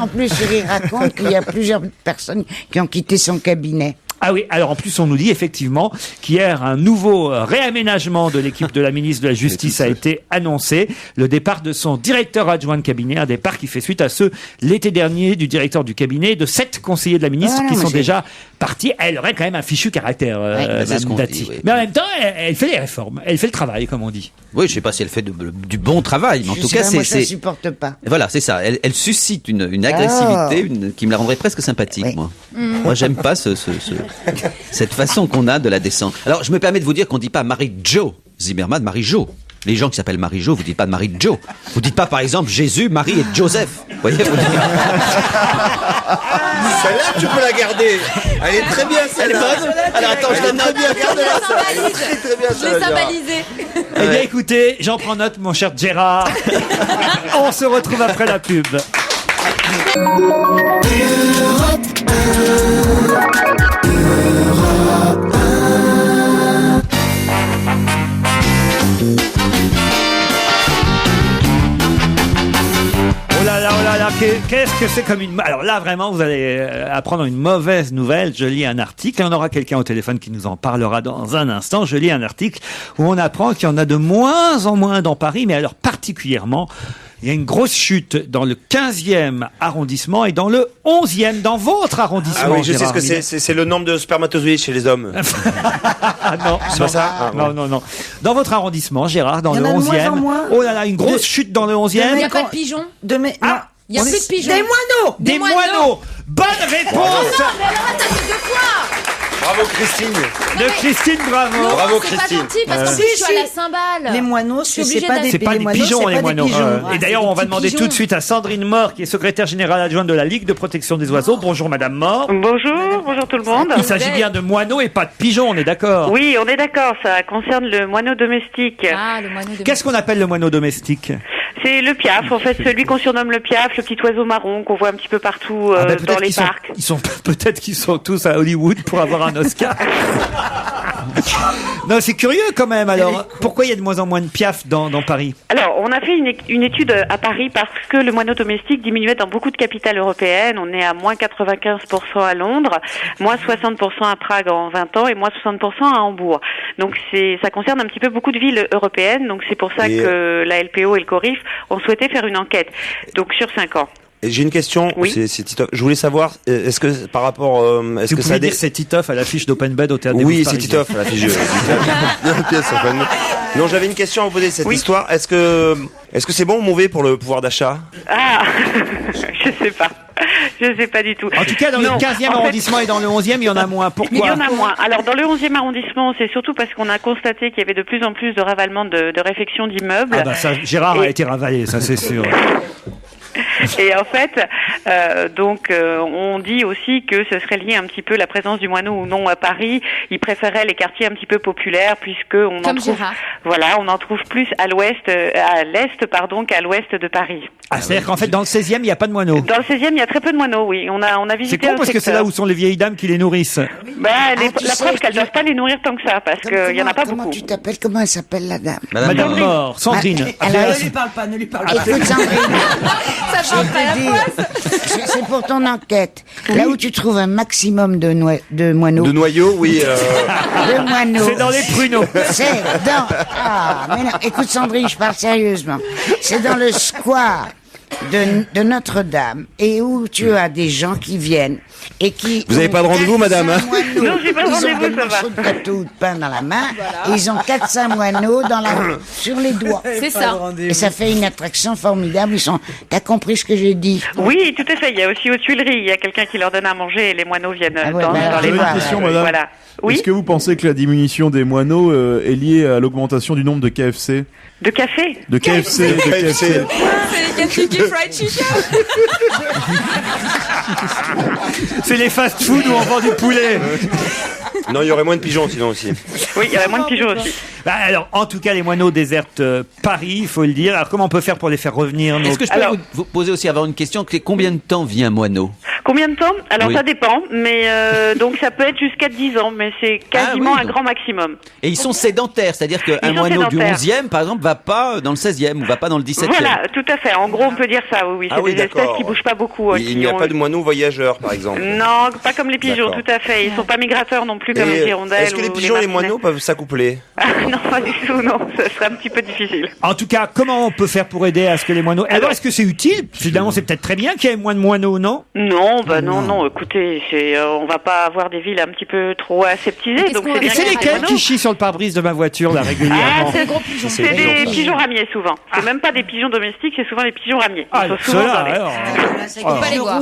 Speaker 10: En plus, il raconte qu'il y a plusieurs personnes qui ont quitté son cabinet.
Speaker 7: Ah oui, alors en plus on nous dit effectivement qu'hier un nouveau réaménagement de l'équipe de la ministre de la Justice a été annoncé. Le départ de son directeur adjoint de cabinet, un départ qui fait suite à ceux l'été dernier du directeur du cabinet et de 7 conseillers de la ministre qui sont déjà partis. Elle aurait quand même un fichu caractère,
Speaker 8: c'est ce qu'on
Speaker 7: Dati.
Speaker 8: dit, oui.
Speaker 7: Mais en même temps, elle fait les réformes, elle fait le travail comme on dit.
Speaker 8: Oui, je sais pas si elle fait du bon travail, mais en tout cas,
Speaker 10: moi, je ne supporte pas.
Speaker 8: Voilà, c'est ça. Elle suscite une agressivité qui me la rendrait presque sympathique, moi. Moi, j'aime pas cette façon qu'on a de la descendre. Alors, je me permets de vous dire qu'on dit pas Marie-Jo Zimmermann, Marie-Jo. Les gens qui s'appellent Marie-Jo, vous dites pas Marie-Jo. Vous dites pas, par exemple, Jésus, Marie et Joseph. Vous voyez, vous dites...
Speaker 11: Celle-là, tu peux la garder. Elle est très bien, celle-là.
Speaker 8: Elle est bonne. Alors, attends, je la note bien.
Speaker 11: Regardez-la, très bien,
Speaker 9: Je l'ai symbalisé.
Speaker 7: Eh bien, écoutez, j'en prends note, mon cher Gérard. On se retrouve après la pub. Oh là là, qu'est-ce que c'est comme une... Alors là, vraiment, vous allez apprendre une mauvaise nouvelle. Je lis un article, et on aura quelqu'un au téléphone qui nous en parlera dans un instant. Je lis un article où on apprend qu'il y en a de moins en moins dans Paris, mais alors particulièrement... Il y a une grosse chute dans le 15e arrondissement et dans le 11e, dans votre arrondissement.
Speaker 11: Ah oui, je sais
Speaker 7: Gérard
Speaker 11: ce que
Speaker 7: Miller.
Speaker 11: c'est le nombre de spermatozoïdes chez les hommes.
Speaker 7: Ah non,
Speaker 11: C'est pas ça? Ah, bon.
Speaker 7: non. Dans votre arrondissement, Gérard, dans
Speaker 12: Il y
Speaker 7: le
Speaker 12: en a de moins
Speaker 7: 11e.
Speaker 12: en moins.
Speaker 7: Oh là là, une grosse chute dans le 11e.
Speaker 9: Il n'y a pas de pigeons.
Speaker 12: De mes...
Speaker 7: Ah,
Speaker 9: Il n'y a
Speaker 7: on
Speaker 9: plus
Speaker 7: est-
Speaker 9: de pigeons.
Speaker 12: Des moineaux.
Speaker 7: Des moineaux. Bonne réponse
Speaker 9: Non, mais alors t'as dit 2 fois.
Speaker 11: Bravo Christine.
Speaker 7: de Christine Bravo.
Speaker 9: Non,
Speaker 11: Bravo,
Speaker 9: c'est
Speaker 11: Christine.
Speaker 9: pas gentil parce qu'en
Speaker 12: Si,
Speaker 9: plus je suis
Speaker 12: si.
Speaker 9: à la cymbale.
Speaker 12: Les moineaux,
Speaker 9: Je suis
Speaker 12: c'est
Speaker 9: obligée
Speaker 12: pas des
Speaker 7: C'est pas des
Speaker 12: moineaux,
Speaker 7: pigeons,
Speaker 12: c'est
Speaker 7: les
Speaker 12: pas
Speaker 7: moineaux.
Speaker 12: des pigeons.
Speaker 7: Et d'ailleurs,
Speaker 9: c'est
Speaker 7: on
Speaker 9: des
Speaker 7: va
Speaker 9: petits
Speaker 7: demander
Speaker 9: pigeons.
Speaker 7: tout de suite à Sandrine Mort, qui est secrétaire générale adjointe de la Ligue de protection des oiseaux. Bonjour, Madame Mort.
Speaker 16: Bonjour tout le monde.
Speaker 7: Il s'agit bien de moineaux et pas de pigeons, on est d'accord?
Speaker 16: Oui, on est d'accord, ça concerne le moineau domestique.
Speaker 9: Ah, le moineau de...
Speaker 7: Qu'est-ce qu'on appelle le moineau domestique?
Speaker 16: C'est le piaf, en fait, celui qu'on surnomme le piaf, le petit oiseau marron qu'on voit un petit peu partout
Speaker 7: Ah ben,
Speaker 16: dans les parcs.
Speaker 7: Peut-être qu'ils sont tous à Hollywood pour avoir un Oscar. Non, c'est curieux quand même. Alors, pourquoi il y a de moins en moins de piafs dans Paris?
Speaker 16: Alors, on a fait une étude à Paris parce que le moineau domestique diminuait dans beaucoup de capitales européennes. On est à moins 95% à Londres, moins 60% à Prague en 20 ans et moins 60% à Hambourg. Donc ça concerne un petit peu beaucoup de villes européennes. Donc c'est pour ça que la LPO et le CORIF ont souhaité faire une enquête. Donc sur 5 ans.
Speaker 11: J'ai une question, c'est Titoff. Je voulais savoir, est-ce que par rapport, est-ce que ça
Speaker 7: dire c'est Titoff à l'affiche d'Open Bed au Théâtre des
Speaker 11: Oui,
Speaker 7: Bouffes
Speaker 11: c'est Titoff à l'affiche. Non, j'avais une question à vous poser cette histoire. Est-ce que c'est bon ou mauvais pour le pouvoir d'achat?
Speaker 16: Ah, je sais pas. Je sais pas du tout.
Speaker 7: En tout cas, dans le 15e arrondissement et dans le 11e, il y en a moins. Pourquoi?
Speaker 16: Il y en a moins. Alors, dans le 11e arrondissement, c'est surtout parce qu'on a constaté qu'il y avait de plus en plus de ravalement de réfection d'immeubles.
Speaker 7: Ah bah ça, Gérard a été ravalé, ça c'est sûr.
Speaker 16: Et en fait, on dit aussi que ce serait lié un petit peu la présence du moineau ou non à Paris. Ils préféraient les quartiers un petit peu populaires puisque on en trouve, on en trouve plus à l'est, qu'à l'ouest de Paris.
Speaker 7: Ah, c'est-à-dire qu'en fait, dans le 16e, il n'y a pas de moineaux.
Speaker 16: Dans le 16e, il y a très peu de moineaux, oui. On a visité.
Speaker 7: C'est con parce que c'est là où sont les vieilles dames qui les nourrissent.
Speaker 16: La preuve qu'elles ne doivent pas les nourrir tant que ça, parce qu'il y en a pas beaucoup.
Speaker 10: Comment tu t'appelles? Comment elle s'appelle la dame?
Speaker 7: Madame Mort, Sandrine.
Speaker 12: Ne lui parle pas, ne lui parle pas.
Speaker 10: Écoute, Sandrine.
Speaker 9: Ça change pas la poisse.
Speaker 10: C'est pour ton enquête. Là où tu trouves un maximum de moineaux.
Speaker 11: De noyaux, oui.
Speaker 10: De moineaux.
Speaker 7: C'est dans les pruneaux.
Speaker 10: C'est dans... Ah, mais non. Écoute, Sandrine, je parle sérieusement. C'est dans le square de Notre-Dame et où tu as des gens qui viennent et qui...
Speaker 11: Vous n'avez pas de rendez-vous, madame, hein?
Speaker 16: Non, j'ai pas de rendez-vous, ça va.
Speaker 10: Ils ont des morceaux de gâteau ou de pain dans la main et ils ont 400 moineaux sur les doigts.
Speaker 9: C'est ça.
Speaker 10: Et ça fait une attraction formidable. T'as compris ce que j'ai dit?
Speaker 16: Oui, tout à fait. Il y a aussi aux Tuileries, il y a quelqu'un qui leur donne à manger et les moineaux viennent dans les bars.
Speaker 13: Une question, madame.
Speaker 16: Voilà. Oui.
Speaker 13: Est-ce que vous pensez que la diminution des moineaux est liée à l'augmentation du nombre de KFC?
Speaker 16: De café?
Speaker 13: De KFC, de KFC.
Speaker 9: C'est les Kentucky Fried Chicken.
Speaker 7: C'est les fast-food où on vend du poulet.
Speaker 11: Non, il y aurait moins de pigeons sinon aussi.
Speaker 16: Oui, il y aurait moins de pigeons aussi.
Speaker 7: Alors, en tout cas, les moineaux désertent Paris, il faut le dire. Alors, comment on peut faire pour les faire revenir?
Speaker 8: Est-ce que je peux vous poser aussi avoir une question? Combien de temps vit un moineau?
Speaker 16: Combien de temps? Alors,
Speaker 8: Oui.
Speaker 16: ça dépend, mais donc ça peut être jusqu'à 10 ans, mais c'est quasiment un grand maximum.
Speaker 8: Et ils sont sédentaires, c'est-à-dire qu'un
Speaker 16: Ils sont
Speaker 8: moineau du
Speaker 16: sédentaires.
Speaker 8: 11e, par exemple, va pas dans le 16e ou va pas dans le 17e.
Speaker 16: Voilà, tout à fait. En gros, on peut dire ça, oui.
Speaker 11: Ah
Speaker 16: C'est
Speaker 11: oui,
Speaker 16: des espèces
Speaker 11: d'accord.
Speaker 16: qui bougent pas beaucoup.
Speaker 11: Il n'y a pas de moineaux voyageurs, par exemple.
Speaker 16: Non, pas comme les pigeons,
Speaker 11: D'accord.
Speaker 16: tout à fait. Ils sont pas migrateurs non plus comme les hirondelles.
Speaker 11: Est-ce que les
Speaker 16: ou
Speaker 11: pigeons et les
Speaker 16: martinets.
Speaker 11: moineaux peuvent s'accoupler?
Speaker 16: Non, pas du tout, non. Ça serait un petit peu difficile.
Speaker 7: En tout cas, comment on peut faire pour aider à ce que les moineaux... Alors, est-ce que c'est utile? Finalement, c'est peut-être très bien qu'il y ait moins de moineaux, non?
Speaker 16: Non, non. Écoutez, on va pas avoir des villes un petit peu trop aseptisées. Donc
Speaker 7: Et c'est lesquels qui chient sur le pare-brise de ma voiture, là, régulièrement?
Speaker 16: Ah, c'est des pigeons ramiers, souvent. C'est même pas des pigeons domestiques, c'est souvent des pigeons ramiers.
Speaker 7: Ah,
Speaker 16: Ils sont souvent
Speaker 7: ceux-là,
Speaker 16: dans les-
Speaker 7: alors.
Speaker 9: Faut pas les voir.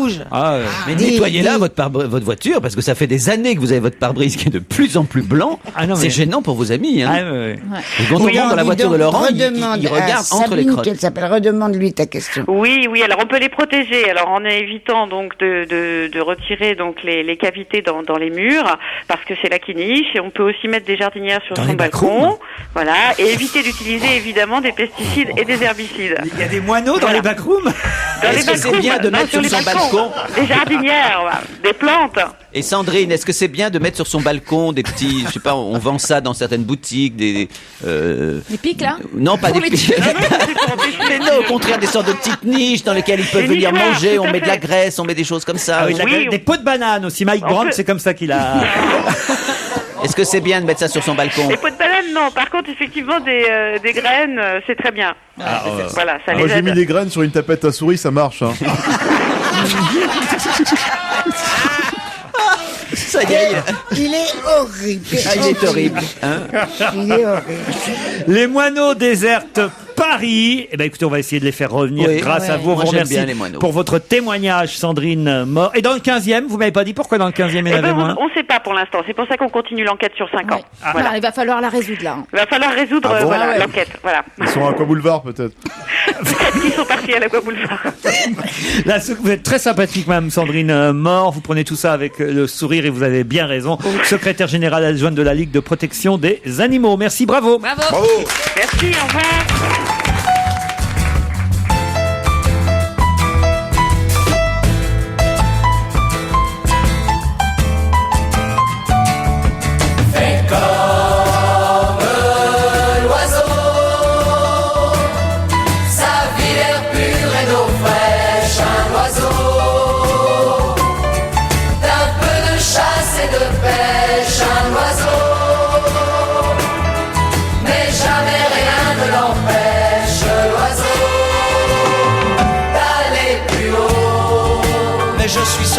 Speaker 8: Mais nettoyez-la votre voiture parce que ça fait des années que vous avez votre pare-brise qui est de plus en plus blanc.
Speaker 7: non,
Speaker 8: C'est
Speaker 7: mais-
Speaker 8: gênant pour vos amis. Hein.
Speaker 7: Ah, ouais.
Speaker 8: Et quand on rentre dans la voiture de Laurent, il
Speaker 10: redemande
Speaker 8: regarde
Speaker 10: à
Speaker 8: entre les
Speaker 10: Sabine,
Speaker 8: crottes.
Speaker 10: qu'elle s'appelle, redemande-lui ta question.
Speaker 16: Oui, alors on peut les protéger. Alors en évitant donc de retirer donc les cavités dans les murs parce que c'est là qui niche. Et on peut aussi mettre des jardinières sur
Speaker 7: Dans
Speaker 16: son
Speaker 7: les
Speaker 16: balcon.
Speaker 7: backrooms.
Speaker 16: Voilà, et éviter d'utiliser évidemment des pesticides et des herbicides.
Speaker 7: Il y a des moineaux dans les backrooms?
Speaker 16: Dans les
Speaker 8: Est-ce que c'est
Speaker 16: backrooms,
Speaker 8: bien de
Speaker 16: non,
Speaker 8: mettre sur
Speaker 16: les
Speaker 8: son
Speaker 16: balcons.
Speaker 8: balcon
Speaker 16: Des jardinières, voilà, des plantes.
Speaker 8: Et Sandrine, est-ce que c'est bien de mettre sur son balcon des petits, je sais pas, on vend ça dans certaines boutiques,
Speaker 9: Les pics, là?
Speaker 8: non, pas
Speaker 9: Pour
Speaker 8: des
Speaker 9: les
Speaker 8: pics.
Speaker 9: tuer.
Speaker 8: Mais non, au contraire, des sortes de petites niches dans lesquelles ils peuvent
Speaker 16: Des
Speaker 8: venir
Speaker 16: nichoirs,
Speaker 8: manger,
Speaker 16: tout
Speaker 8: on
Speaker 16: à
Speaker 8: met de la
Speaker 16: fait.
Speaker 8: graisse, on met des choses comme ça.
Speaker 7: Ah oui, des pots de banane aussi. Mike Brandt, c'est comme ça qu'il a...
Speaker 8: Est-ce que c'est bien de mettre ça sur son balcon?
Speaker 16: Les pots de banane, non. Par contre, effectivement, des graines, c'est très bien. Voilà, ça
Speaker 13: Moi,
Speaker 16: les
Speaker 13: j'ai
Speaker 16: aide.
Speaker 13: mis des graines sur une tapette à souris, ça marche. Hein.
Speaker 8: Ça y est,
Speaker 10: Il est horrible.
Speaker 8: il est horrible. Hein.
Speaker 10: Il est horrible.
Speaker 7: Les moineaux désertent Paris. Eh ben, écoutez, on va essayer de les faire revenir
Speaker 8: Oui.
Speaker 7: grâce à vous.
Speaker 8: Moi,
Speaker 7: On vous
Speaker 8: j'aime
Speaker 7: remercie
Speaker 8: bien les moineaux.
Speaker 7: pour votre témoignage, Sandrine Mort. Et dans le 15e, vous m'avez pas dit pourquoi dans le 15e il y en
Speaker 16: Eh
Speaker 7: avait
Speaker 16: ben,
Speaker 7: moins?
Speaker 16: on ne sait pas pour l'instant. C'est pour ça qu'on continue l'enquête sur 5 ans. Voilà.
Speaker 9: Alors, il va falloir la résoudre, là.
Speaker 16: Il va falloir résoudre
Speaker 13: Ah bon
Speaker 16: voilà, l'enquête. Voilà.
Speaker 13: Ils sont à quoi boulevard, peut-être?
Speaker 16: Peut-être qu'ils sont partis à l'Aqua Boulevard.
Speaker 7: Là, vous êtes très sympathique, Mme Sandrine Mort. Vous prenez tout ça avec le sourire et vous avez bien raison. Secrétaire générale adjointe de la Ligue de protection des animaux. Merci, bravo.
Speaker 9: Bravo.
Speaker 16: Merci, au revoir.
Speaker 15: Fais comme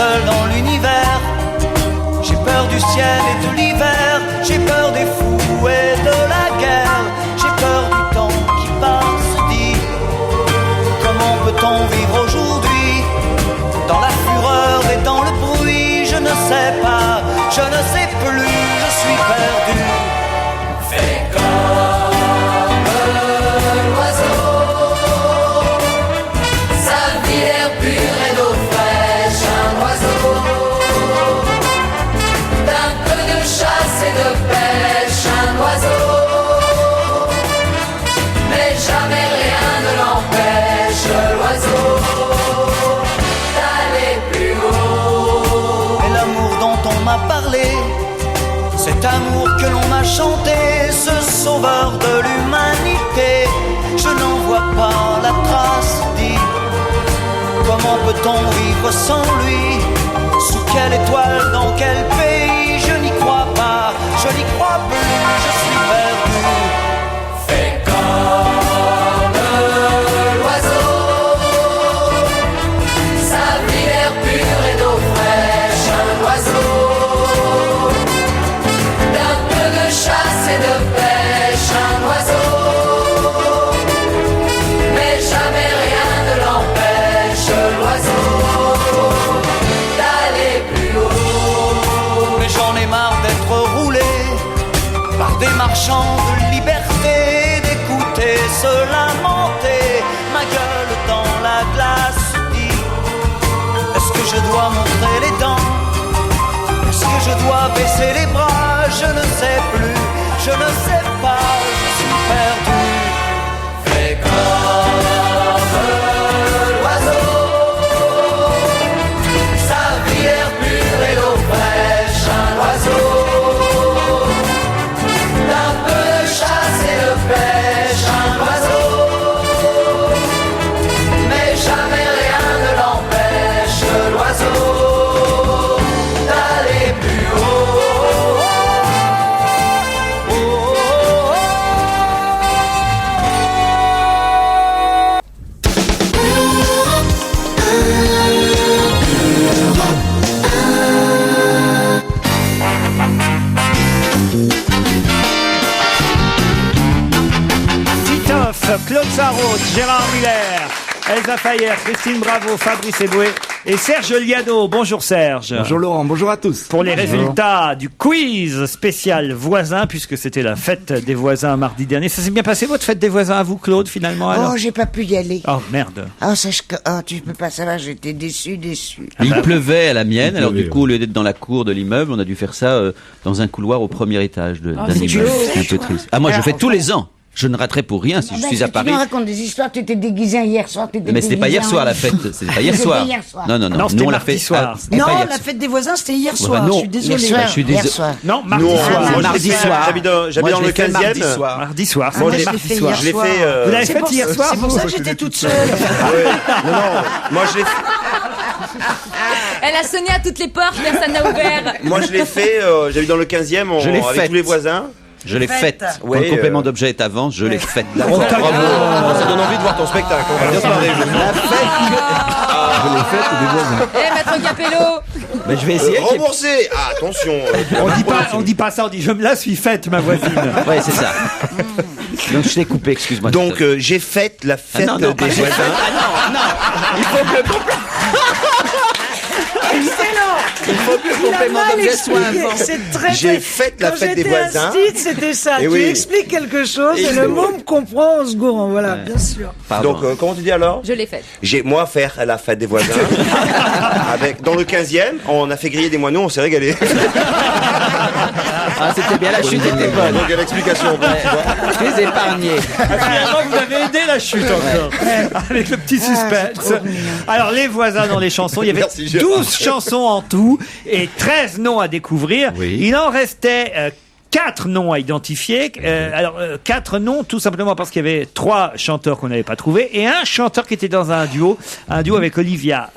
Speaker 17: seul dans l'univers. J'ai peur du ciel et de l'hiver, j'ai peur des fous et de la guerre, j'ai peur du temps qui passe, dit. Comment peut-on vivre aujourd'hui, dans la fureur et dans le bruit? Je ne sais pas, je ne sais plus, je suis perdu. Fais comme l'oiseau, sa vie l'air pur et d'eau fraîche, un oiseau. D'un peu de chasse et de pêche, un oiseau. Mais jamais rien ne l'empêche, l'oiseau, d'aller plus haut. Et l'amour dont on m'a parlé, cet amour que l'on m'a chanté, ce sauveur de l'humanité, je n'en vois pas la trace, dit. Comment peut-on vivre sans lui? Sous quelle étoile, dans quel pays? Je n'y crois pas, je n'y crois plus, je suis perdu. Fais comme l'oiseau, sa vie l'air pur et d'eau fraîche, un oiseau. D'un peu de chasse et de pêche, un oiseau. Mais jamais rien ne l'empêche, l'oiseau, d'aller plus haut. Mais j'en ai marre d'être roulé par des marchands de liberté, d'écouter se lamenter, ma gueule dans la glace, dit. Est-ce que je dois montrer les dents? Est-ce que je dois baisser les bras? Je ne sais plus, je ne sais pas, je suis perdu. Fais comme l'oiseau, sa vie l'air pur et l'eau fraîche, un oiseau. D'un peu de chasse et de pêche, un oiseau. Mais jamais rien ne l'empêche, l'oiseau, d'aller plus haut.
Speaker 7: Titoff, Claude Sarraute, Gérard Miller, Elsa Fayer, Christine Bravo, Fabrice Eboué et Serge Liano. Bonjour Serge.
Speaker 18: Bonjour Laurent, bonjour à tous.
Speaker 7: Pour les résultats du quiz spécial voisin, puisque c'était la fête des voisins mardi dernier. Ça s'est bien passé votre fête des voisins à vous, Claude, finalement alors?
Speaker 10: Oh, j'ai pas pu y aller.
Speaker 7: Oh merde.
Speaker 10: Oh, sache que, oh, tu peux pas savoir, j'étais déçu.
Speaker 8: Il pleuvait à la mienne, alors du coup, au lieu d'être dans la cour de l'immeuble, on a dû faire ça dans un couloir au premier étage d'un
Speaker 10: c'est
Speaker 8: immeuble.
Speaker 10: chaud.
Speaker 8: C'est un peu triste. Ah, moi, je
Speaker 10: Alors,
Speaker 8: fais tous les ans. Je ne raterai pour rien si je suis à Paris.
Speaker 10: Tu nous racontes des histoires, tu étais déguisé hier soir,
Speaker 8: Mais c'était pas hier soir la fête, c'était pas hier
Speaker 10: C'était
Speaker 8: soir.
Speaker 10: hier soir.
Speaker 8: Non, non, non.
Speaker 7: Non, c'était
Speaker 8: Nous, on l'a
Speaker 7: mardi
Speaker 8: fait.
Speaker 7: soir.
Speaker 8: c'était
Speaker 12: Non,
Speaker 8: pas hier
Speaker 12: la fête des voisins, c'était hier
Speaker 8: Ouais,
Speaker 12: soir.
Speaker 8: bah non.
Speaker 12: Je suis désolé.
Speaker 10: Hier
Speaker 8: je suis
Speaker 10: hier
Speaker 8: désolé.
Speaker 10: soir.
Speaker 7: Non, mardi
Speaker 11: Non,
Speaker 7: soir.
Speaker 11: moi, je l'ai
Speaker 8: mardi
Speaker 11: fait,
Speaker 8: soir.
Speaker 11: j'habite
Speaker 8: Moi,
Speaker 11: dans
Speaker 8: je
Speaker 11: le
Speaker 8: l'ai fait
Speaker 11: 15e.
Speaker 8: mardi soir.
Speaker 7: Mardi soir.
Speaker 11: Moi,
Speaker 12: je
Speaker 11: je
Speaker 12: l'ai
Speaker 11: l'ai
Speaker 12: fait
Speaker 11: fait,
Speaker 12: hier
Speaker 11: je l'ai
Speaker 12: soir.
Speaker 11: fait.
Speaker 7: Vous l'avez
Speaker 12: C'est
Speaker 7: fait
Speaker 12: pour
Speaker 7: hier
Speaker 12: ça-
Speaker 7: soir,
Speaker 12: C'est pour
Speaker 7: vous
Speaker 12: ça que j'étais toute seule.
Speaker 11: Ouais. Non, moi je l'ai fait.
Speaker 9: Elle a sonné à toutes les portes, personne n'a ouvert.
Speaker 11: Moi je l'ai fait, j'habite dans le 15e
Speaker 8: Je l'ai
Speaker 11: avec
Speaker 8: faite.
Speaker 11: tous les voisins.
Speaker 8: Je l'ai faite. Quand
Speaker 11: Ouais,
Speaker 8: le complément d'objet est avant, je l'ai faite.
Speaker 11: Bravo. Ça donne envie de voir ton spectacle. On va bien se marrer.
Speaker 18: Je l'ai fait ou des voisins.
Speaker 9: Eh, maître Capello.
Speaker 8: Mais je vais essayer.
Speaker 11: Rembourser. Ah, attention.
Speaker 7: On dit pas ça, on dit je me la suis faite, ma voisine.
Speaker 8: Ouais, c'est ça. Donc je t'ai coupé, excuse-moi.
Speaker 11: Donc j'ai fait la fête
Speaker 8: Ah non, non,
Speaker 11: des
Speaker 8: j'ai
Speaker 11: voisins.
Speaker 8: fait. Ah non, non. Il faut que le complément.
Speaker 12: Excellent.
Speaker 8: Il faut que le complément d'objet soit avant.
Speaker 12: C'est très
Speaker 11: J'ai fait la
Speaker 12: Quand
Speaker 11: fête des
Speaker 12: j'étais
Speaker 11: voisins.
Speaker 12: instite, c'était ça.
Speaker 11: Et
Speaker 12: Tu
Speaker 11: oui.
Speaker 12: expliques quelque chose et
Speaker 11: Et
Speaker 12: le
Speaker 11: oui.
Speaker 12: môme comprend en seconde. Voilà, bien sûr.
Speaker 8: Pardon.
Speaker 11: Donc comment tu dis alors?
Speaker 9: Je l'ai faite.
Speaker 11: J'ai moi faire la fête des voisins avec dans le 15e, on a fait griller des moineaux, on s'est régalé.
Speaker 8: Ah, c'était bien, la chute était bonne.
Speaker 11: Donc il y a l'explication.
Speaker 8: Je les ai épargnés.
Speaker 7: Finalement, vous avez aidé la chute encore. Avec le petit suspense. Alors, les voisins dans les chansons, il y avait
Speaker 11: Merci, Gérard.
Speaker 7: 12 chansons en tout et 13 noms à découvrir.
Speaker 8: Oui.
Speaker 7: Il en restait 4 noms à identifier. 4 noms tout simplement parce qu'il y avait 3 chanteurs qu'on n'avait pas trouvés et un chanteur qui était dans un duo avec Olivia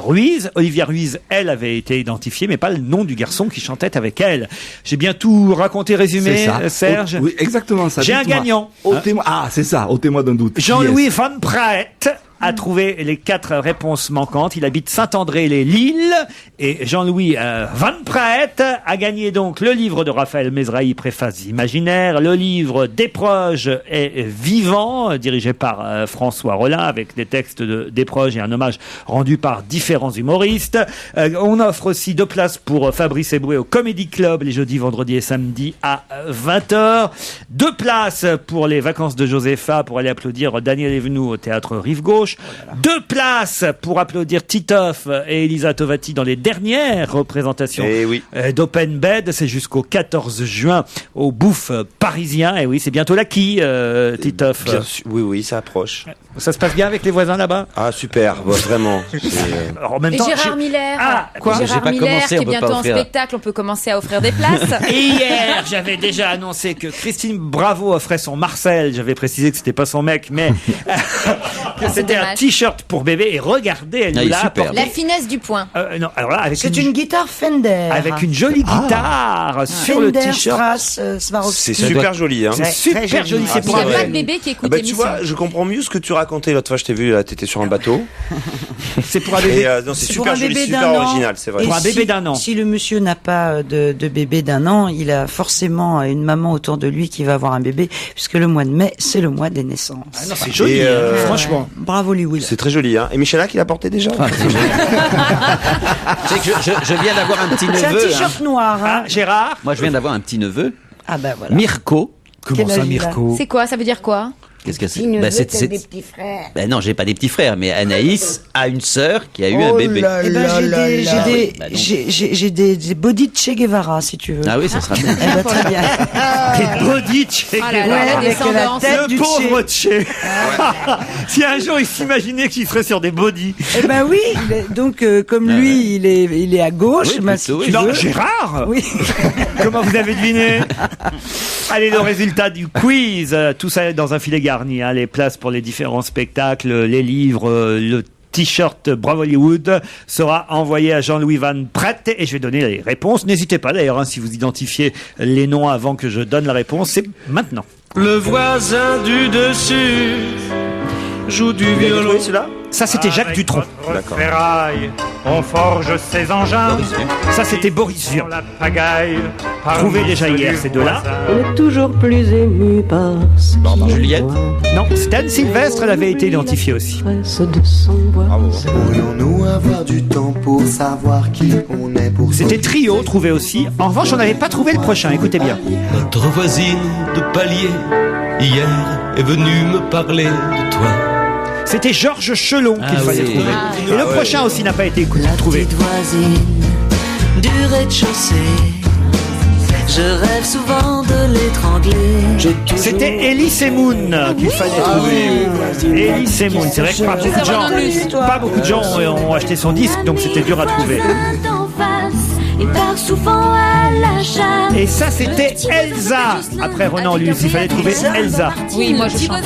Speaker 7: Ruiz. Olivia Ruiz, elle avait été identifiée, mais pas le nom du garçon qui chantait avec elle. J'ai bien tout raconté, résumé,
Speaker 18: C'est ça.
Speaker 7: Serge.
Speaker 18: Oui, exactement ça.
Speaker 7: J'ai un
Speaker 18: Dites-moi.
Speaker 7: gagnant.
Speaker 18: Ôtez-moi- Ah, c'est ça, ôtez-moi d'un doute. Qui
Speaker 7: Jean-Louis
Speaker 18: est-ce
Speaker 7: Van Praet. a trouvé les 4 réponses manquantes. Il habite Saint-André-les-Lilles. Et Jean-Louis Van Praet a gagné donc le livre de Raphaël Mesrahi, Préface imaginaire, le livre Desproges est vivant, dirigé par François Rollin, avec des textes de Desproges et un hommage rendu par différents humoristes. On offre aussi 2 places pour Fabrice Eboué au Comedy Club les jeudis, vendredis et samedis à 20h. 2 places pour les vacances de Josépha pour aller applaudir Daniel Evenou au théâtre Rive Gauche. 2 places pour applaudir Titoff et Elisa Tovati dans les dernières représentations d'Open Bed. C'est jusqu'au 14 juin au Bouffe parisien. Et oui, c'est bientôt l'acquis, Titoff.
Speaker 11: Oui, ça approche.
Speaker 7: Ça se passe bien avec les voisins là-bas?
Speaker 11: Ah, super, vraiment.
Speaker 7: Alors, en même
Speaker 9: Et
Speaker 7: temps,
Speaker 9: Gérard Miller,
Speaker 7: quoi?
Speaker 9: Gérard
Speaker 8: J'ai pas
Speaker 9: Miller
Speaker 8: commencé,
Speaker 9: qui
Speaker 8: on
Speaker 9: est
Speaker 8: peut
Speaker 9: bientôt
Speaker 8: pas
Speaker 9: en
Speaker 8: offrir.
Speaker 9: spectacle, on peut commencer à offrir des places.
Speaker 7: Et hier, j'avais déjà annoncé que Christine Bravo offrait son Marcel. J'avais précisé que c'était pas son mec, mais que c'était un
Speaker 9: dommage.
Speaker 7: t-shirt pour bébé. Et regardez, elle
Speaker 8: Ah,
Speaker 7: nous
Speaker 8: il est
Speaker 7: l'a
Speaker 8: super.
Speaker 7: apporté.
Speaker 9: La finesse du point.
Speaker 7: Non, alors là, avec
Speaker 12: C'est une guitare Fender.
Speaker 7: avec une jolie guitare sur le
Speaker 12: Fender
Speaker 7: t-shirt.
Speaker 12: Strass,
Speaker 11: C'est
Speaker 12: Swarovski.
Speaker 11: super joli. Hein.
Speaker 7: C'est super joli. C'est
Speaker 9: Il
Speaker 7: pour
Speaker 9: n'y a
Speaker 7: un
Speaker 9: pas de
Speaker 7: bébé.
Speaker 9: bébé qui
Speaker 11: Ah
Speaker 9: écoute
Speaker 11: bah, tu
Speaker 9: l'émission.
Speaker 11: vois, je comprends mieux ce que tu racontais l'autre fois. Je t'ai vu, là, t'étais sur un bateau.
Speaker 7: C'est pour un bébé.
Speaker 11: Et, non, c'est
Speaker 12: Pour
Speaker 11: super
Speaker 12: un
Speaker 11: joli,
Speaker 12: bébé
Speaker 11: super
Speaker 12: d'un an.
Speaker 11: original, c'est vrai.
Speaker 12: Et
Speaker 7: Pour un bébé d'un an.
Speaker 12: Si le monsieur n'a pas de bébé d'un an, il a forcément une maman autour de lui qui va avoir un bébé, puisque le mois de mai, c'est le mois des naissances.
Speaker 7: Ah non, c'est joli,
Speaker 11: Et,
Speaker 7: franchement.
Speaker 12: Bravo, Lee Will.
Speaker 11: C'est très joli. Hein. Et Michalak, il a porté déjà
Speaker 8: Tu sais que je viens d'avoir un petit
Speaker 12: C'est un
Speaker 8: neveu.
Speaker 12: t-shirt noir, hein.
Speaker 7: Gérard?
Speaker 8: Moi, je viens d'avoir un petit neveu,
Speaker 12: Ah bah voilà.
Speaker 8: Mirko.
Speaker 12: Quel âge il a
Speaker 9: C'est quoi? Ça veut dire quoi?
Speaker 8: Qu'est-ce que c'est?
Speaker 10: Il ne
Speaker 8: Bah,
Speaker 10: veut
Speaker 8: c'est-
Speaker 10: que
Speaker 8: c'est-
Speaker 10: des petits frères.
Speaker 8: Ben non, j'ai pas des petits frères, mais Anaïs a une sœur qui a eu un
Speaker 10: Oh
Speaker 8: bébé.
Speaker 10: là
Speaker 12: Eh ben,
Speaker 8: Bah, donc.
Speaker 12: j'ai des body de Che Guevara, si tu veux.
Speaker 8: Ah oui, ça sera bien.
Speaker 12: Eh ben, très bien.
Speaker 7: Les body de Che
Speaker 9: Ah là là,
Speaker 7: Guevara.
Speaker 9: la
Speaker 12: avec la
Speaker 9: descendance.
Speaker 12: tête du
Speaker 7: Le pauvre
Speaker 12: Che.
Speaker 7: Che. Si un jour il s'imaginait qu'il serait sur des body.
Speaker 12: Eh ben oui, donc comme lui, il est à gauche,
Speaker 8: Oui,
Speaker 12: bah,
Speaker 8: plutôt,
Speaker 12: si
Speaker 8: oui.
Speaker 12: tu
Speaker 7: Non,
Speaker 12: veux.
Speaker 7: Gérard.
Speaker 12: Oui.
Speaker 7: Comment vous avez deviné? Allez, le résultat du quiz. Tout ça est dans un filet garni. Hein. Les places pour les différents spectacles, les livres, le t-shirt Bravo Hollywood sera envoyé à Jean-Louis Van Praet et je vais donner les réponses. N'hésitez pas d'ailleurs, hein, si vous identifiez les noms avant que je donne la réponse, c'est maintenant.
Speaker 17: Le voisin du dessus joue du
Speaker 11: Vous avez
Speaker 17: violon.
Speaker 11: trouvé celui-là
Speaker 7: Ça, c'était Jacques Dutronc.
Speaker 11: D'accord.
Speaker 17: Ferraille, on forge ses engins.
Speaker 7: Ça, c'était Boris Vian.
Speaker 17: Sur la pagaille.
Speaker 7: Trouvé déjà hier, ces deux-là.
Speaker 19: On est toujours plus ému par ce qui
Speaker 8: Juliette.
Speaker 7: Non, Stan Sylvestre, elle avait été identifiée aussi.
Speaker 19: presse de son voix.
Speaker 20: Pourrions-nous avoir du temps pour savoir qui on est pour
Speaker 7: C'était Trio, trouvé aussi. En revanche, on n'avait pas trouvé le prochain. Écoutez bien.
Speaker 21: Notre voisine de palier, hier, est venue me parler de toi.
Speaker 7: C'était Georges Chelon qu'il
Speaker 21: Ah
Speaker 7: fallait
Speaker 21: oui.
Speaker 7: trouver.
Speaker 21: Ah,
Speaker 7: Et le
Speaker 21: ouais.
Speaker 7: prochain aussi n'a pas été trouvé.
Speaker 19: Voisine du rez-de-chaussée, je rêve souvent de l'étrangler.
Speaker 7: C'était Elie Moon qu'il fallait trouver. Elie Moon, c'est vrai que pas beaucoup de gens ont acheté son disque, donc c'était dur à trouver.
Speaker 19: En face, et part souvent à la chasse.
Speaker 7: Et ça, c'était Elsa. Après Renan Luce, il fallait trouver Elsa.
Speaker 9: Oui, moi je chante.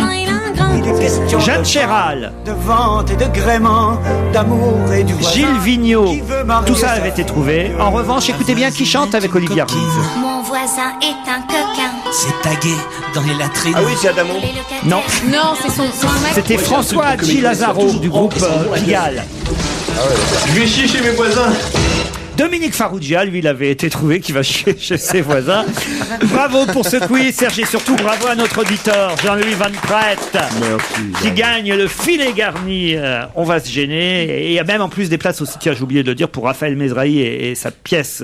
Speaker 7: Jeanne Chéral,
Speaker 17: De vente et de gréement, d'amour et du voisin.
Speaker 7: Gilles Vigneault,
Speaker 17: Qui veut marier
Speaker 7: tout ça
Speaker 17: sa
Speaker 7: avait été trouvé. En revanche, écoutez bien qui chante avec Olivia Reese.
Speaker 22: Mon voisin est un coquin.
Speaker 17: C'est tagué dans les latrines.
Speaker 11: Ah oui, c'est Adamo.
Speaker 7: Non,
Speaker 9: Non, c'est son mec.
Speaker 7: c'était François Hadji Lazaro du groupe Pigalle.
Speaker 17: Je vais chier chez mes voisins.
Speaker 7: Dominique Farrugia, lui, il avait été trouvé, qui va chez ses voisins. Bravo pour ce quiz, Serge, et surtout bravo à notre auditeur, Jean-Louis Van Praet, qui gagne le filet garni. On va se gêner. Et il y a même en plus des places aussi, tiens, j'ai oublié de le dire, pour Raphaël Mesrahi et sa pièce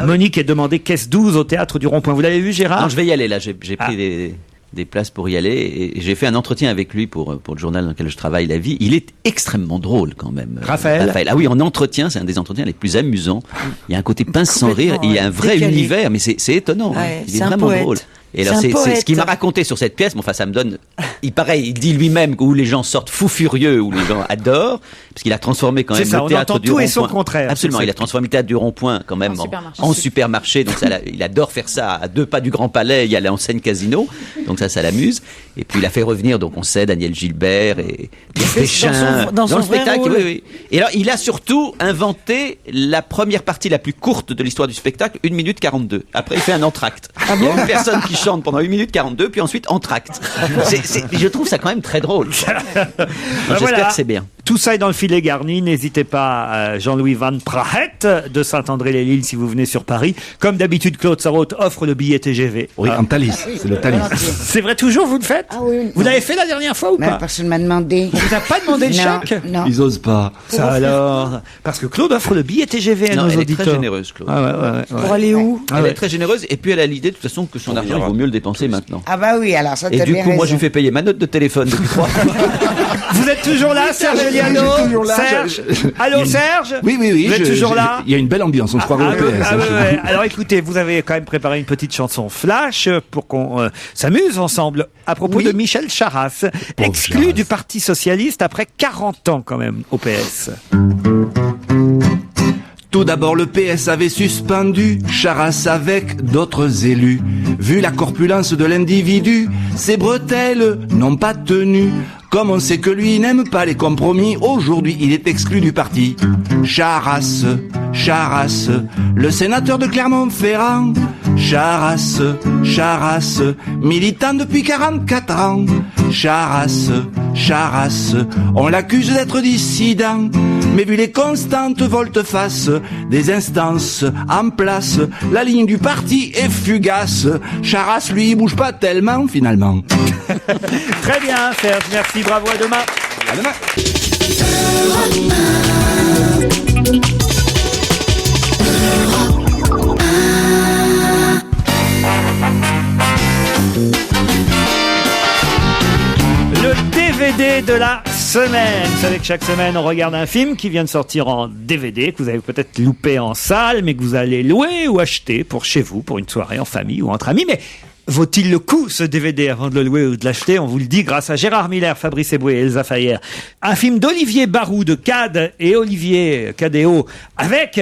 Speaker 7: Monique est demandée caisse 12 au Théâtre du Rond-Point. Vous l'avez vu, Gérard?
Speaker 8: Non, je vais y aller là. J'ai pris des places pour y aller et j'ai fait un entretien avec lui pour le journal dans lequel je travaille, La Vie. Il est extrêmement drôle quand même.
Speaker 7: Raphaël.
Speaker 8: Ah oui, en entretien, c'est un des entretiens les plus amusants. Il y a un côté pince sans rire, il y a un vrai
Speaker 12: Décalé.
Speaker 8: univers, mais c'est étonnant. Hein.
Speaker 12: Ouais,
Speaker 8: Il est
Speaker 12: c'est un
Speaker 8: vraiment
Speaker 12: poète.
Speaker 8: drôle. Et alors,
Speaker 12: C'est un
Speaker 8: c'est ce qu'il
Speaker 12: poète.
Speaker 8: m'a raconté sur cette pièce. Bon, enfin, ça me donne. Il dit lui-même où les gens sortent fous furieux, où les gens adorent, parce qu'il a transformé quand
Speaker 7: C'est
Speaker 8: même
Speaker 7: ça,
Speaker 8: le
Speaker 7: on
Speaker 8: théâtre
Speaker 7: entend
Speaker 8: du
Speaker 7: tout
Speaker 8: Rond-Point.
Speaker 7: et son contraire.
Speaker 8: Absolument,
Speaker 7: C'est
Speaker 8: il a transformé le théâtre du Rond-Point quand même en supermarché. Donc ça, il adore faire ça à 2 pas du Grand Palais. Il y a en scène casino. Donc ça l'amuse. Et puis il a fait revenir, donc on sait, Daniel Gilbert et Pierre
Speaker 12: fait
Speaker 8: Péchin
Speaker 12: dans son
Speaker 8: le
Speaker 12: vrai
Speaker 8: spectacle.
Speaker 12: rôle.
Speaker 8: Oui, oui. Et alors il a surtout inventé la première partie la plus courte de l'histoire du spectacle, 1 minute 42. Après il fait un entracte. Il y a une personne qui chante pendant 1 minute 42, puis ensuite entracte. Je trouve ça quand même très drôle. J'espère que c'est bien.
Speaker 7: Tout ça est dans le filet garni. N'hésitez pas, Jean-Louis Van Praet de Saint-André-les-Lilles, si vous venez sur Paris. Comme d'habitude, Claude Sarraute offre le billet TGV.
Speaker 18: Oui, en Thalys. C'est le Thalys.
Speaker 7: C'est vrai, toujours, vous le faites?
Speaker 10: Ah oui.
Speaker 7: Vous l'avez fait la dernière fois ou
Speaker 10: Même
Speaker 7: pas?
Speaker 10: personne m'a demandé.
Speaker 7: On vous a pas demandé le
Speaker 10: Non,
Speaker 7: chèque?
Speaker 10: non.
Speaker 18: Ils osent pas.
Speaker 7: Ça alors? Parce que Claude offre le billet TGV à
Speaker 8: Non,
Speaker 7: nos
Speaker 8: elle est
Speaker 7: auditeurs.
Speaker 8: très généreuse, Claude.
Speaker 7: Ah ouais.
Speaker 12: Pour aller où?
Speaker 8: Elle est très généreuse et puis elle a l'idée de toute façon que son argent il vaut mieux le dépenser maintenant.
Speaker 10: Ah bah oui, alors ça
Speaker 8: Et
Speaker 10: t'as
Speaker 8: du
Speaker 10: bien
Speaker 8: coup, moi, je
Speaker 10: raison.
Speaker 8: lui fais payer ma note de téléphone depuis 3 mois.
Speaker 7: Vous êtes toujours là, Serge Eliano?
Speaker 18: Je suis toujours là.
Speaker 7: Serge? Allô, Serge?
Speaker 18: Oui.
Speaker 7: Vous êtes toujours là?
Speaker 18: Il y a une belle ambiance, on se croirait au PS.
Speaker 7: ouais. Alors écoutez, vous avez quand même préparé une petite chanson flash pour qu'on s'amuse ensemble à propos de Michel Charasse, exclu
Speaker 18: Charasse.
Speaker 7: du Parti Socialiste après 40 ans quand même au PS.
Speaker 18: Tout d'abord, le PS avait suspendu Charasse avec d'autres élus. Vu la corpulence de l'individu, ses bretelles n'ont pas tenu. Comme on sait que lui n'aime pas les compromis, aujourd'hui il est exclu du parti. Charasse, le sénateur de Clermont-Ferrand. Charasse, militant depuis 44 ans. Charasse, on l'accuse d'être dissident. Mais vu les constantes volte-face des instances en place, la ligne du parti est fugace. Charasse, lui, bouge pas tellement, finalement.
Speaker 7: Très bien, Serge, merci, bravo, à demain.
Speaker 18: À demain.
Speaker 7: Le DVD de la semaine. Vous savez que chaque semaine, on regarde un film qui vient de sortir en DVD, que vous avez peut-être loupé en salle, mais que vous allez louer ou acheter pour chez vous, pour une soirée en famille ou entre amis. Mais vaut-il le coup, ce DVD, avant de le louer ou de l'acheter? On vous le dit grâce à Gérard Miller, Fabrice Eboué et Elsa Fayer. Un film d'Olivier Barou de CAD et Olivier Cadéo avec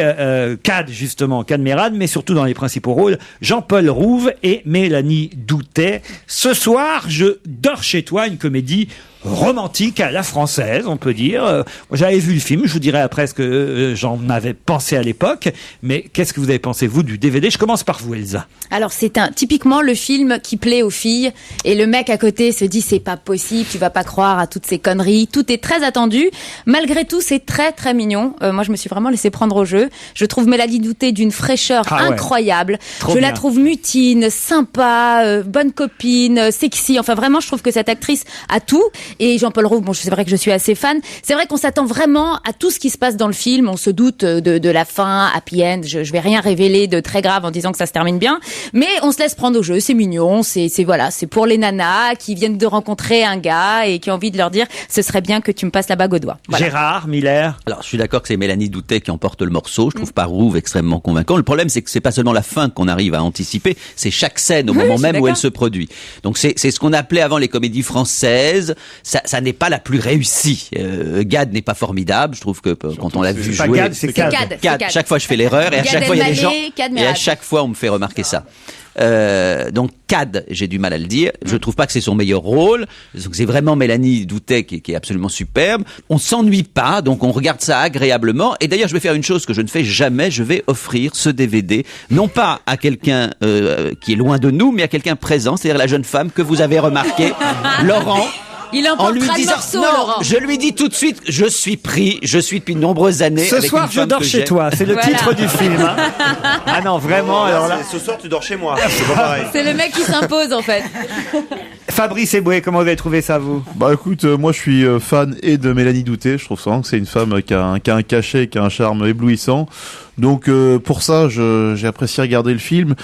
Speaker 7: CAD, justement, CAD Mérad, mais surtout dans les principaux rôles, Jean-Paul Rouve et Mélanie Doutet. Ce soir, je dors chez toi, une comédie romantique à la française, on peut dire. J'avais vu le film, je vous dirai après ce que j'en avais pensé à l'époque, mais qu'est-ce que vous avez pensé, vous, du DVD? Je commence par vous, Elsa.
Speaker 9: Alors c'est typiquement le film qui plaît aux filles et le mec à côté se dit c'est pas possible, tu vas pas croire à toutes ces conneries, tout est très attendu. Malgré tout, c'est très très mignon. Moi je me suis vraiment laissé prendre au jeu. Je trouve Mélanie Doutet d'une fraîcheur incroyable.
Speaker 7: Trop
Speaker 9: je
Speaker 7: bien.
Speaker 9: la trouve mutine, sympa, bonne copine, sexy. Enfin vraiment, je trouve que cette actrice a tout. Et Jean-Paul Rouve, bon, c'est vrai que je suis assez fan. C'est vrai qu'on s'attend vraiment à tout ce qui se passe dans le film. On se doute de la fin, happy end. Je vais rien révéler de très grave en disant que ça se termine bien. Mais on se laisse prendre au jeu. C'est mignon. C'est voilà. C'est pour les nanas qui viennent de rencontrer un gars et qui ont envie de leur dire, ce serait bien que tu me passes la bague au doigt. Voilà.
Speaker 7: Gérard Miller.
Speaker 8: Alors, je suis d'accord que c'est Mélanie Doutet qui emporte le morceau. Je trouve pas Rouve extrêmement convaincant. Le problème, c'est que c'est pas seulement la fin qu'on arrive à anticiper, c'est chaque scène au
Speaker 9: Oui,
Speaker 8: moment
Speaker 9: je suis
Speaker 8: même où
Speaker 9: d'accord.
Speaker 8: elle se produit. Donc, c'est ce qu'on appelait avant les comédies françaises. Ça n'est pas la plus réussie. Gad n'est pas formidable. Je trouve que quand on l'a vu
Speaker 7: pas
Speaker 8: jouer.
Speaker 7: Gad, c'est Cad.
Speaker 8: Cad. Chaque fois, je fais l'erreur et à
Speaker 9: Gad
Speaker 8: chaque fois, il y a des gens.
Speaker 9: Elmaleh, Cad
Speaker 8: Et à
Speaker 9: Merad.
Speaker 8: chaque fois, on me fait remarquer ça. Donc Cad, j'ai du mal à le dire. Je trouve pas que c'est son meilleur rôle. Donc c'est vraiment Mélanie Doutet qui est absolument superbe. On s'ennuie pas, donc on regarde ça agréablement. Et d'ailleurs, je vais faire une chose que je ne fais jamais. Je vais offrir ce DVD, non pas à quelqu'un qui est loin de nous, mais à quelqu'un présent, c'est-à-dire la jeune femme que vous avez remarqué, Laurent.
Speaker 9: Il
Speaker 8: En lui
Speaker 9: emportera le
Speaker 8: disant,
Speaker 9: morceau,
Speaker 8: non,
Speaker 9: Laurent.
Speaker 8: je lui dis tout de suite, je suis pris, je suis depuis de nombreuses années.
Speaker 7: Ce
Speaker 8: avec
Speaker 7: soir,
Speaker 8: une
Speaker 7: je
Speaker 8: femme
Speaker 7: dors
Speaker 8: que
Speaker 7: chez
Speaker 8: j'aime.
Speaker 7: toi. C'est le
Speaker 9: Voilà.
Speaker 7: titre du film. Hein. Ah non, vraiment. Alors là,
Speaker 11: Ce soir, tu dors chez moi. C'est pas pareil.
Speaker 9: C'est le mec qui s'impose en fait.
Speaker 7: Fabrice Eboué, comment vous avez trouvé ça, vous?
Speaker 13: Bah écoute, moi je suis fan et de Mélanie Doutet, je trouve ça que c'est une femme qui a un cachet, qui a un charme éblouissant. Donc pour ça, j'ai apprécié regarder le film.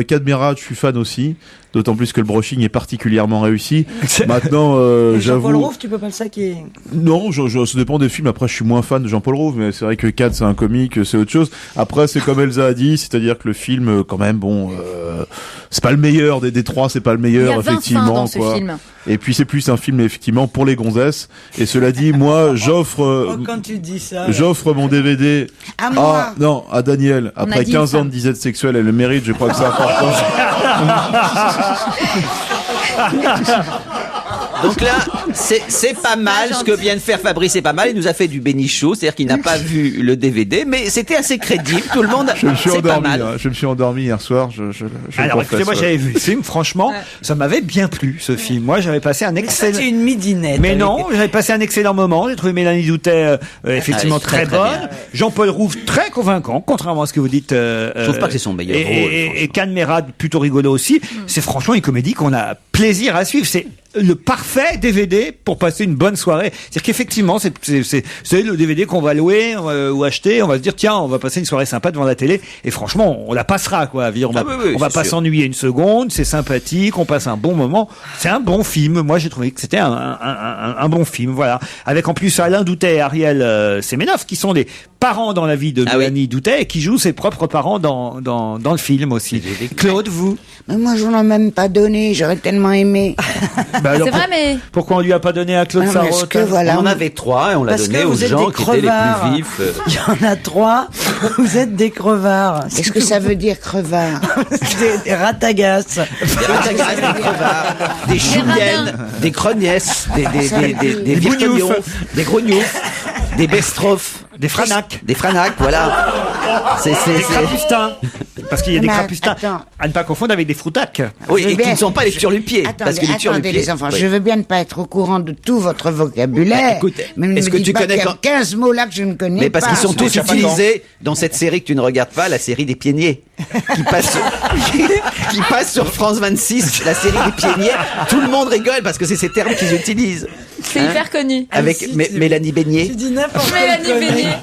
Speaker 13: Cad Merad, je suis fan aussi, d'autant plus que le brushing est particulièrement réussi. Maintenant,
Speaker 12: Jean-Paul
Speaker 13: j'avoue...
Speaker 12: Rouve, tu peux pas le saquer.
Speaker 13: Non, ça dépend des films. Après, je suis moins fan de Jean-Paul Rouve, mais c'est vrai que Cad, c'est un comique, c'est autre chose. Après, c'est comme Elsa a dit, c'est-à-dire que le film, quand même, bon, c'est pas le meilleur des trois, c'est pas le meilleur,
Speaker 9: Il y a 20
Speaker 13: effectivement.
Speaker 9: fins dans ce
Speaker 13: quoi.
Speaker 9: film.
Speaker 13: Et puis c'est plus un film effectivement pour les gonzesses. Et cela dit, moi, j'offre
Speaker 12: quand tu dis ça.
Speaker 13: j'offre mon DVD
Speaker 10: À moi.
Speaker 13: à Daniel.
Speaker 9: On a
Speaker 13: Après
Speaker 9: dit
Speaker 13: 15
Speaker 9: ça.
Speaker 13: ans de disette sexuelle, elle le mérite. Je crois que c'est important.
Speaker 8: Donc là, c'est pas mal ce que vient de faire Fabrice, c'est pas mal. Il nous a fait du bénichou, c'est-à-dire qu'il n'a pas vu le DVD, mais c'était assez crédible. Tout le monde,
Speaker 13: Je me suis
Speaker 8: c'est pas
Speaker 13: endormi.
Speaker 8: mal.
Speaker 13: Hein. Je me suis endormi hier soir.
Speaker 7: Alors,
Speaker 13: confesse,
Speaker 7: écoutez, moi
Speaker 13: ouais.
Speaker 7: j'avais vu le film, franchement, ça m'avait bien plu, ce film. Moi, j'avais passé un excellent...
Speaker 12: C'est une midinette.
Speaker 7: Mais
Speaker 12: avec-
Speaker 7: non, j'avais passé un excellent moment. J'ai trouvé Mélanie Doutet effectivement
Speaker 8: Ah, très,
Speaker 7: très
Speaker 8: très
Speaker 7: bonne.
Speaker 8: bien.
Speaker 7: Jean-Paul Rouve très convaincant, contrairement à ce que vous dites.
Speaker 8: Je trouve pas que c'est son meilleur rôle,
Speaker 7: Et Can Merad plutôt rigolo aussi. C'est franchement une comédie qu'on a plaisir à suivre. C'est le parfait DVD pour passer une bonne soirée. C'est-à-dire qu'effectivement, c'est le DVD qu'on va louer ou acheter. On va se dire tiens, on va passer une soirée sympa devant la télé. Et franchement, on la passera quoi. On va,
Speaker 8: oui,
Speaker 7: on va
Speaker 8: c'est
Speaker 7: pas
Speaker 8: sûr.
Speaker 7: s'ennuyer une seconde. C'est sympathique. On passe un bon moment. C'est un bon film. Moi, j'ai trouvé que c'était un bon film. Voilà. Avec en plus Alain Doutet et Ariel Semenov qui sont les parents dans la vie de Mélanie Doutet et qui jouent ses propres parents dans le film aussi. Claude, vous?
Speaker 10: Mais moi, je n'en ai même pas donné, j'aurais tellement aimé.
Speaker 7: Bah alors,
Speaker 9: C'est vrai, mais
Speaker 7: pourquoi on lui a pas donné à Claude
Speaker 10: Ah, parce
Speaker 7: Sarraute
Speaker 10: que voilà,
Speaker 8: On en avait 3 et on l'a
Speaker 12: Parce
Speaker 8: donné
Speaker 12: que
Speaker 8: aux
Speaker 12: vous êtes
Speaker 8: gens
Speaker 12: des
Speaker 8: qui étaient les
Speaker 12: crevards.
Speaker 8: plus vifs.
Speaker 12: Il y en a 3, vous êtes des crevards.
Speaker 10: Qu'est-ce que ça veut dire, crevard?
Speaker 12: Des ratagasses.
Speaker 8: Des ratagasses, des crevards, des choumiennes, des crognesses, des virgognoufs, des grognoufs, des bestrophes,
Speaker 7: des franacs.
Speaker 8: Des franacs, voilà.
Speaker 7: Des crapustins. Parce qu'il y a des
Speaker 10: Mais
Speaker 7: crapustins.
Speaker 10: attends.
Speaker 7: À ne pas confondre avec des froutacs.
Speaker 8: Oui,
Speaker 10: Je veux
Speaker 8: et qui
Speaker 10: bien-
Speaker 8: ne sont pas les turlupiers.
Speaker 10: Attendez,
Speaker 8: Parce que les
Speaker 10: attendez
Speaker 8: turlupiers.
Speaker 10: les enfants,
Speaker 8: oui.
Speaker 10: je veux bien ne pas être au courant de tout votre vocabulaire.
Speaker 8: Écoute,
Speaker 10: mais ne
Speaker 8: est-ce
Speaker 10: me
Speaker 8: que
Speaker 10: dites
Speaker 8: tu
Speaker 10: pas
Speaker 8: connais
Speaker 10: qu'il y a
Speaker 8: quand-
Speaker 10: 15 mots là que je ne connais
Speaker 8: Mais parce
Speaker 10: pas.
Speaker 8: qu'ils sont tous utilisés dans cette série que tu ne regardes pas, la série des Pieds-Niers, qui passe, qui passe sur France 26, la série des Pieds-Niers. Tout le monde rigole parce que c'est ces termes qu'ils utilisent.
Speaker 9: c'est
Speaker 8: Hein
Speaker 9: hyper connu.
Speaker 8: Avec Mélanie Beignet.
Speaker 12: Tu dis n'importe quelle
Speaker 9: Mélanie
Speaker 12: connerie.
Speaker 9: Beignet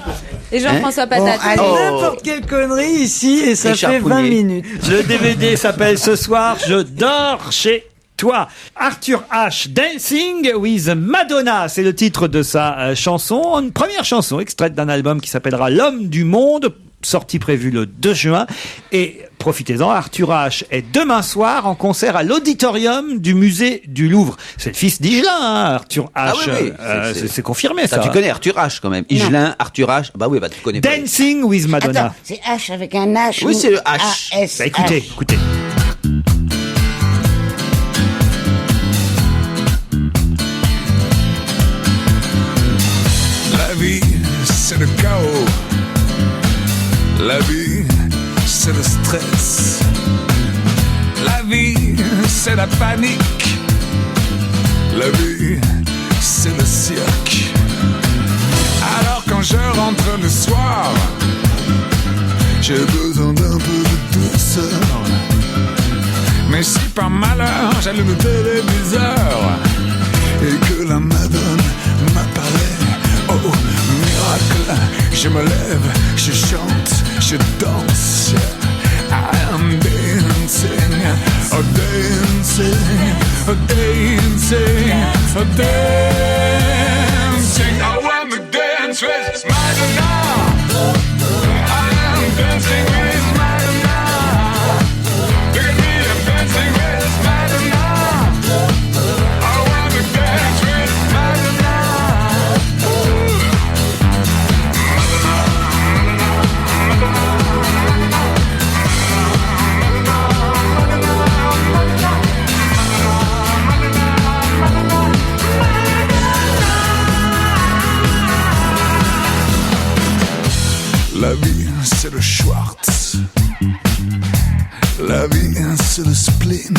Speaker 9: et Jean-François Patate.
Speaker 12: Tu dis n'importe quelle connerie ici et ça
Speaker 8: Et
Speaker 12: fait 20
Speaker 8: Charpounier.
Speaker 12: minutes.
Speaker 7: Le DVD s'appelle Ce soir, je dors chez toi. Arthur H. Dancing with Madonna, c'est le titre de sa chanson. Une première chanson extraite d'un album qui s'appellera L'homme du monde, sortie prévue le 2 juin. Et profitez-en, Arthur H. est demain soir en concert à l'auditorium du musée du Louvre. C'est le fils d'Higelin, hein, Arthur H.
Speaker 8: Ah oui, oui.
Speaker 7: C'est confirmé ça.
Speaker 8: Tu connais Arthur H quand même. Higelin, Arthur H. Bah oui, bah tu connais pas.
Speaker 7: Dancing with Madonna.
Speaker 10: Attends, c'est H avec un H.
Speaker 8: Oui,
Speaker 10: ou
Speaker 8: c'est le H.
Speaker 10: A-S-H.
Speaker 7: Bah, écoutez, écoutez.
Speaker 1: La vie, c'est le chaos. La vie, c'est le stress. La vie, c'est la panique. La vie, c'est le cirque. Alors quand je rentre le soir, j'ai besoin d'un peu de douceur. Mais si par malheur j'allume le téléviseur et que la Madone m'apparaît, oh miracle, je me lève, je chante, je danse. I am dancing, oh dancing, oh dancing, oh dancing. I wanna dance with Madonna. I am dancing with Madonna. Look at me, I'm dancing with Madonna. I wanna dance with Madonna. La vie, c'est le Schwartz. La vie, c'est le spleen.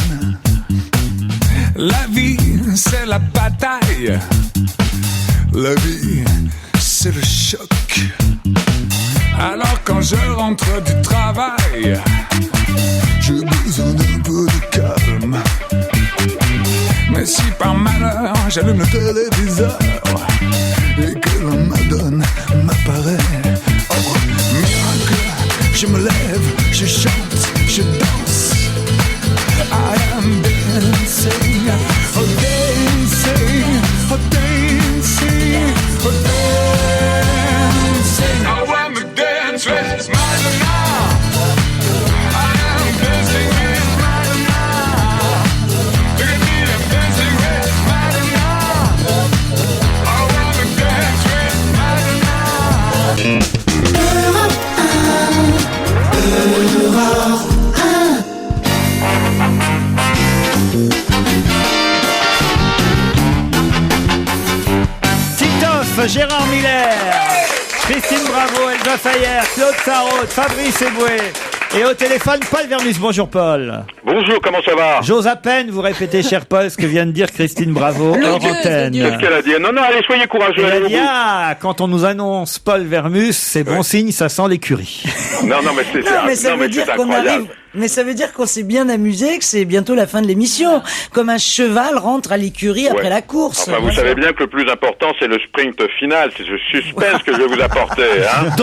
Speaker 1: La vie, c'est la bataille. La vie, c'est le choc. Alors quand je rentre du travail, j'ai besoin d'un peu de calme. Mais si par malheur j'allume le téléviseur et que la Madone m'apparaît, oh miracle, je me lève, je chante, je danse. I am dancing, oh dancing, oh dancing, oh dancing. I wanna dance with Madonna. I am dancing with Madonna. Look at me, I'm dancing with Madonna. I wanna dance with Madonna.
Speaker 7: Gérard Miller, Christine Bravo, Elsa Fayer, Claude Sarraute, Fabrice Eboué. Et au téléphone, Paul Vermus. Bonjour Paul.
Speaker 2: Bonjour, comment ça va?
Speaker 7: J'ose à peine vous répéter, cher Paul, ce que vient de dire Christine Bravo hors antenne.
Speaker 2: Qu'est-ce qu'elle a dit? Non, allez, soyez courageux.
Speaker 7: Elle a
Speaker 2: allez au
Speaker 7: dit,
Speaker 2: bout.
Speaker 7: quand on nous annonce Paul Vermus, c'est bon signe, ça sent l'écurie.
Speaker 2: Non, mais c'est
Speaker 12: Non, mais ça veut dire qu'on
Speaker 2: incroyable.
Speaker 12: arrive. Mais ça veut dire qu'on s'est bien amusé, que c'est bientôt la fin de l'émission. Comme un cheval rentre à l'écurie après la course.
Speaker 2: Enfin, vous savez bien que le plus important, c'est le sprint final. C'est ce suspense que je vais vous apporter. Hein.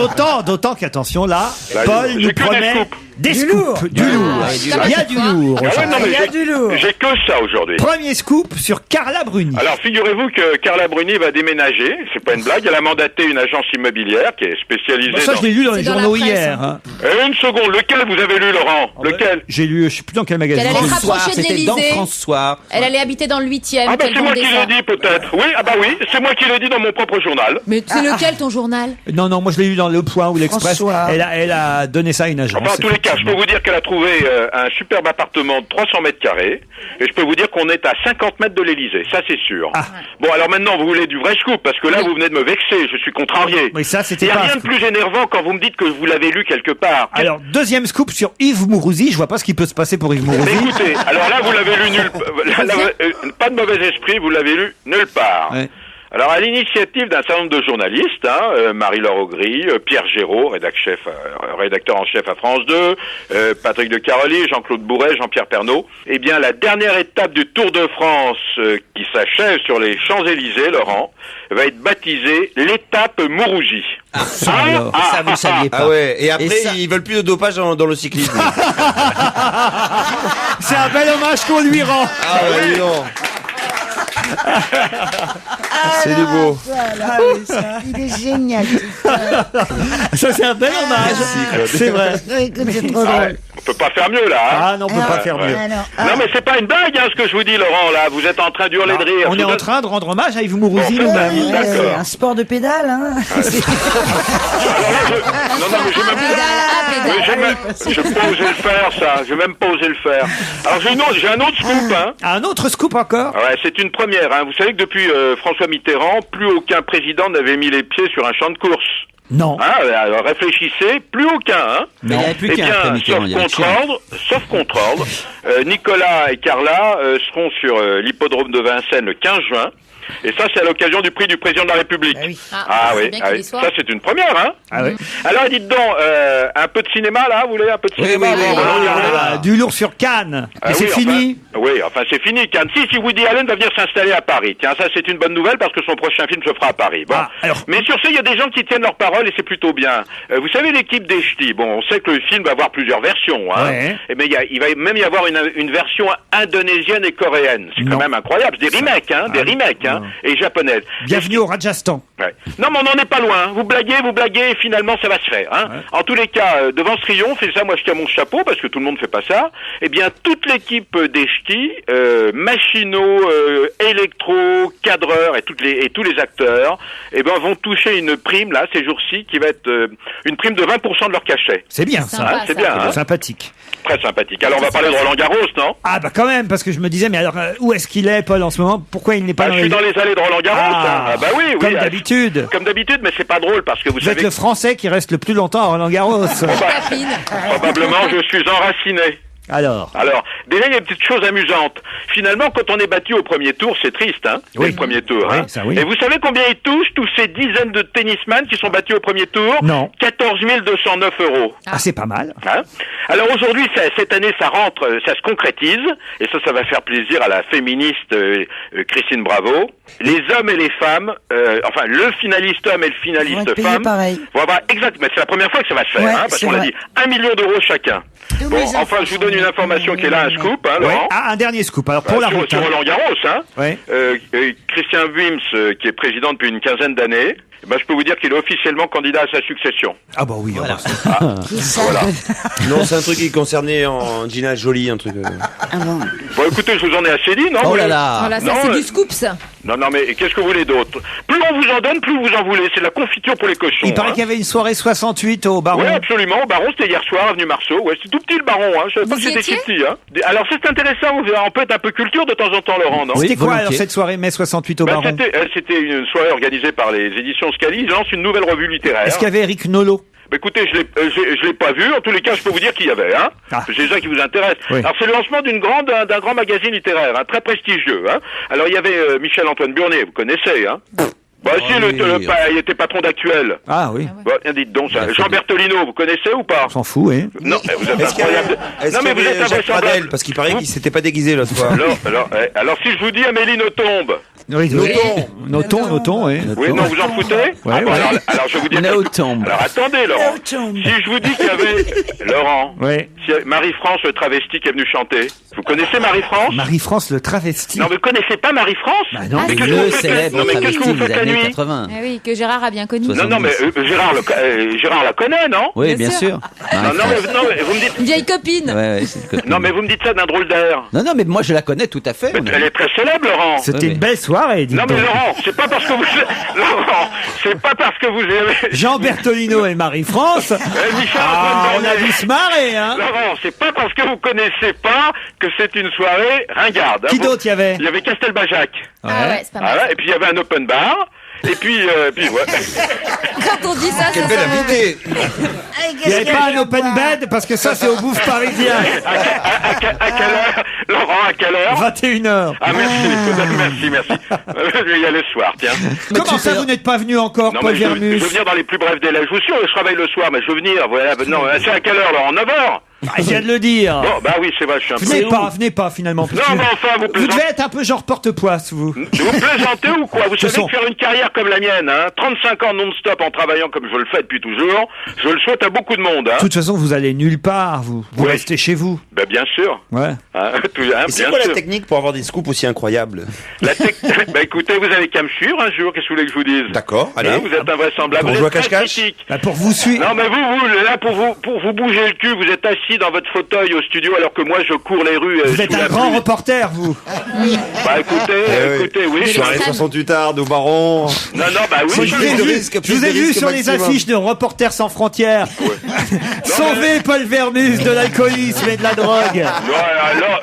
Speaker 7: D'autant qu'attention là,
Speaker 2: Là,
Speaker 7: Paul
Speaker 2: j'ai
Speaker 7: nous
Speaker 2: que des
Speaker 7: promet
Speaker 2: scoops.
Speaker 7: des scoops, du lourd. Il y a du lourd.
Speaker 2: Ah ouais, non, mais
Speaker 12: Il y a du lourd.
Speaker 2: j'ai que ça aujourd'hui.
Speaker 7: Premier scoop sur Carla Bruni.
Speaker 2: Alors, figurez-vous que Carla Bruni va déménager. C'est pas une blague. Elle a mandaté une agence immobilière qui est spécialisée
Speaker 7: Bon, ça, je l'ai lu dans les journaux hier. Hein.
Speaker 2: Une seconde. Lequel vous avez lu, Laurent? Lequel?
Speaker 7: J'ai lu, je sais plus dans quel magazine.
Speaker 9: Qu'elle allait se rapprocher de
Speaker 8: C'était dans
Speaker 9: l'Élysée.
Speaker 8: François.
Speaker 9: Elle allait habiter dans le 8e.
Speaker 2: Ah, bah,
Speaker 9: qu'elle
Speaker 2: c'est moi
Speaker 9: vendait
Speaker 2: qui
Speaker 9: ça.
Speaker 2: l'ai dit, peut-être. Oui, c'est moi qui l'ai dit dans mon propre journal.
Speaker 9: Mais c'est lequel ton journal?
Speaker 7: Non, moi je l'ai lu dans Le Point ou l'Express.
Speaker 12: François.
Speaker 7: Elle a donné ça à une agence.
Speaker 2: Enfin, en tous les cas, je peux vous dire qu'elle a trouvé un superbe appartement de 300 mètres carrés. Et je peux vous dire qu'on est à 50 mètres de l'Élysée. Ça, c'est sûr. Bon, alors maintenant, vous voulez du vrai scoop, parce que là, vous venez de me vexer. Je suis contrarié.
Speaker 7: Oui, ça, c'était
Speaker 2: Il n'y a
Speaker 7: pas un
Speaker 2: rien de
Speaker 7: scoop.
Speaker 2: plus énervant quand vous me dites que vous l'avez lu quelque part.
Speaker 7: Alors, deuxième scoop sur Yves Mourouzi. Je vois pas ce qui peut se passer pour Yves
Speaker 2: Mais
Speaker 7: Mourouzi.
Speaker 2: écoutez, alors là, vous l'avez lu pas de mauvais esprit, vous l'avez lu nulle part.
Speaker 7: Ouais.
Speaker 2: Alors, à l'initiative d'un certain nombre de journalistes, Marie-Laure Augry, Pierre Géraud, rédacteur en chef à France 2, Patrick de Caroli, Jean-Claude Bourret, Jean-Pierre Pernaut, eh bien, la dernière étape du Tour de France qui s'achève sur les Champs-Élysées, Laurent, va être baptisée l'étape Mourouzi.
Speaker 8: Ça, vous le saviez pas.
Speaker 11: Ah ouais, et après,
Speaker 8: ça-
Speaker 11: ils veulent plus de dopage dans le cyclisme.
Speaker 7: C'est un bel hommage qu'on lui rend.
Speaker 11: Ah ouais, dis donc. C'est du beau.
Speaker 10: Il est génial.
Speaker 7: Ça, c'est un bel hommage. C'est vrai.
Speaker 10: Écoute, c'est trop drôle.
Speaker 2: On peut pas faire mieux, là. Hein.
Speaker 7: Ah non, on peut pas faire mieux.
Speaker 2: Non, mais c'est pas une blague, ce que je vous dis, Laurent, là. Vous êtes en train d'hurler de rire.
Speaker 7: On est en train de rendre hommage à Yves Mourouzi
Speaker 2: Bon,
Speaker 7: nous-mêmes.
Speaker 2: D'accord.
Speaker 12: Un sport de pédale, hein.
Speaker 2: Non, mais j'ai même je peux pas oser le faire, ça. J'ai même pas osé le faire. Alors, j'ai un autre scoop, hein.
Speaker 7: Un autre scoop encore.
Speaker 2: Ouais, c'est une première, hein. Vous savez que depuis François Mitterrand, plus aucun président n'avait mis les pieds sur un champ de course.
Speaker 7: Non.
Speaker 2: Hein, alors réfléchissez, plus aucun, hein.
Speaker 8: Mais il n'y avait plus
Speaker 2: Eh
Speaker 8: qu'un
Speaker 2: bien,
Speaker 8: après Mitterrand, il y avait
Speaker 2: sauf contre ordre, Nicolas et Carla seront sur l'hippodrome de Vincennes le 15 juin. Et ça, c'est à l'occasion du prix du président de la République.
Speaker 9: c'est bien qu'il y soit.
Speaker 2: Ça, c'est une première, hein.
Speaker 7: Ah oui.
Speaker 2: Alors, dites donc, un peu de cinéma, là, vous voulez un peu de cinéma?
Speaker 7: Du lourd sur Cannes.
Speaker 2: Ah
Speaker 7: Et c'est
Speaker 2: oui,
Speaker 7: fini.
Speaker 2: Enfin, c'est fini, Cannes. Si Woody Allen va venir s'installer à Paris. Tiens, ça, c'est une bonne nouvelle parce que son prochain film se fera à Paris. Bon. Mais sur ce, il y a des gens qui tiennent leur parole et c'est plutôt bien. Vous savez, l'équipe des Ch'tis, bon, on sait que le film va avoir plusieurs versions, hein.
Speaker 7: Ouais.
Speaker 2: Mais il va même y avoir une version indonésienne et coréenne. C'est quand même incroyable. C'est des remakes, hein, et japonaises.
Speaker 7: Bienvenue au Rajasthan.
Speaker 2: Ouais. Non, mais on n'en est pas loin. Vous blaguez, et finalement, ça va se faire. Hein. En tous les cas, devant ce triomphe, et ça, moi, je tiens mon chapeau, parce que tout le monde fait pas ça, eh bien, toute l'équipe des Ch'tis, machinaux, électro, cadreurs, et tous les acteurs, eh ben, vont toucher une prime, là, ces jours-ci, qui va être une prime de 20% de leur cachet.
Speaker 7: C'est bien ça.
Speaker 2: Hein, c'est bien. Hein.
Speaker 7: Sympathique.
Speaker 2: Très sympathique. Alors, on va parler de Roland Garros, non?
Speaker 7: Ah bah quand même, parce que je me disais, mais alors où est-ce qu'il est, Paul, en ce moment? Pourquoi il n'est pas
Speaker 2: Je suis dans les allées de Roland Garros.
Speaker 7: Ah,
Speaker 2: bah oui.
Speaker 7: comme d'habitude.
Speaker 2: Comme d'habitude, mais c'est pas drôle parce que vous
Speaker 7: Vous
Speaker 2: savez.
Speaker 7: êtes le Français qui reste le plus longtemps à Roland Garros.
Speaker 2: Probablement, je suis enraciné.
Speaker 7: Alors,
Speaker 2: déjà, il y a une petite chose amusante. Finalement, quand on est battu au premier tour, c'est triste, hein, le premier tour.
Speaker 7: Oui,
Speaker 2: hein.
Speaker 7: ça, oui.
Speaker 2: Et vous savez combien ils touchent, tous ces dizaines de tennisman qui sont battus au premier tour?
Speaker 7: Non.
Speaker 2: 14 209 €.
Speaker 7: Ah, c'est pas mal.
Speaker 2: Hein. Alors aujourd'hui, cette année, ça rentre, ça se concrétise, et ça va faire plaisir à la féministe Christine Bravo. Les hommes et les femmes, enfin le finaliste homme et le finaliste femme, vont avoir exact. Mais c'est la première fois que ça va se faire, hein, parce qu'on a dit 1 million d'euros chacun. Bon, enfin, je vous donne une information qui est là, un scoop, hein,
Speaker 7: Ouais.
Speaker 2: Laurent.
Speaker 7: Ah, un dernier scoop. Alors pour la route.
Speaker 2: Sur
Speaker 7: hein.
Speaker 2: Roland Garros, hein.
Speaker 7: Ouais.
Speaker 2: Christian Wims, qui est président depuis une quinzaine d'années, je peux vous dire qu'il est officiellement candidat à sa succession.
Speaker 7: Ah bah oui.
Speaker 8: Voilà.
Speaker 2: Voilà.
Speaker 11: Non, c'est un truc qui concernait Angelina Jolie, un truc.
Speaker 2: Bon, écoutez, je vous en ai assez dit, non?
Speaker 8: Oh là là.
Speaker 9: Voilà, ça,
Speaker 2: Non,
Speaker 9: c'est du scoop, ça.
Speaker 2: Non, mais qu'est-ce que vous voulez d'autre? Plus on vous en donne, plus vous en voulez. C'est de la confiture pour les cochons.
Speaker 7: Il paraît qu'il y avait une soirée 68 au Baron.
Speaker 2: Oui, absolument. Au Baron, c'était hier soir, avenue Marceau. Ouais, c'est tout petit le Baron. Hein. Je savais pas que c'était si petit. Hein. Alors, c'est intéressant. On peut être un peu culture de temps en temps, Laurent, non?
Speaker 7: C'était quoi alors cette soirée mai 68 au Baron?
Speaker 2: C'était une soirée organisée par les éditions Scali. Ils lancent une nouvelle revue littéraire.
Speaker 7: Est-ce qu'il y avait Eric Nolot?
Speaker 2: Bah écoutez, je l'ai pas vu. En tous les cas, je peux vous dire qu'il y avait. Hein. C'est ça qui vous intéresse. Oui. Alors c'est le lancement d'un grand magazine littéraire, hein, très prestigieux. Hein. Alors il y avait Michel-Antoine Burnier, vous connaissez. Hein. Bah si, il était patron d'Actuel.
Speaker 7: Ah oui.
Speaker 2: Bah, dites donc ça. Jean Bertolino, vous connaissez ou pas?
Speaker 7: On s'en fout, oui.
Speaker 2: Non, vous êtes incroyable.
Speaker 11: Non mais vous êtes invraisemblable. Parce qu'il paraît qu'il s'était pas déguisé l'autre fois.
Speaker 2: Alors si je vous dis Amélie Nothomb.
Speaker 7: Oui, Nothomb, oui.
Speaker 2: Oui, non, vous en foutez?
Speaker 7: Ouais, ouais.
Speaker 2: Alors je vais vous dire. Alors attendez, Laurent. Si je vous dis qu'il y avait Laurent, Marie-France le travesti qui est venue chanter. Vous connaissez Marie-France?
Speaker 7: Marie-France le travesti.
Speaker 2: Non, vous connaissez pas Marie-France?
Speaker 8: Bah non, mais le célèbre travesti des années 80.
Speaker 9: Eh oui, que Gérard a bien connu.
Speaker 2: Non, mais Gérard la connaît, non?
Speaker 8: Oui, bien sûr.
Speaker 2: Non, mais vous me dites.
Speaker 9: Une vieille copine.
Speaker 8: Ouais, c'est une copine.
Speaker 2: Non, mais vous me dites ça d'un drôle d'air.
Speaker 8: Non, mais moi je la connais tout à fait.
Speaker 2: Elle est très célèbre, Laurent.
Speaker 7: C'était une belle soirée, dis
Speaker 2: Non,
Speaker 7: donc.
Speaker 2: mais Laurent, c'est pas parce que vous aimez.
Speaker 7: Jean Bertolino et Marie-France. On a dû se marrer, hein.
Speaker 2: Laurent, c'est pas parce que vous connaissez pas que c'est une soirée ringarde.
Speaker 7: Qui d'autre il y avait?
Speaker 2: Il y avait Castelbajac.
Speaker 9: Ah ouais, c'est pas mal.
Speaker 2: Et puis il y avait un open bar. Et puis ouais.
Speaker 9: Quand on dit ça,
Speaker 11: Quelle belle invitée.
Speaker 7: Il n'y avait pas un open bed parce que ça c'est au bouffe parisien.
Speaker 2: À quelle heure, Laurent, à quelle heure?
Speaker 7: 21h.
Speaker 2: Ah merci. Je vais y aller ce soir, tiens.
Speaker 7: Comment ça vous n'êtes pas venu encore, Paul Vermus?
Speaker 2: Je veux venir dans les plus brefs délais. Je vous suis, je travaille le soir, mais je veux venir. Voilà. Non, c'est à quelle heure, Laurent? 9h?
Speaker 7: Il vient de le dire.
Speaker 2: Bon, bah oui, c'est vrai, je suis un peu...
Speaker 7: Venez pas finalement.
Speaker 2: Non, mais enfin, vous plaisantez.
Speaker 7: Vous devez être un peu genre porte-poisse, vous.
Speaker 2: Vous plaisantez ou quoi? Vous savez que faire une carrière comme la mienne, hein, 35 ans non-stop en travaillant comme je le fais depuis toujours, je le souhaite à beaucoup de monde. Hein.
Speaker 7: De toute façon, vous allez nulle part, vous. Vous restez chez vous.
Speaker 2: Ben bien sûr.
Speaker 7: Ouais.
Speaker 11: Et c'est quoi la technique pour avoir des scoops aussi incroyables?
Speaker 2: Bah écoutez, vous avez qu'à me suivre un jour, qu'est-ce que vous voulez que je vous dise?
Speaker 11: D'accord, allez.
Speaker 2: Vous êtes invraisemblable.
Speaker 11: Pour
Speaker 2: vous
Speaker 11: jouer
Speaker 2: êtes
Speaker 11: à cache-cache?
Speaker 2: critique.
Speaker 7: Bah, pour vous suivre.
Speaker 2: Non mais vous, là, pour vous bouger le cul, vous êtes assis dans votre fauteuil au studio alors que moi je cours les rues.
Speaker 7: Vous êtes un grand reporter, vous.
Speaker 2: Bah écoutez, oui.
Speaker 11: Soirée 68 ardes au Baron.
Speaker 2: Non, bah oui.
Speaker 7: Je vous ai vu sur les affiches de Reporters sans frontières. Sauver Paul Vermus de l'alcoolisme et de la drogue.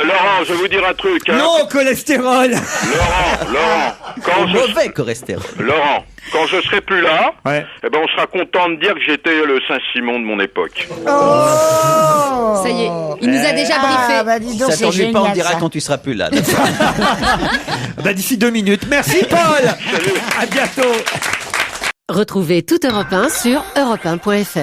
Speaker 2: Laurent, je vais vous dire un truc. Hein.
Speaker 7: Non au cholestérol.
Speaker 2: Laurent,
Speaker 8: mauvais cholestérol.
Speaker 2: Laurent, quand je serai plus là, eh ben on sera content de dire que j'étais le Saint-Simon de mon époque.
Speaker 9: Ça y est, il nous a déjà briefé.
Speaker 10: Bah, dis donc,
Speaker 8: Ça
Speaker 10: c'est
Speaker 8: t'ennuie pas, on
Speaker 10: génial,
Speaker 8: dira
Speaker 10: ça.
Speaker 8: quand tu seras plus là.
Speaker 7: Bah, d'ici 2 minutes. Merci Paul. À bientôt.
Speaker 4: Retrouvez toute Europe 1 sur europe1.fr.